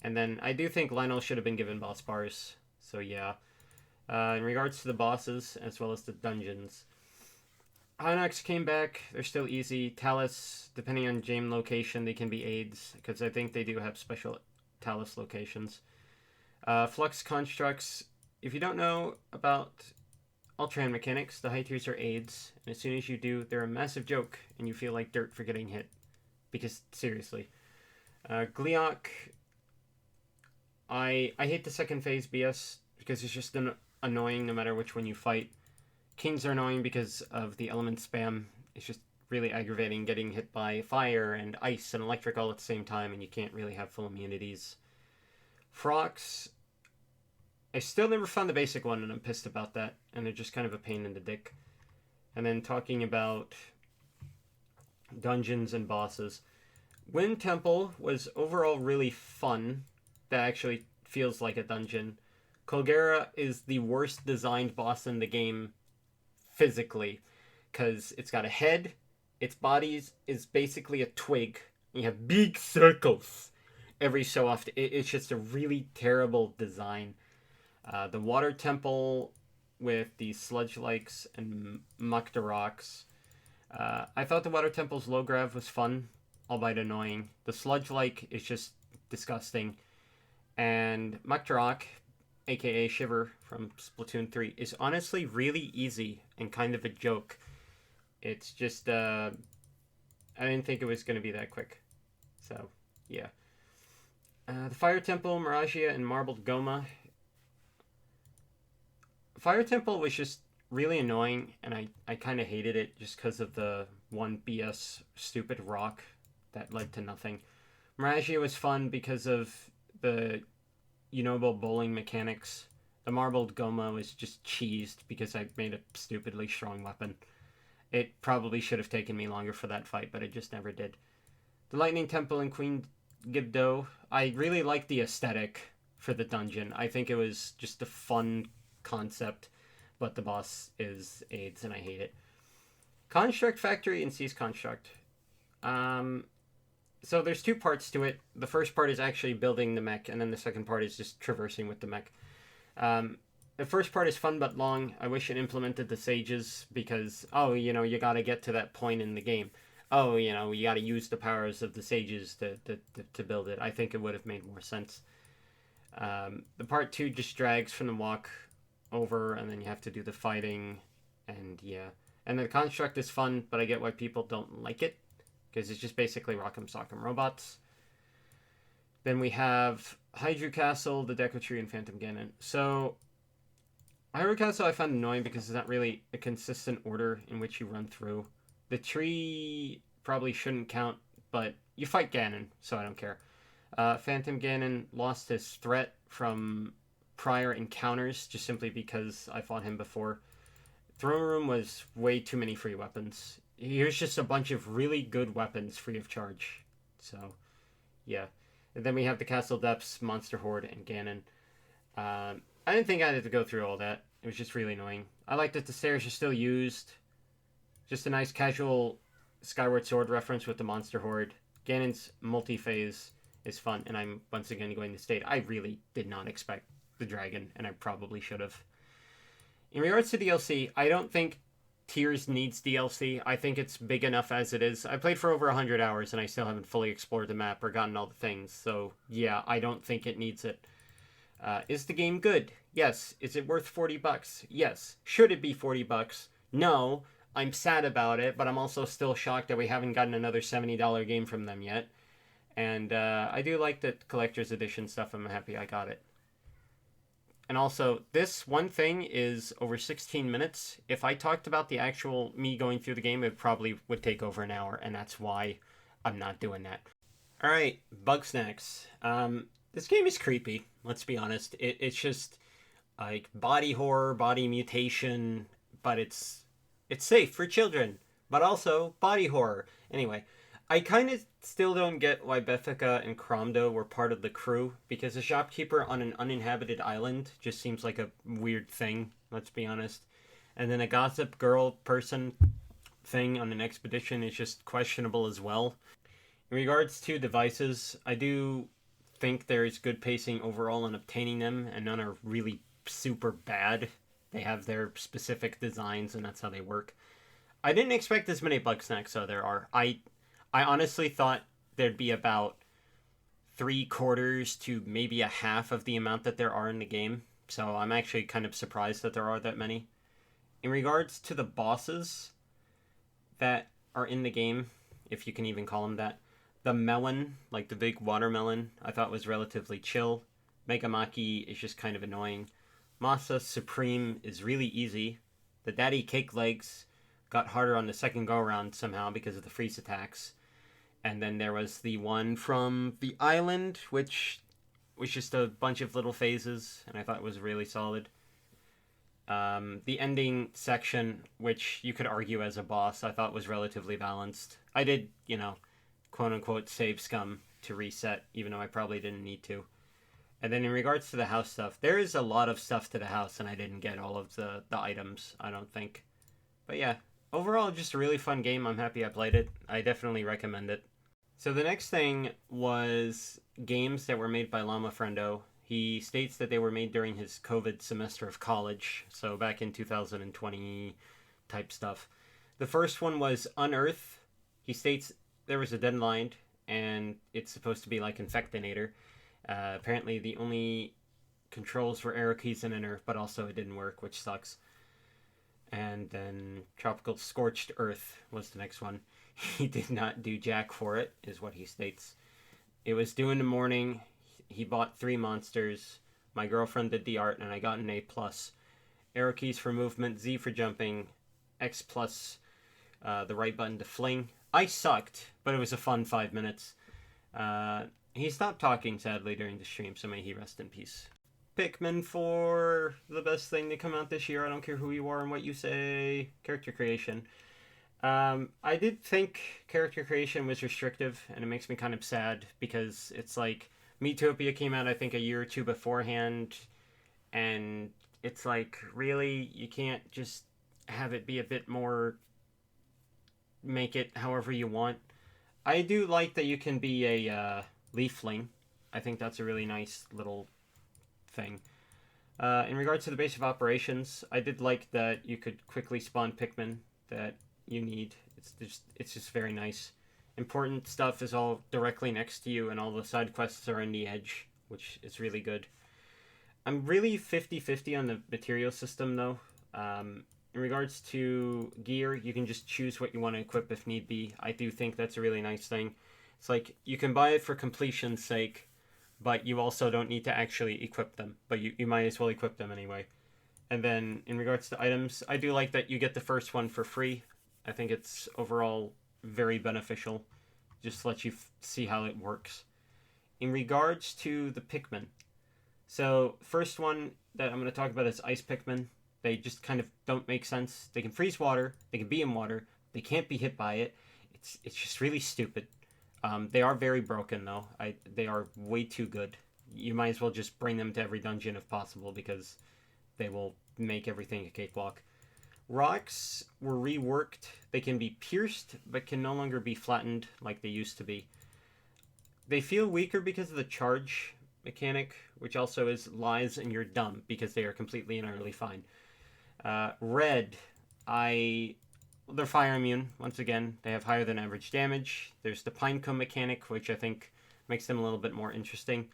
And then I do think Lionel should have been given boss bars. So yeah. In regards to the bosses, as well as the dungeons, Hinox came back. They're still easy. Talus, depending on game location, they can be aids, because I think they do have special Talus locations. Flux constructs. If you don't know about Ultraman mechanics, the high tiers are aids, and as soon as you do, they're a massive joke, and you feel like dirt for getting hit. Because, seriously. Gleeok, I hate the second phase BS because it's just annoying no matter which one you fight. Kings are annoying because of the element spam. It's just really aggravating getting hit by fire and ice and electric all at the same time, and you can't really have full immunities. Frox, I still never found the basic one, and I'm pissed about that, and they're just kind of a pain in the dick. And then talking about dungeons and bosses, Wind Temple was overall really fun. That actually feels like a dungeon. Colgera is the worst designed boss in the game physically, because it's got a head, its body is basically a twig, and you have big circles every so often. It's just a really terrible design. The Water Temple with the Sludge Likes and Muktaroks. I thought the Water Temple's low grav was fun, albeit annoying. The Sludge Like is just disgusting. And Muktarok, aka Shiver from Splatoon 3, is honestly really easy and kind of a joke. It's just, I didn't think it was going to be that quick. So, yeah. The Fire Temple, Miragia, and Marbled Goma. Fire Temple was just really annoying, and I kind of hated it just because of the one BS stupid rock that led to nothing. Miragia was fun because of the Unobo bowling mechanics. The Marbled Goma was just cheesed because I made a stupidly strong weapon. It probably should have taken me longer for that fight, but it just never did. The Lightning Temple and Queen Gibdo, I really liked the aesthetic for the dungeon. I think it was just a fun concept, but the boss is AIDS and I hate it. Construct Factory and Seize Construct. So there's two parts to it. The first part is actually building the mech, and then the second part is just traversing with the mech. The first part is fun but long. I wish it implemented the sages because, you gotta get to that point in the game. You gotta use the powers of the sages to build it. I think it would have made more sense. The part 2 just drags from the walk over, and then you have to do the fighting, and yeah. And the construct is fun, but I get why people don't like it, because it's just basically Rock'em Sock'em robots. Then we have Hydro Castle, the Deco Tree, and Phantom Ganon. So, Hydro Castle I found annoying because it's not really a consistent order in which you run through. The tree probably shouldn't count, but you fight Ganon, so I don't care. Phantom Ganon lost his threat from prior encounters just simply because I fought him before. Throne Room was way too many free weapons. Here's just a bunch of really good weapons free of charge. So, yeah. And then we have the Castle Depths, Monster Horde, and Ganon. I didn't think I had to go through all that. It was just really annoying. I like that the stairs are still used. Just a nice casual Skyward Sword reference with the Monster Horde. Ganon's multi-phase is fun, and I'm once again going to state I really did not expect the dragon, and I probably should have. In regards to DLC, I don't think Tears needs DLC. I think it's big enough as it is. I played for over 100 hours, and I still haven't fully explored the map or gotten all the things, so yeah, I don't think it needs it. Is the game good? Yes. Is it worth $40? Yes. Should it be $40? No. I'm sad about it, but I'm also still shocked that we haven't gotten another $70 game from them yet. And I do like the collector's edition stuff. I'm happy I got it. And also, this one thing is over 16 minutes. If I talked about the actual me going through the game, it probably would take over an hour, and that's why I'm not doing that. All right, Bugsnax. This game is creepy, let's be honest. It's just like body horror, body mutation, but it's safe for children, but also body horror. Anyway, I kind of still don't get why Bethica and Cromdo were part of the crew, because a shopkeeper on an uninhabited island just seems like a weird thing, let's be honest. And then a gossip girl person thing on an expedition is just questionable as well. In regards to devices, I do think there is good pacing overall in obtaining them, and none are really super bad. They have their specific designs, and that's how they work. I didn't expect as many Bugsnax as there are. I honestly thought there'd be about 3/4 to maybe a half of the amount that there are in the game, so I'm actually kind of surprised that there are that many. In regards to the bosses that are in the game, if you can even call them that, The melon, like the big watermelon, I thought was relatively chill. Megamaki is just kind of annoying. Masa Supreme is really easy. The Daddy Cake Legs got harder on the second go around somehow because of the freeze attacks. And then there was the one from the island, which was just a bunch of little phases, and I thought it was really solid. The ending section, which you could argue as a boss, I thought was relatively balanced. I did, quote unquote, save scum to reset, even though I probably didn't need to. And then in regards to the house stuff, there is a lot of stuff to the house, and I didn't get all of the items, I don't think. But yeah, overall, just a really fun game. I'm happy I played it. I definitely recommend it. So the next thing was games that were made by Llama Friendo. He states that they were made during his COVID semester of college, so back in 2020 type stuff. The first one was Unearth. He states there was a deadline, and it's supposed to be like Infectinator. Apparently the only controls were arrow keys and enter, but also it didn't work, which sucks. And then Tropical Scorched Earth was the next one. He did not do jack for it, is what he states. It was due in the morning. He bought 3 monsters. My girlfriend did the art, and I got an A+. Arrow keys for movement, Z for jumping, X plus the right button to fling. I sucked, but it was a fun 5 minutes. He stopped talking, sadly, during the stream, so may he rest in peace. Pikmin 4, the best thing to come out this year. I don't care who you are and what you say. Character creation. I did think character creation was restrictive, and it makes me kind of sad, because it's like Miitopia came out, I think, a year or two beforehand, and it's like, really, you can't just have it be a bit more, make it however you want. I do like that you can be a leafling. I think that's a really nice little thing. In regards to the base of operations, I did like that you could quickly spawn Pikmin that you need. It's just very nice. Important stuff is all directly next to you, and all the side quests are on the edge, which is really good. I'm really 50-50 on the material system, though. In regards to gear, you can just choose what you want to equip if need be. I do think that's a really nice thing. It's like, you can buy it for completion's sake, but you also don't need to actually equip them. But you might as well equip them anyway. And then, in regards to items, I do like that you get the first one for free. I think it's overall very beneficial. Just to let you see how it works. In regards to the Pikmin, so first one that I'm going to talk about is Ice Pikmin. They just kind of don't make sense. They can freeze water. They can be in water. They can't be hit by it. It's just really stupid. They are very broken, though. They are way too good. You might as well just bring them to every dungeon if possible, because they will make everything a cakewalk. Rocks were reworked. They can be pierced, but can no longer be flattened like they used to be. They feel weaker because of the charge mechanic, which also lies and you're dumb, because they are completely and utterly fine. Red, they're fire immune. Once again, they have higher than average damage. There's the Pinecone mechanic, which I think makes them a little bit more interesting.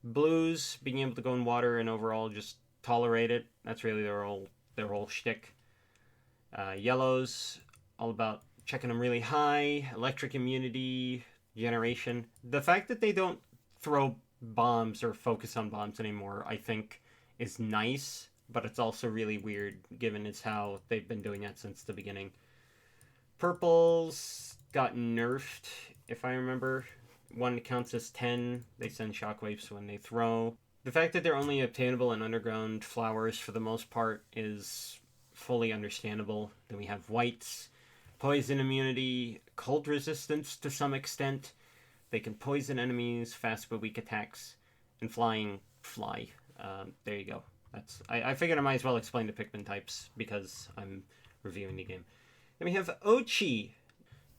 Blues, being able to go in water and overall just tolerate it. That's really their whole shtick. Yellows, all about checking them really high. Electric immunity, generation. The fact that they don't throw bombs or focus on bombs anymore, I think, is nice, but it's also really weird, given it's how they've been doing that since the beginning. Purples got nerfed, if I remember. One counts as 10. They send shockwaves when they throw. The fact that they're only obtainable in underground flowers for the most part is fully understandable. Then we have whites. Poison immunity, cold resistance to some extent. They can poison enemies, fast but weak attacks, and flying fly. There you go. I figured I might as well explain the Pikmin types because I'm reviewing the game. Then we have Ochi.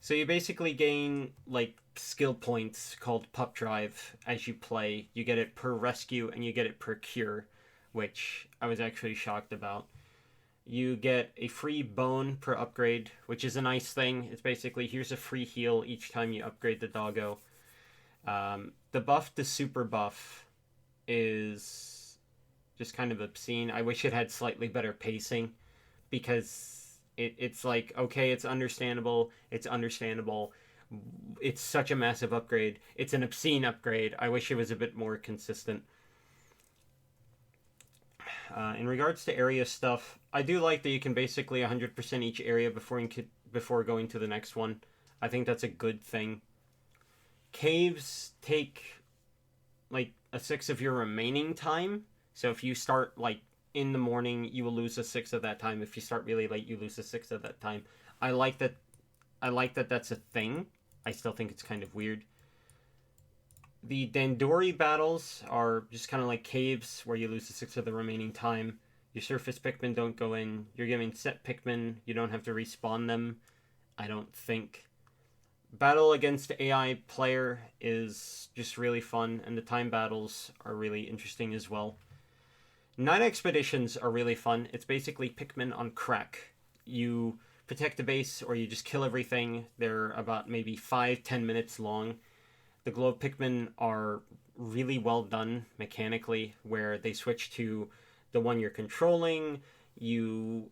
So you basically gain like skill points called Pup Drive as you play. You get it per rescue and you get it per cure, which I was actually shocked about. You get a free bone per upgrade, which is a nice thing. It's basically, here's a free heal each time you upgrade the doggo. The buff to super buff is just kind of obscene. I wish it had slightly better pacing, because it's like, okay, it's understandable, It's such a massive upgrade. It's an obscene upgrade. I wish it was a bit more consistent. In regards to area stuff, I do like that you can basically 100% each area before going to the next one. I think that's a good thing. Caves take like a 6 of your remaining time. So if you start like in the morning, you will lose a 6 of that time. If you start really late, you lose a 6 of that time. I like that that's a thing. I still think it's kind of weird. The Dandori battles are just kind of like caves where you lose a 6 of the remaining time. Your surface Pikmin don't go in. You're giving set Pikmin. You don't have to respawn them, I don't think. Battle against AI player is just really fun, and the time battles are really interesting as well. Night expeditions are really fun. It's basically Pikmin on crack. You protect the base or you just kill everything. They're about maybe 5-10 minutes long. The glow Pikmin are really well done mechanically, where they switch to the one you're controlling. You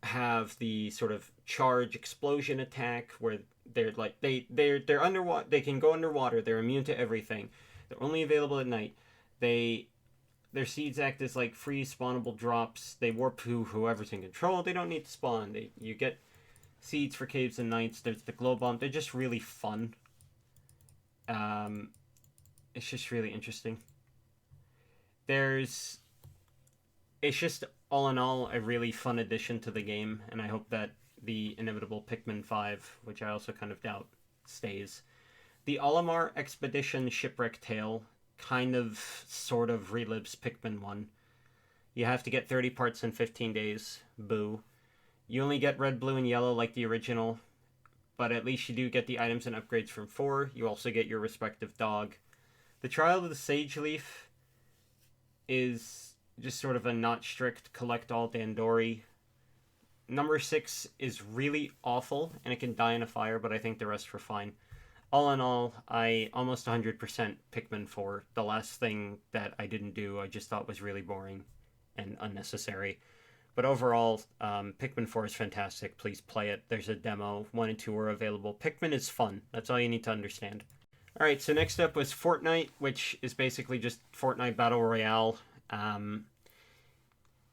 have the sort of charge explosion attack where they're like they're underwater. They can go underwater. They're immune to everything. They're only available at night. Their seeds act as like free spawnable drops. They warp to whoever's in control. They don't need to spawn. You get seeds for caves and nights. There's the glow bomb. They're just really fun. It's just really interesting. It's just all in all a really fun addition to the game, and I hope that the inevitable Pikmin 5, which I also kind of doubt, stays. The Olimar Expedition Shipwreck Tale kind of sort of relives Pikmin 1. You have to get 30 parts in 15 days. Boo. You only get red, blue, and yellow like the original, but at least you do get the items and upgrades from 4. You also get your respective dog. The Trial of the Sage Leaf is just sort of a not strict collect all Dandori. Number 6 is really awful, and it can die in a fire, but I think the rest were fine. All in all, I almost 100% Pikmin 4. The last thing that I didn't do, I just thought was really boring and unnecessary. But overall, Pikmin 4 is fantastic. Please play it. There's a demo. 1 and 2 are available. Pikmin is fun. That's all you need to understand. Alright, so next up was Fortnite, which is basically just Fortnite Battle Royale.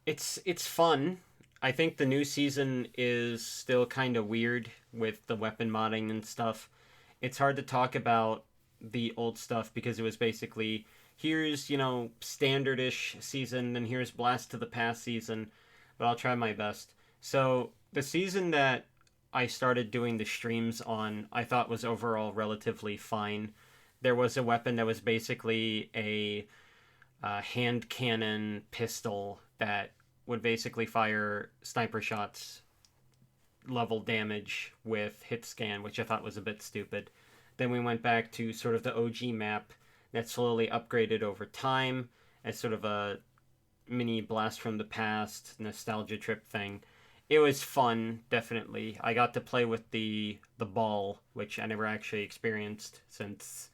It's fun. I think the new season is still kind of weird with the weapon modding and stuff. It's hard to talk about the old stuff because it was basically, here's, standard-ish season, and here's Blast to the Past season, but I'll try my best. So, the season that I started doing the streams on, I thought was overall relatively fine. There was a weapon that was basically a hand cannon pistol that would basically fire sniper shots level damage with hit scan, which I thought was a bit stupid. Then we went back to sort of the OG map that slowly upgraded over time as sort of a mini blast from the past nostalgia trip thing. It was fun, definitely. I got to play with the ball, which I never actually experienced since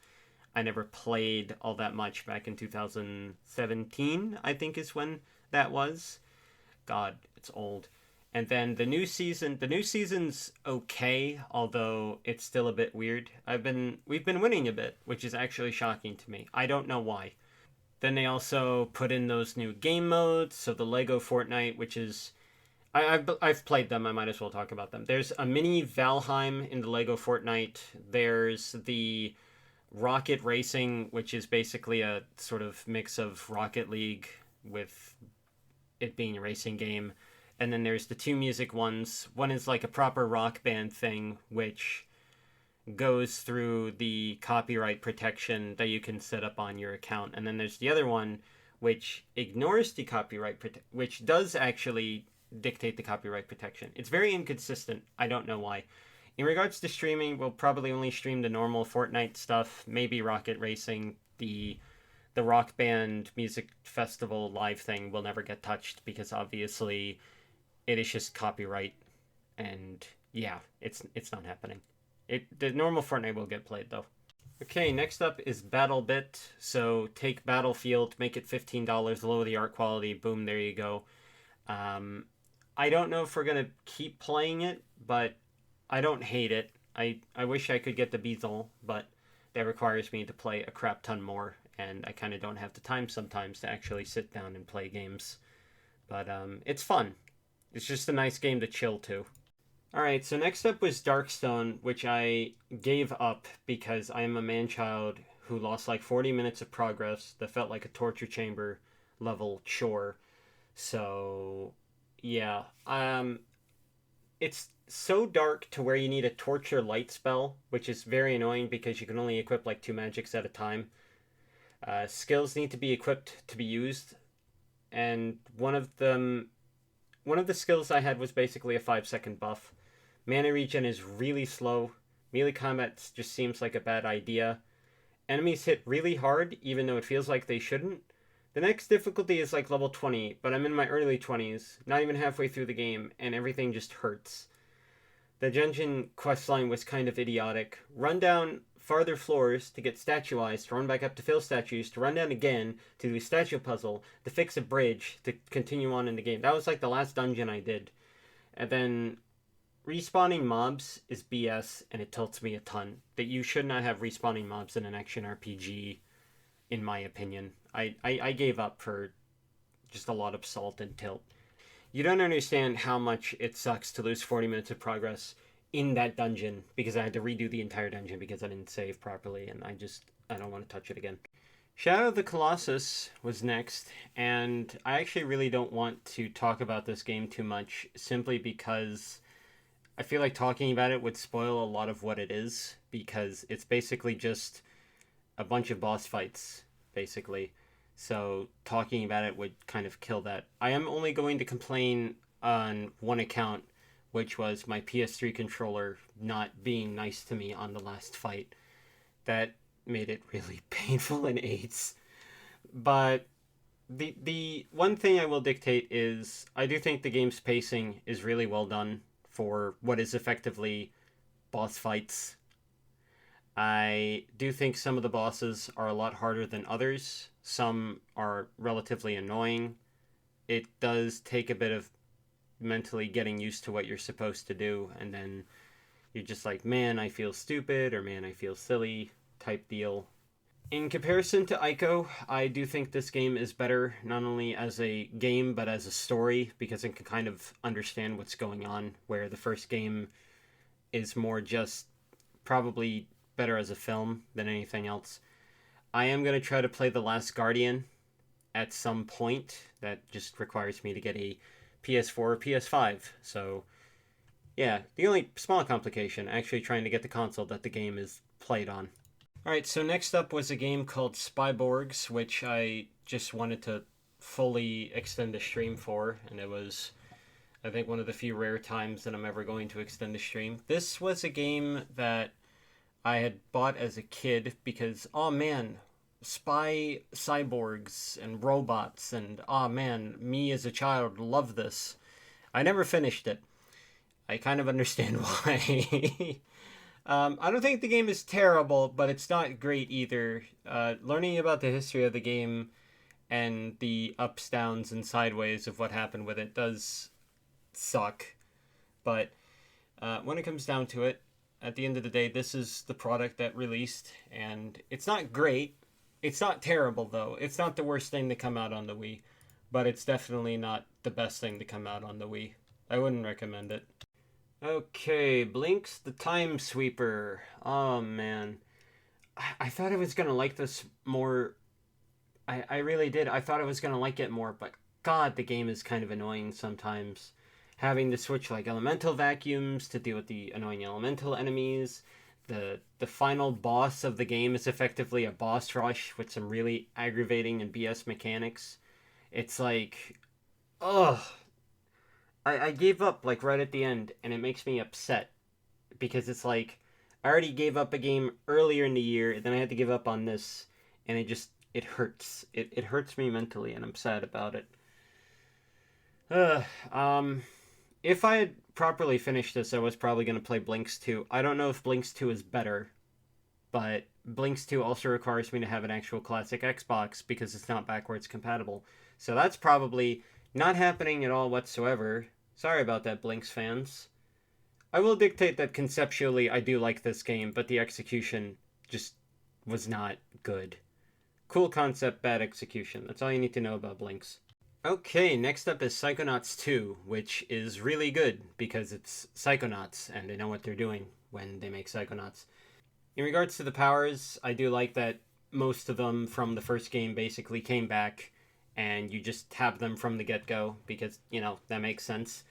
I never played all that much back in 2017, I think is when that was. God, it's old. And then the new season's okay, although it's still a bit weird. We've been winning a bit, which is actually shocking to me. I don't know why. Then they also put in those new game modes, so the Lego Fortnite, which is... I've played them, I might as well talk about them. There's a mini Valheim in the Lego Fortnite. There's the Rocket Racing, which is basically a sort of mix of Rocket League with it being a racing game. And then there's the 2 music ones. One is like a proper rock band thing, which goes through the copyright protection that you can set up on your account. And then there's the other one, which ignores the copyright which does actually dictate the copyright protection. It's very inconsistent. I don't know why. In regards to streaming, we'll probably only stream the normal Fortnite stuff, maybe Rocket Racing. The Rock Band Music Festival live thing will never get touched because obviously it is just copyright, and yeah, it's not happening. The normal Fortnite will get played though. Okay, next up is Battlebit. So take Battlefield, make it $15, lower the art quality, boom, there you go. I don't know if we're gonna keep playing it, but I don't hate it. I wish I could get the Beetle, but that requires me to play a crap ton more, and I kind of don't have the time sometimes to actually sit down and play games. But it's fun. It's just a nice game to chill to. Alright, so next up was Darkstone, which I gave up because I am a man-child who lost like 40 minutes of progress that felt like a torture chamber level chore. So, yeah. It's so dark to where you need a torture light spell, which is very annoying because you can only equip like 2 magics at a time. Skills need to be equipped to be used, and one of the skills I had was basically a 5-second buff. Mana regen is really slow. Melee combat just seems like a bad idea. Enemies hit really hard, even though it feels like they shouldn't. The next difficulty is like level 20, but I'm in my early 20s, not even halfway through the game, and everything just hurts. The dungeon questline was kind of idiotic. Run down farther floors to get statuized, to run back up to fill statues, to run down again to do a statue puzzle, to fix a bridge, to continue on in the game. That was like the last dungeon I did. And then respawning mobs is BS, and it tilts me a ton. That you should not have respawning mobs in an action RPG, in my opinion. I gave up for just a lot of salt and tilt. You don't understand how much it sucks to lose 40 minutes of progress in that dungeon because I had to redo the entire dungeon because I didn't save properly, and I don't want to touch it again. Shadow of the Colossus was next, and I actually really don't want to talk about this game too much simply because I feel like talking about it would spoil a lot of what it is, because it's basically just a bunch of boss fights, basically. So talking about it would kind of kill that. I am only going to complain on one account, which was my PS3 controller not being nice to me on the last fight. That made it really painful in AIDS. But the one thing I will dictate is I do think the game's pacing is really well done for what is effectively boss fights. I do think some of the bosses are a lot harder than others. Some are relatively annoying. It does take a bit of mentally getting used to what you're supposed to do, and then you're just like, man, I feel stupid, or man, I feel silly type deal. In comparison to Ico, I do think this game is better, not only as a game, but as a story, because it can kind of understand what's going on, where the first game is more just probably better as a film than anything else. I am going to try to play The Last Guardian at some point. That just requires me to get a PS4 or PS5. So, yeah, the only small complication, actually trying to get the console that the game is played on. Alright, so next up was a game called Spyborgs, which I just wanted to fully extend the stream for, and it was, I think, one of the few rare times that I'm ever going to extend the stream. This was a game that I had bought as a kid because, oh man, spy cyborgs and robots, and oh man, me as a child loved this. I never finished it. I kind of understand why. I don't think the game is terrible, but it's not great either. Learning about the history of the game and the ups, downs, and sideways of what happened with it does suck. But when it comes down to it, at the end of the day, this is the product that released, and it's not great. It's not terrible, though. It's not the worst thing to come out on the Wii, but it's definitely not the best thing to come out on the Wii. I wouldn't recommend it. Okay, Blinks the Time Sweeper. Oh, man. I thought I was going to like this more. I really did. I thought I was going to like it more, but God, the game is kind of annoying sometimes. Having to switch like elemental vacuums to deal with the annoying elemental enemies. The final boss of the game is effectively a boss rush with some really aggravating and BS mechanics. It's like, ugh. I gave up like right at the end, and it makes me upset because it's like I already gave up a game earlier in the year, then I had to give up on this, and it hurts. It hurts me mentally, and I'm sad about it. If I had properly finished this, I was probably going to play Blinks 2. I don't know if Blinks 2 is better, but Blinks 2 also requires me to have an actual classic Xbox because it's not backwards compatible. So that's probably not happening at all whatsoever. Sorry about that, Blinks fans. I will dictate that conceptually I do like this game, but the execution just was not good. Cool concept, bad execution. That's all you need to know about Blinks. Okay, next up is Psychonauts 2, which is really good because it's Psychonauts and they know what they're doing when they make Psychonauts. In regards to the powers, I do like that most of them from the first game basically came back and you just have them from the get-go because, that makes sense.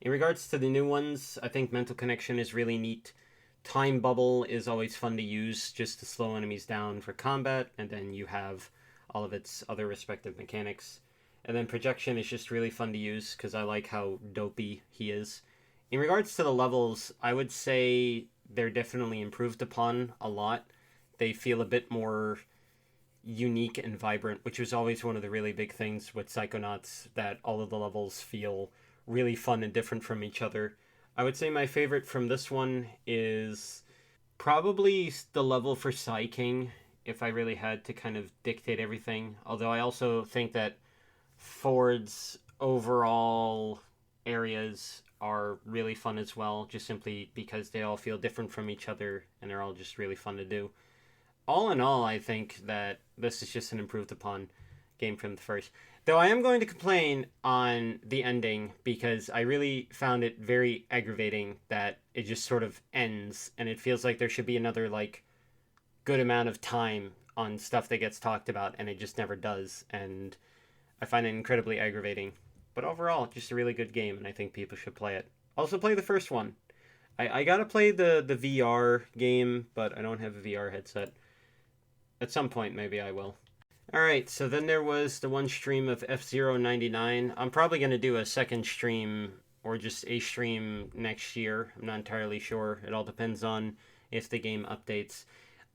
In regards to the new ones, I think Mental Connection is really neat. Time Bubble is always fun to use just to slow enemies down for combat, and then you have all of its other respective mechanics. And then Projection is just really fun to use because I like how dopey he is. In regards to the levels, I would say they're definitely improved upon a lot. They feel a bit more unique and vibrant, which was always one of the really big things with Psychonauts, that all of the levels feel really fun and different from each other. I would say my favorite from this one is probably the level for Psy King, if I really had to kind of dictate everything. Although I also think that Ford's overall areas are really fun as well, just simply because they all feel different from each other and they're all just really fun to do. All in all, I think that this is just an improved upon game from the first. Though I am going to complain on the ending because I really found it very aggravating that it just sort of ends and it feels like there should be another, good amount of time on stuff that gets talked about and it just never does. And I find it incredibly aggravating. But overall, just a really good game, and I think people should play it. Also, play the first one. I gotta play the VR game, but I don't have a VR headset. At some point, maybe I will. Alright, so then there was the one stream of F-Zero 99. I'm probably gonna do a second stream, or just a stream next year. I'm not entirely sure. It all depends on if the game updates.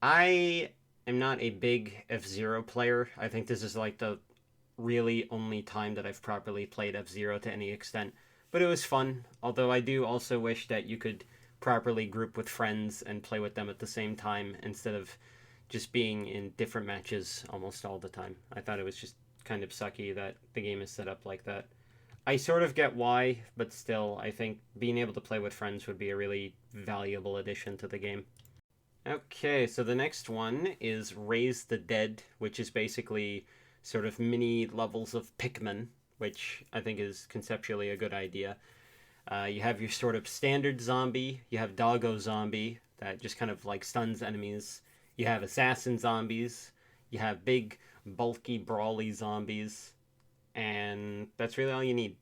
I am not a big F-Zero player. I think this is the really only time that I've properly played F-Zero to any extent. But it was fun, although I do also wish that you could properly group with friends and play with them at the same time instead of just being in different matches almost all the time. I thought it was just kind of sucky that the game is set up like that. I sort of get why, but still, I think being able to play with friends would be a really valuable addition to the game. Okay, so the next one is Raise the Dead, which is basically sort of mini levels of Pikmin, which I think is conceptually a good idea. You have your sort of standard zombie. You have Doggo Zombie that just kind of stuns enemies. You have assassin zombies. You have big, bulky, brawly zombies. And that's really all you need,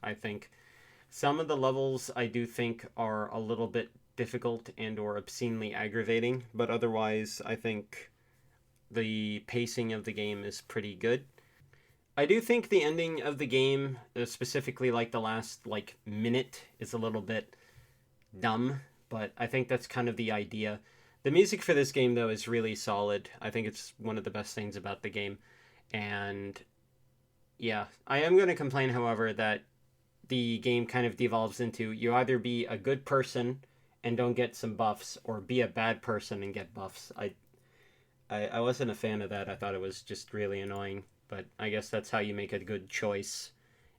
I think. Some of the levels I do think are a little bit difficult and or obscenely aggravating, but otherwise I think the pacing of the game is pretty good. I do think the ending of the game, specifically the last minute, is a little bit dumb, but I think that's kind of the idea. The music for this game though is really solid. I think it's one of the best things about the game. And yeah, I am going to complain, however, that the game kind of devolves into you either be a good person and don't get some buffs, or be a bad person and get buffs. I wasn't a fan of that. I thought it was just really annoying. But I guess that's how you make a good choice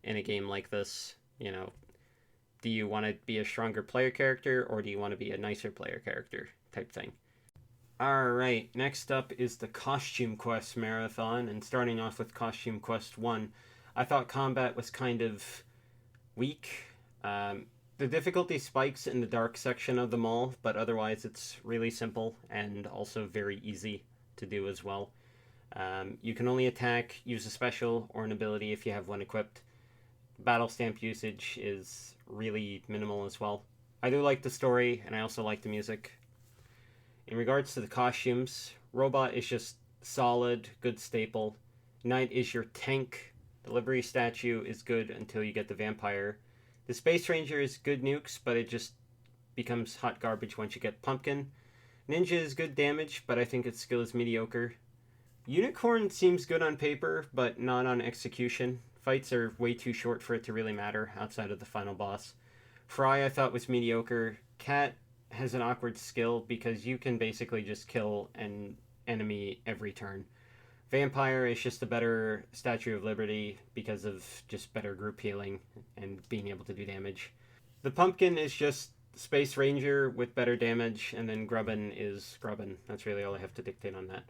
in a game like this. Do you want to be a stronger player character, or do you want to be a nicer player character type thing? Alright, next up is the Costume Quest Marathon. And starting off with Costume Quest 1, I thought combat was kind of weak. The difficulty spikes in the dark section of them all, but otherwise it's really simple and also very easy to do as well. You can only attack, use a special, or an ability if you have one equipped. Battle stamp usage is really minimal as well. I do like the story, and I also like the music. In regards to the costumes, Robot is just solid, good staple. Knight is your tank. The Livery Statue is good until you get the Vampire. The Space Ranger is good nukes, but it just becomes hot garbage once you get Pumpkin. Ninja is good damage, but I think its skill is mediocre. Unicorn seems good on paper, but not on execution. Fights are way too short for it to really matter outside of the final boss. Fry I thought was mediocre. Cat has an awkward skill because you can basically just kill an enemy every turn. Vampire is just a better Statue of Liberty because of just better group healing and being able to do damage. The Pumpkin is just Space Ranger with better damage, and then Grubbin is Grubbin. That's really all I have to dictate on that.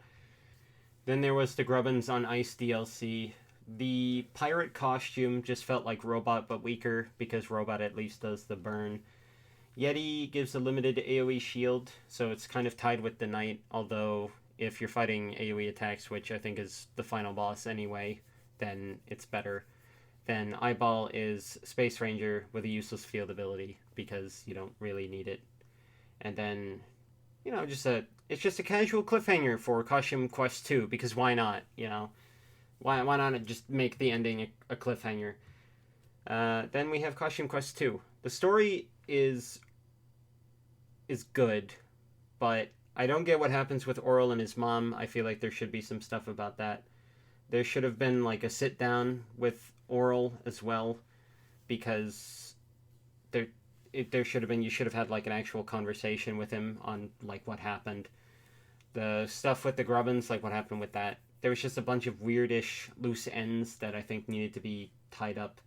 Then there was the Grubbins on Ice DLC. The pirate costume just felt like Robot but weaker, because Robot at least does the burn. Yeti gives a limited AoE shield, so it's kind of tied with the Knight, although if you're fighting AoE attacks, which I think is the final boss anyway, then it's better. Then Eyeball is Space Ranger with a useless field ability, because you don't really need it. And then, it's just a casual cliffhanger for Costume Quest 2, because why not, Why not just make the ending a cliffhanger? Then we have Costume Quest 2. The story is good, but I don't get what happens with Oral and his mom. I feel like there should be some stuff about that. There should have been like a sit down with Oral as well, because there should have been, you should have had like an actual conversation with him on like what happened. The stuff with the Grubbins, like what happened with that. There was just a bunch of weirdish loose ends that I think needed to be tied up.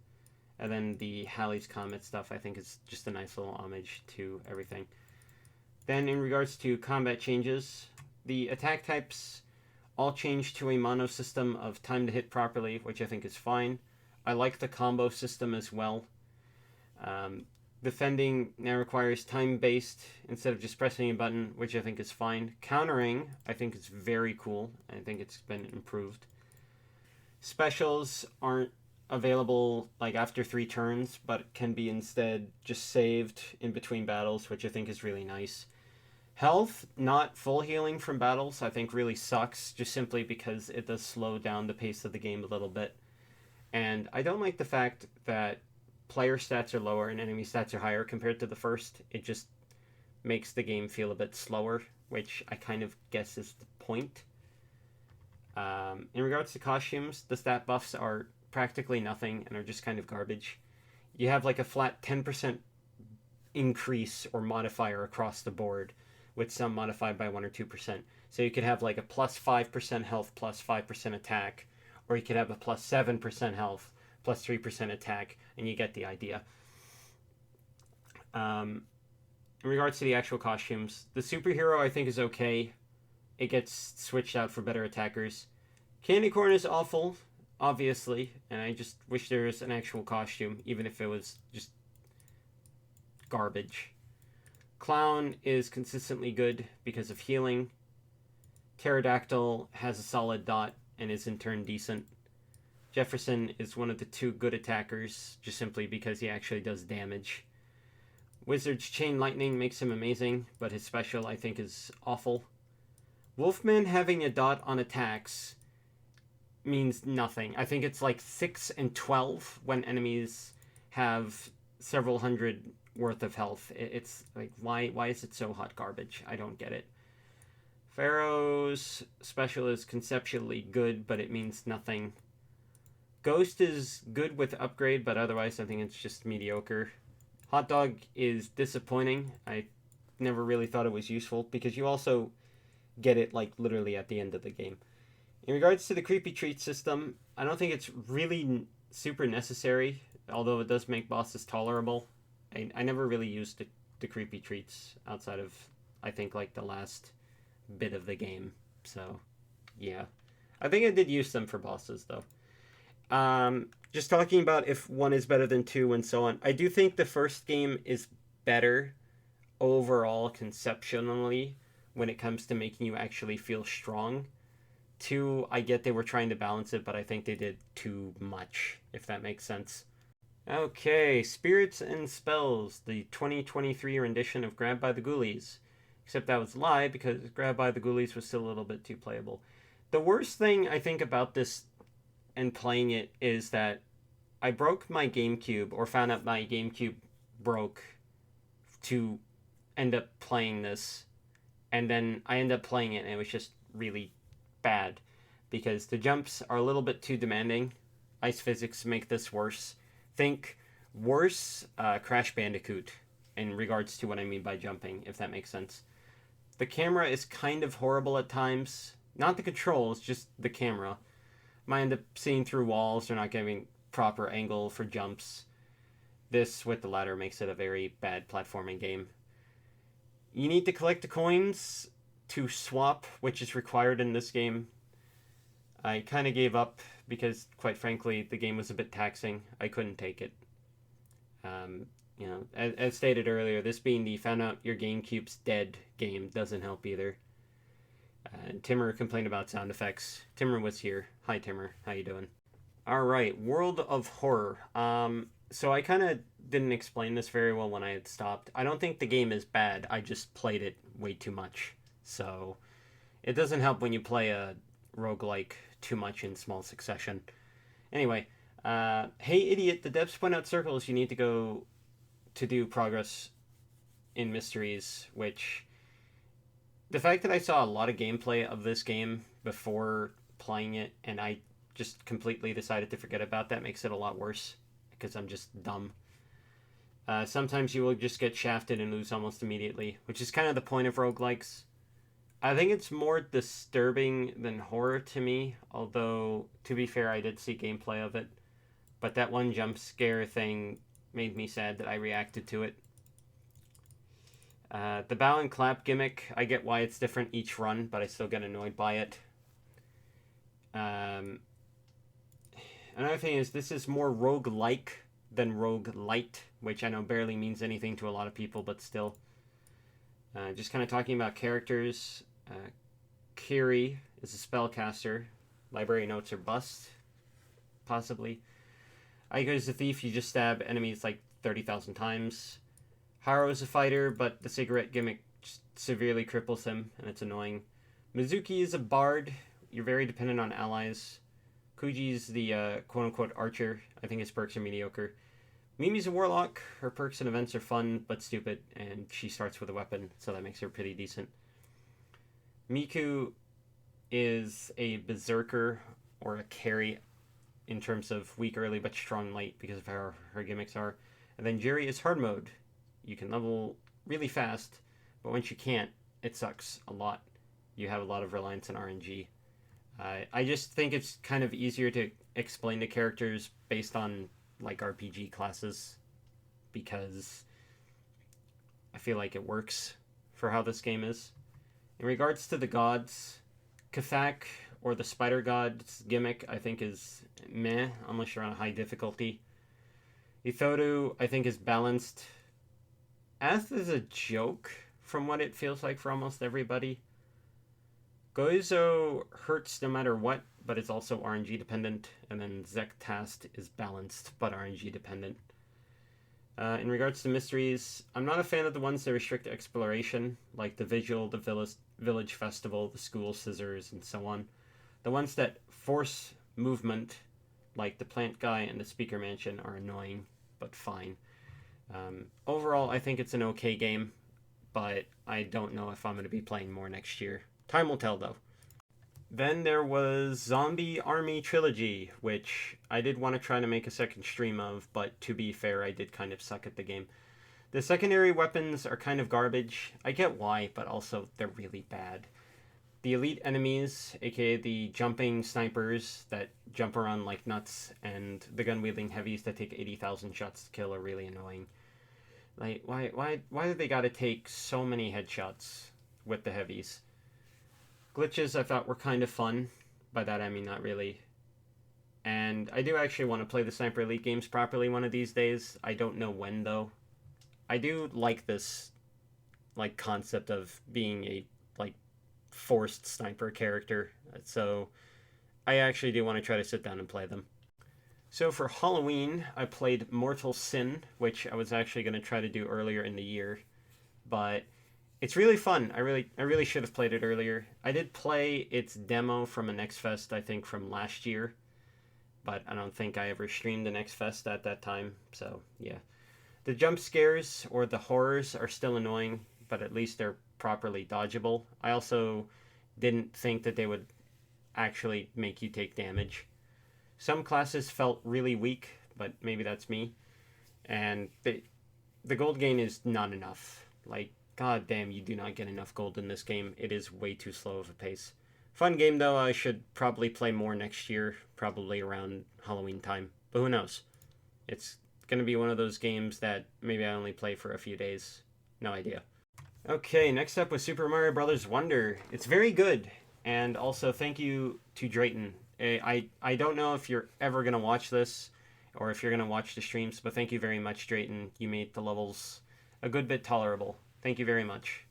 And then the Halley's Comet stuff, I think, is just a nice little homage to everything. Then in regards to combat changes, the attack types all change to a mono system of time to hit properly, which I think is fine. I like the combo system as well. Defending now requires time-based instead of just pressing a button, which I think is fine. Countering, I think, is very cool. I think it's been improved. Specials aren't available like after 3 turns, but can be instead just saved in between battles, which I think is really nice. Health, not full healing from battles, I think really sucks, just simply because it does slow down the pace of the game a little bit. And I don't like the fact that player stats are lower and enemy stats are higher compared to the first. It just makes the game feel a bit slower, which I kind of guess is the point. In regards to costumes, the stat buffs are practically nothing and are just kind of garbage. You have like a flat 10% increase or modifier across the board, with some modified by 1 or 2%. So you could have like a plus 5% health plus 5% attack, or you could have a plus 7% health plus 3% attack, and you get the idea. In regards to the actual costumes, the superhero I think is okay. It gets switched out for better attackers. Candy corn is awful, obviously, and I just wish there was an actual costume, even if it was just garbage. Clown is consistently good because of healing. Pterodactyl has a solid dot and is in turn decent. Jefferson is one of the 2 good attackers, just simply because he actually does damage. Wizard's Chain Lightning makes him amazing, but his special I think is awful. Wolfman having a dot on attacks means nothing. I think it's like 6 and 12 when enemies have several hundred worth of health. It's like, why is it so hot garbage? I don't get it. Pharaoh's special is conceptually good, but it means nothing. Ghost is good with upgrade, but otherwise I think it's just mediocre. Hot Dog is disappointing. I never really thought it was useful, because you also get it like literally at the end of the game. In regards to the creepy treat system, I don't think it's really super necessary, although it does make bosses tolerable. I never really used the creepy treats outside of, I think, like the last bit of the game. So, yeah. I think I did use them for bosses, though. Just talking about if 1 is better than 2 and so on. I do think the first game is better overall conceptually when it comes to making you actually feel strong. 2, I get they were trying to balance it, but I think they did too much, if that makes sense. Okay, Spirits and Spells, the 2023 rendition of Grab by the Ghoulies. Except that was a lie, because Grab by the Ghoulies was still a little bit too playable. The worst thing I think about this and playing it is that I broke my GameCube, or found out my GameCube broke to end up playing this. And then I ended up playing it, and it was just really bad, because the jumps are a little bit too demanding. Ice physics make this worse. Think worse Crash Bandicoot in regards to what I mean by jumping, if that makes sense. The camera is kind of horrible at times. Not the controls, just the camera. Might end up seeing through walls or not giving proper angle for jumps. this with the ladder makes it a very bad platforming game. You need to collect the coins to swap, which is required in this game. I kind of gave up because, quite frankly, the game was a bit taxing. I couldn't take it. You know, as stated earlier, this being the found out your GameCube's dead game doesn't help either. Timmer complained about sound effects. Timmer was here. Hi, Timmer. How you doing? All right, World of Horror. So I kind of didn't explain this very well when I had stopped. I don't think the game is bad. I just played it way too much. So it doesn't help when you play a roguelike too much in small succession. Anyway, hey idiot, the devs point out circles you need to go to do progress in mysteries, which the fact that I saw a lot of gameplay of this game before playing it and I just completely decided to forget about that makes it a lot worse because I'm just dumb. Sometimes you will just get shafted and lose almost immediately, which is kind of the point of roguelikes. I think it's more disturbing than horror to me, although, to be fair, I did see gameplay of it. But that one jump scare thing made me sad that I reacted to it. The bow and clap gimmick, I get why it's different each run, but I still get annoyed by it. Another thing is, this is more roguelike than roguelite, which I know barely means anything to a lot of people, but still. Just kind of talking about characters. Kiri is a spellcaster. Library notes are bust, possibly. Aiko is a thief, you just stab enemies like 30,000 times. Haro is a fighter, but the cigarette gimmick severely cripples him, and it's annoying. Mizuki is a bard, you're very dependent on allies. Kuji's the quote-unquote archer, I think his perks are mediocre. Mimi's a warlock, her perks and events are fun, but stupid, and she starts with a weapon, so that makes her pretty decent. Miku is a berserker, or a carry, in terms of weak early but strong late because of how her gimmicks are. And then Jerry is hard mode. You can level really fast, but once you can't, it sucks a lot. You have a lot of reliance on RNG. I just think it's kind of easier to explain the characters based on like RPG classes because I feel like it works for how this game is. In regards to the gods, Kathak or the Spider God's gimmick, I think is meh, unless you're on a high difficulty. Ithodu, I think, is balanced. As is a joke, from what it feels like for almost everybody. Goizo hurts no matter what, but it's also RNG dependent. And then Zektast is balanced, but RNG dependent. In regards to mysteries, I'm not a fan of the ones that restrict exploration, like the Vigil, the Village Festival, the School Scissors, and so on. The ones that force movement, like the Plant Guy and the Speaker Mansion, are annoying, but fine. Overall, I think it's an okay game, but I don't know if I'm going to be playing more next year. Time will tell, though. Then there was Zombie Army Trilogy, which I did want to try to make a second stream of, but to be fair, I did kind of suck at the game. The secondary weapons are kind of garbage. I get why, but also they're really bad. The elite enemies, aka the jumping snipers that jump around like nuts, and the gun-wielding heavies that take 80,000 shots to kill are really annoying. Like, why do they gotta take so many headshots with the heavies? Glitches I thought were kind of fun. By that I mean not really. And I do actually want to play the Sniper Elite games properly one of these days. I don't know when, though. I do like this, like, concept of being a, like, forced sniper character. So I actually do want to try to sit down and play them. So for Halloween, I played Mortal Sin, which I was actually going to try to do earlier in the year. But it's really fun. I really should have played it earlier. I did play its demo from an X-Fest, I think, from last year. But I don't think I ever streamed an X-Fest at that time. So, yeah. The jump scares or the horrors are still annoying, but at least they're properly dodgeable. I also didn't think that they would actually make you take damage. Some classes felt really weak, but maybe that's me. And the gold gain is not enough. Like, god damn, you do not get enough gold in this game. It is way too slow of a pace. Fun game, though. I should probably play more next year, probably around Halloween time. But who knows? It's going to be one of those games that maybe I only play for a few days. No idea. Okay, next up was Super Mario Brothers Wonder. It's very good. And also, thank you to Drayton. I don't know if you're ever going to watch this or if you're going to watch the streams, but thank you very much, Drayton. You made the levels a good bit tolerable. Thank you very much.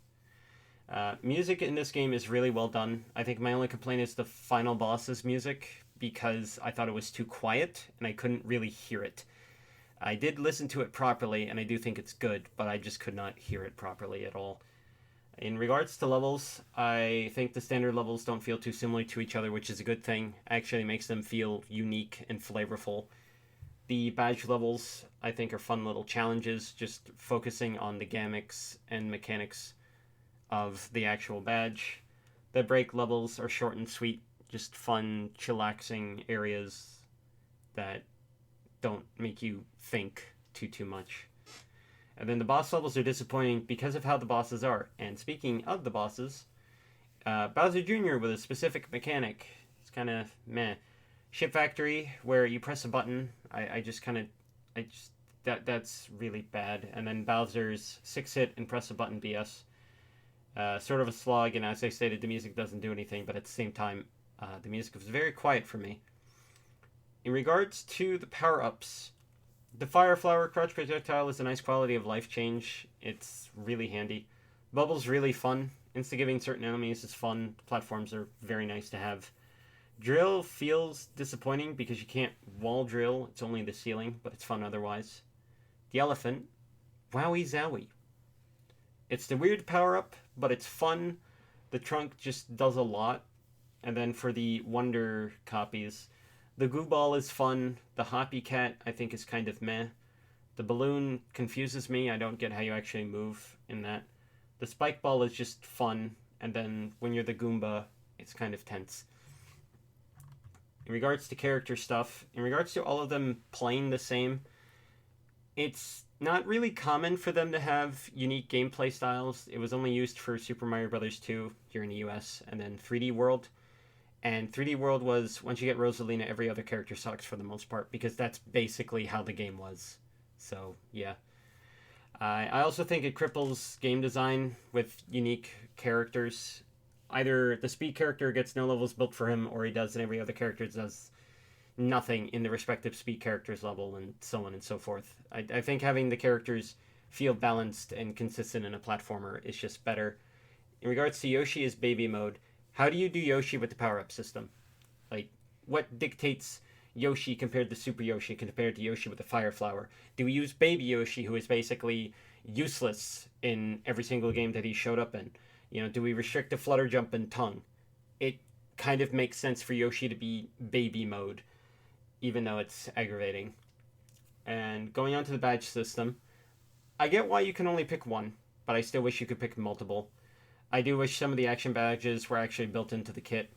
Music in this game is really well done. I think my only complaint is the final boss's music, because I thought it was too quiet and I couldn't really hear it. I did listen to it properly, and I do think it's good, but I just could not hear it properly at all. In regards to levels, I think the standard levels don't feel too similar to each other, which is a good thing. Actually makes them feel unique and flavorful. The badge levels, I think, are fun little challenges, just focusing on the gimmicks and mechanics of the actual badge. The break levels are short and sweet, just fun, chillaxing areas that don't make you think too much. And then the boss levels are disappointing because of how the bosses are. And speaking of the bosses, Bowser Jr. with a specific mechanic, it's kind of meh. Ship Factory, where you press a button, that's really bad. And then Bowser's 6-hit and press a button BS. Sort of a slog, and as I stated, the music doesn't do anything, but at the same time, the music was very quiet for me. In regards to the power-ups, the Fire Flower Crouch Projectile is a nice quality of life change. It's really handy. Bubble's really fun. Insta-giving certain enemies is fun. The platforms are very nice to have. Drill feels disappointing because you can't wall drill. It's only the ceiling, but it's fun otherwise. The Elephant, wowie zowie. It's the weird power-up, but it's fun. The trunk just does a lot. And then for the Wonder copies, the Goo Ball is fun. The Hoppy Cat, I think, is kind of meh. The balloon confuses me. I don't get how you actually move in that. The Spike Ball is just fun. And then when you're the Goomba, it's kind of tense. In regards to character stuff, in regards to all of them playing the same, it's not really common for them to have unique gameplay styles. It was only used for Super Mario Bros. 2 here in the US, and then 3D World. And 3D World was, once you get Rosalina, every other character sucks for the most part, because that's basically how the game was. So, yeah. I also think it cripples game design with unique characters. Either the speed character gets no levels built for him, or he does, and every other character does nothing in the respective speed character's level, and so on and so forth. I think having the characters feel balanced and consistent in a platformer is just better. In regards to Yoshi as baby mode, how do you do Yoshi with the power-up system? Like, what dictates Yoshi compared to Super Yoshi compared to Yoshi with the Fire Flower? Do we use Baby Yoshi, who is basically useless in every single game that he showed up in? You know, do we restrict the Flutter Jump and Tongue? It kind of makes sense for Yoshi to be baby mode, even though it's aggravating. And going on to the badge system, I get why you can only pick one, but I still wish you could pick multiple. I do wish some of the action badges were actually built into the kit.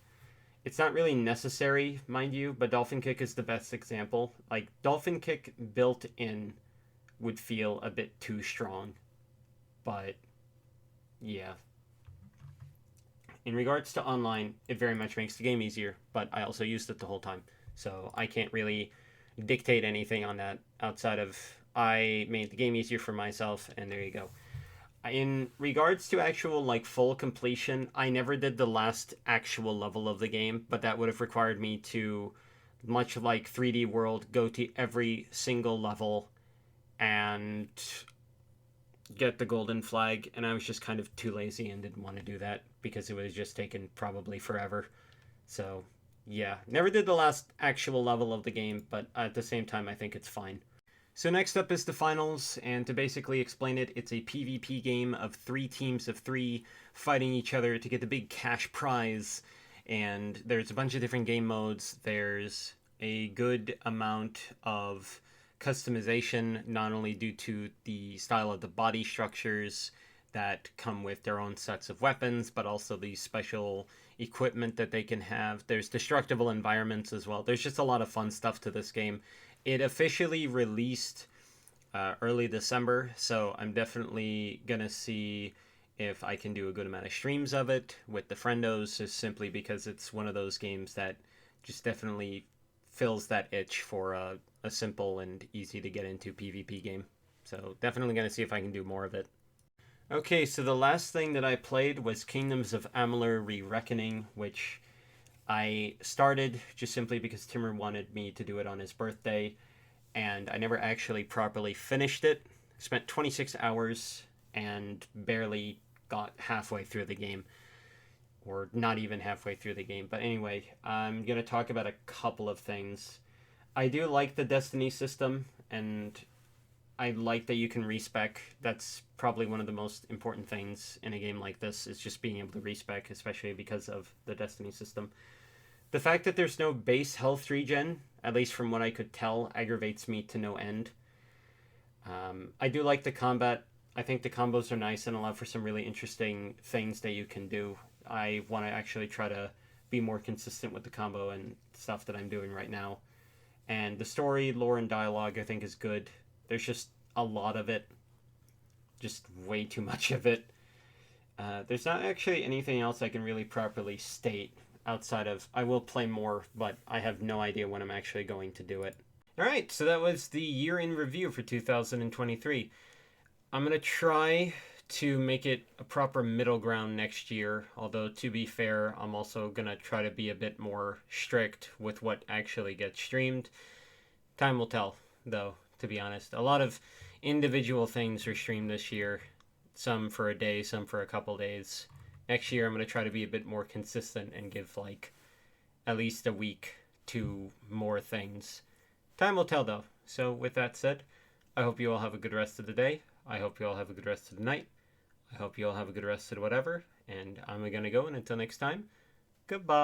It's not really necessary, mind you, but Dolphin Kick is the best example. Like, Dolphin Kick built in would feel a bit too strong. But, yeah. In regards to online, it very much makes the game easier, but I also used it the whole time. So I can't really dictate anything on that outside of I made the game easier for myself, and there you go. In regards to actual, like, full completion, I never did the last actual level of the game, but that would have required me to, much like 3D World, go to every single level and get the golden flag, and I was just kind of too lazy and didn't want to do that because it would have just taken probably forever. So, yeah, never did the last actual level of the game, but at the same time, I think it's fine. So next up is the finals, and to basically explain it, it's a PvP game of 3 teams of 3 fighting each other to get the big cash prize, and there's a bunch of different game modes. There's a good amount of customization, not only due to the style of the body structures that come with their own sets of weapons, but also the special equipment that they can have. There's destructible environments as well. There's just a lot of fun stuff to this game. It officially released early December, so I'm definitely going to see if I can do a good amount of streams of it with the friendos, just simply because it's one of those games that just definitely fills that itch for a simple and easy to get into PvP game. So definitely going to see if I can do more of it. Okay, so the last thing that I played was Kingdoms of Amalur Re-Reckoning, which I started just simply because Timur wanted me to do it on his birthday, and I never actually properly finished it. Spent 26 hours and barely got halfway through the game, or not even halfway through the game. But anyway, I'm going to talk about a couple of things. I do like the Destiny system, and I like that you can respec. That's probably one of the most important things in a game like this, is just being able to respec, especially because of the Destiny system. The fact that there's no base health regen, at least from what I could tell, aggravates me to no end. I do like the combat. I think the combos are nice and allow for some really interesting things that you can do. I want to actually try to be more consistent with the combo and stuff that I'm doing right now. And the story, lore, and dialogue I think is good. There's just a lot of it. Just way too much of it. There's not actually anything else I can really properly state outside of I will play more, but I have no idea when I'm actually going to do it. Alright, so that was the year in review for 2023. I'm going to try to make it a proper middle ground next year, although to be fair, I'm also going to try to be a bit more strict with what actually gets streamed. Time will tell, though, to be honest. A lot of individual things were streamed this year, some for a day, some for a couple days. Next year, I'm going to try to be a bit more consistent and give, like, at least a week to more things. Time will tell, though. So, with that said, I hope you all have a good rest of the day. I hope you all have a good rest of the night. I hope you all have a good rest of whatever. And I'm going to go, and until next time, goodbye.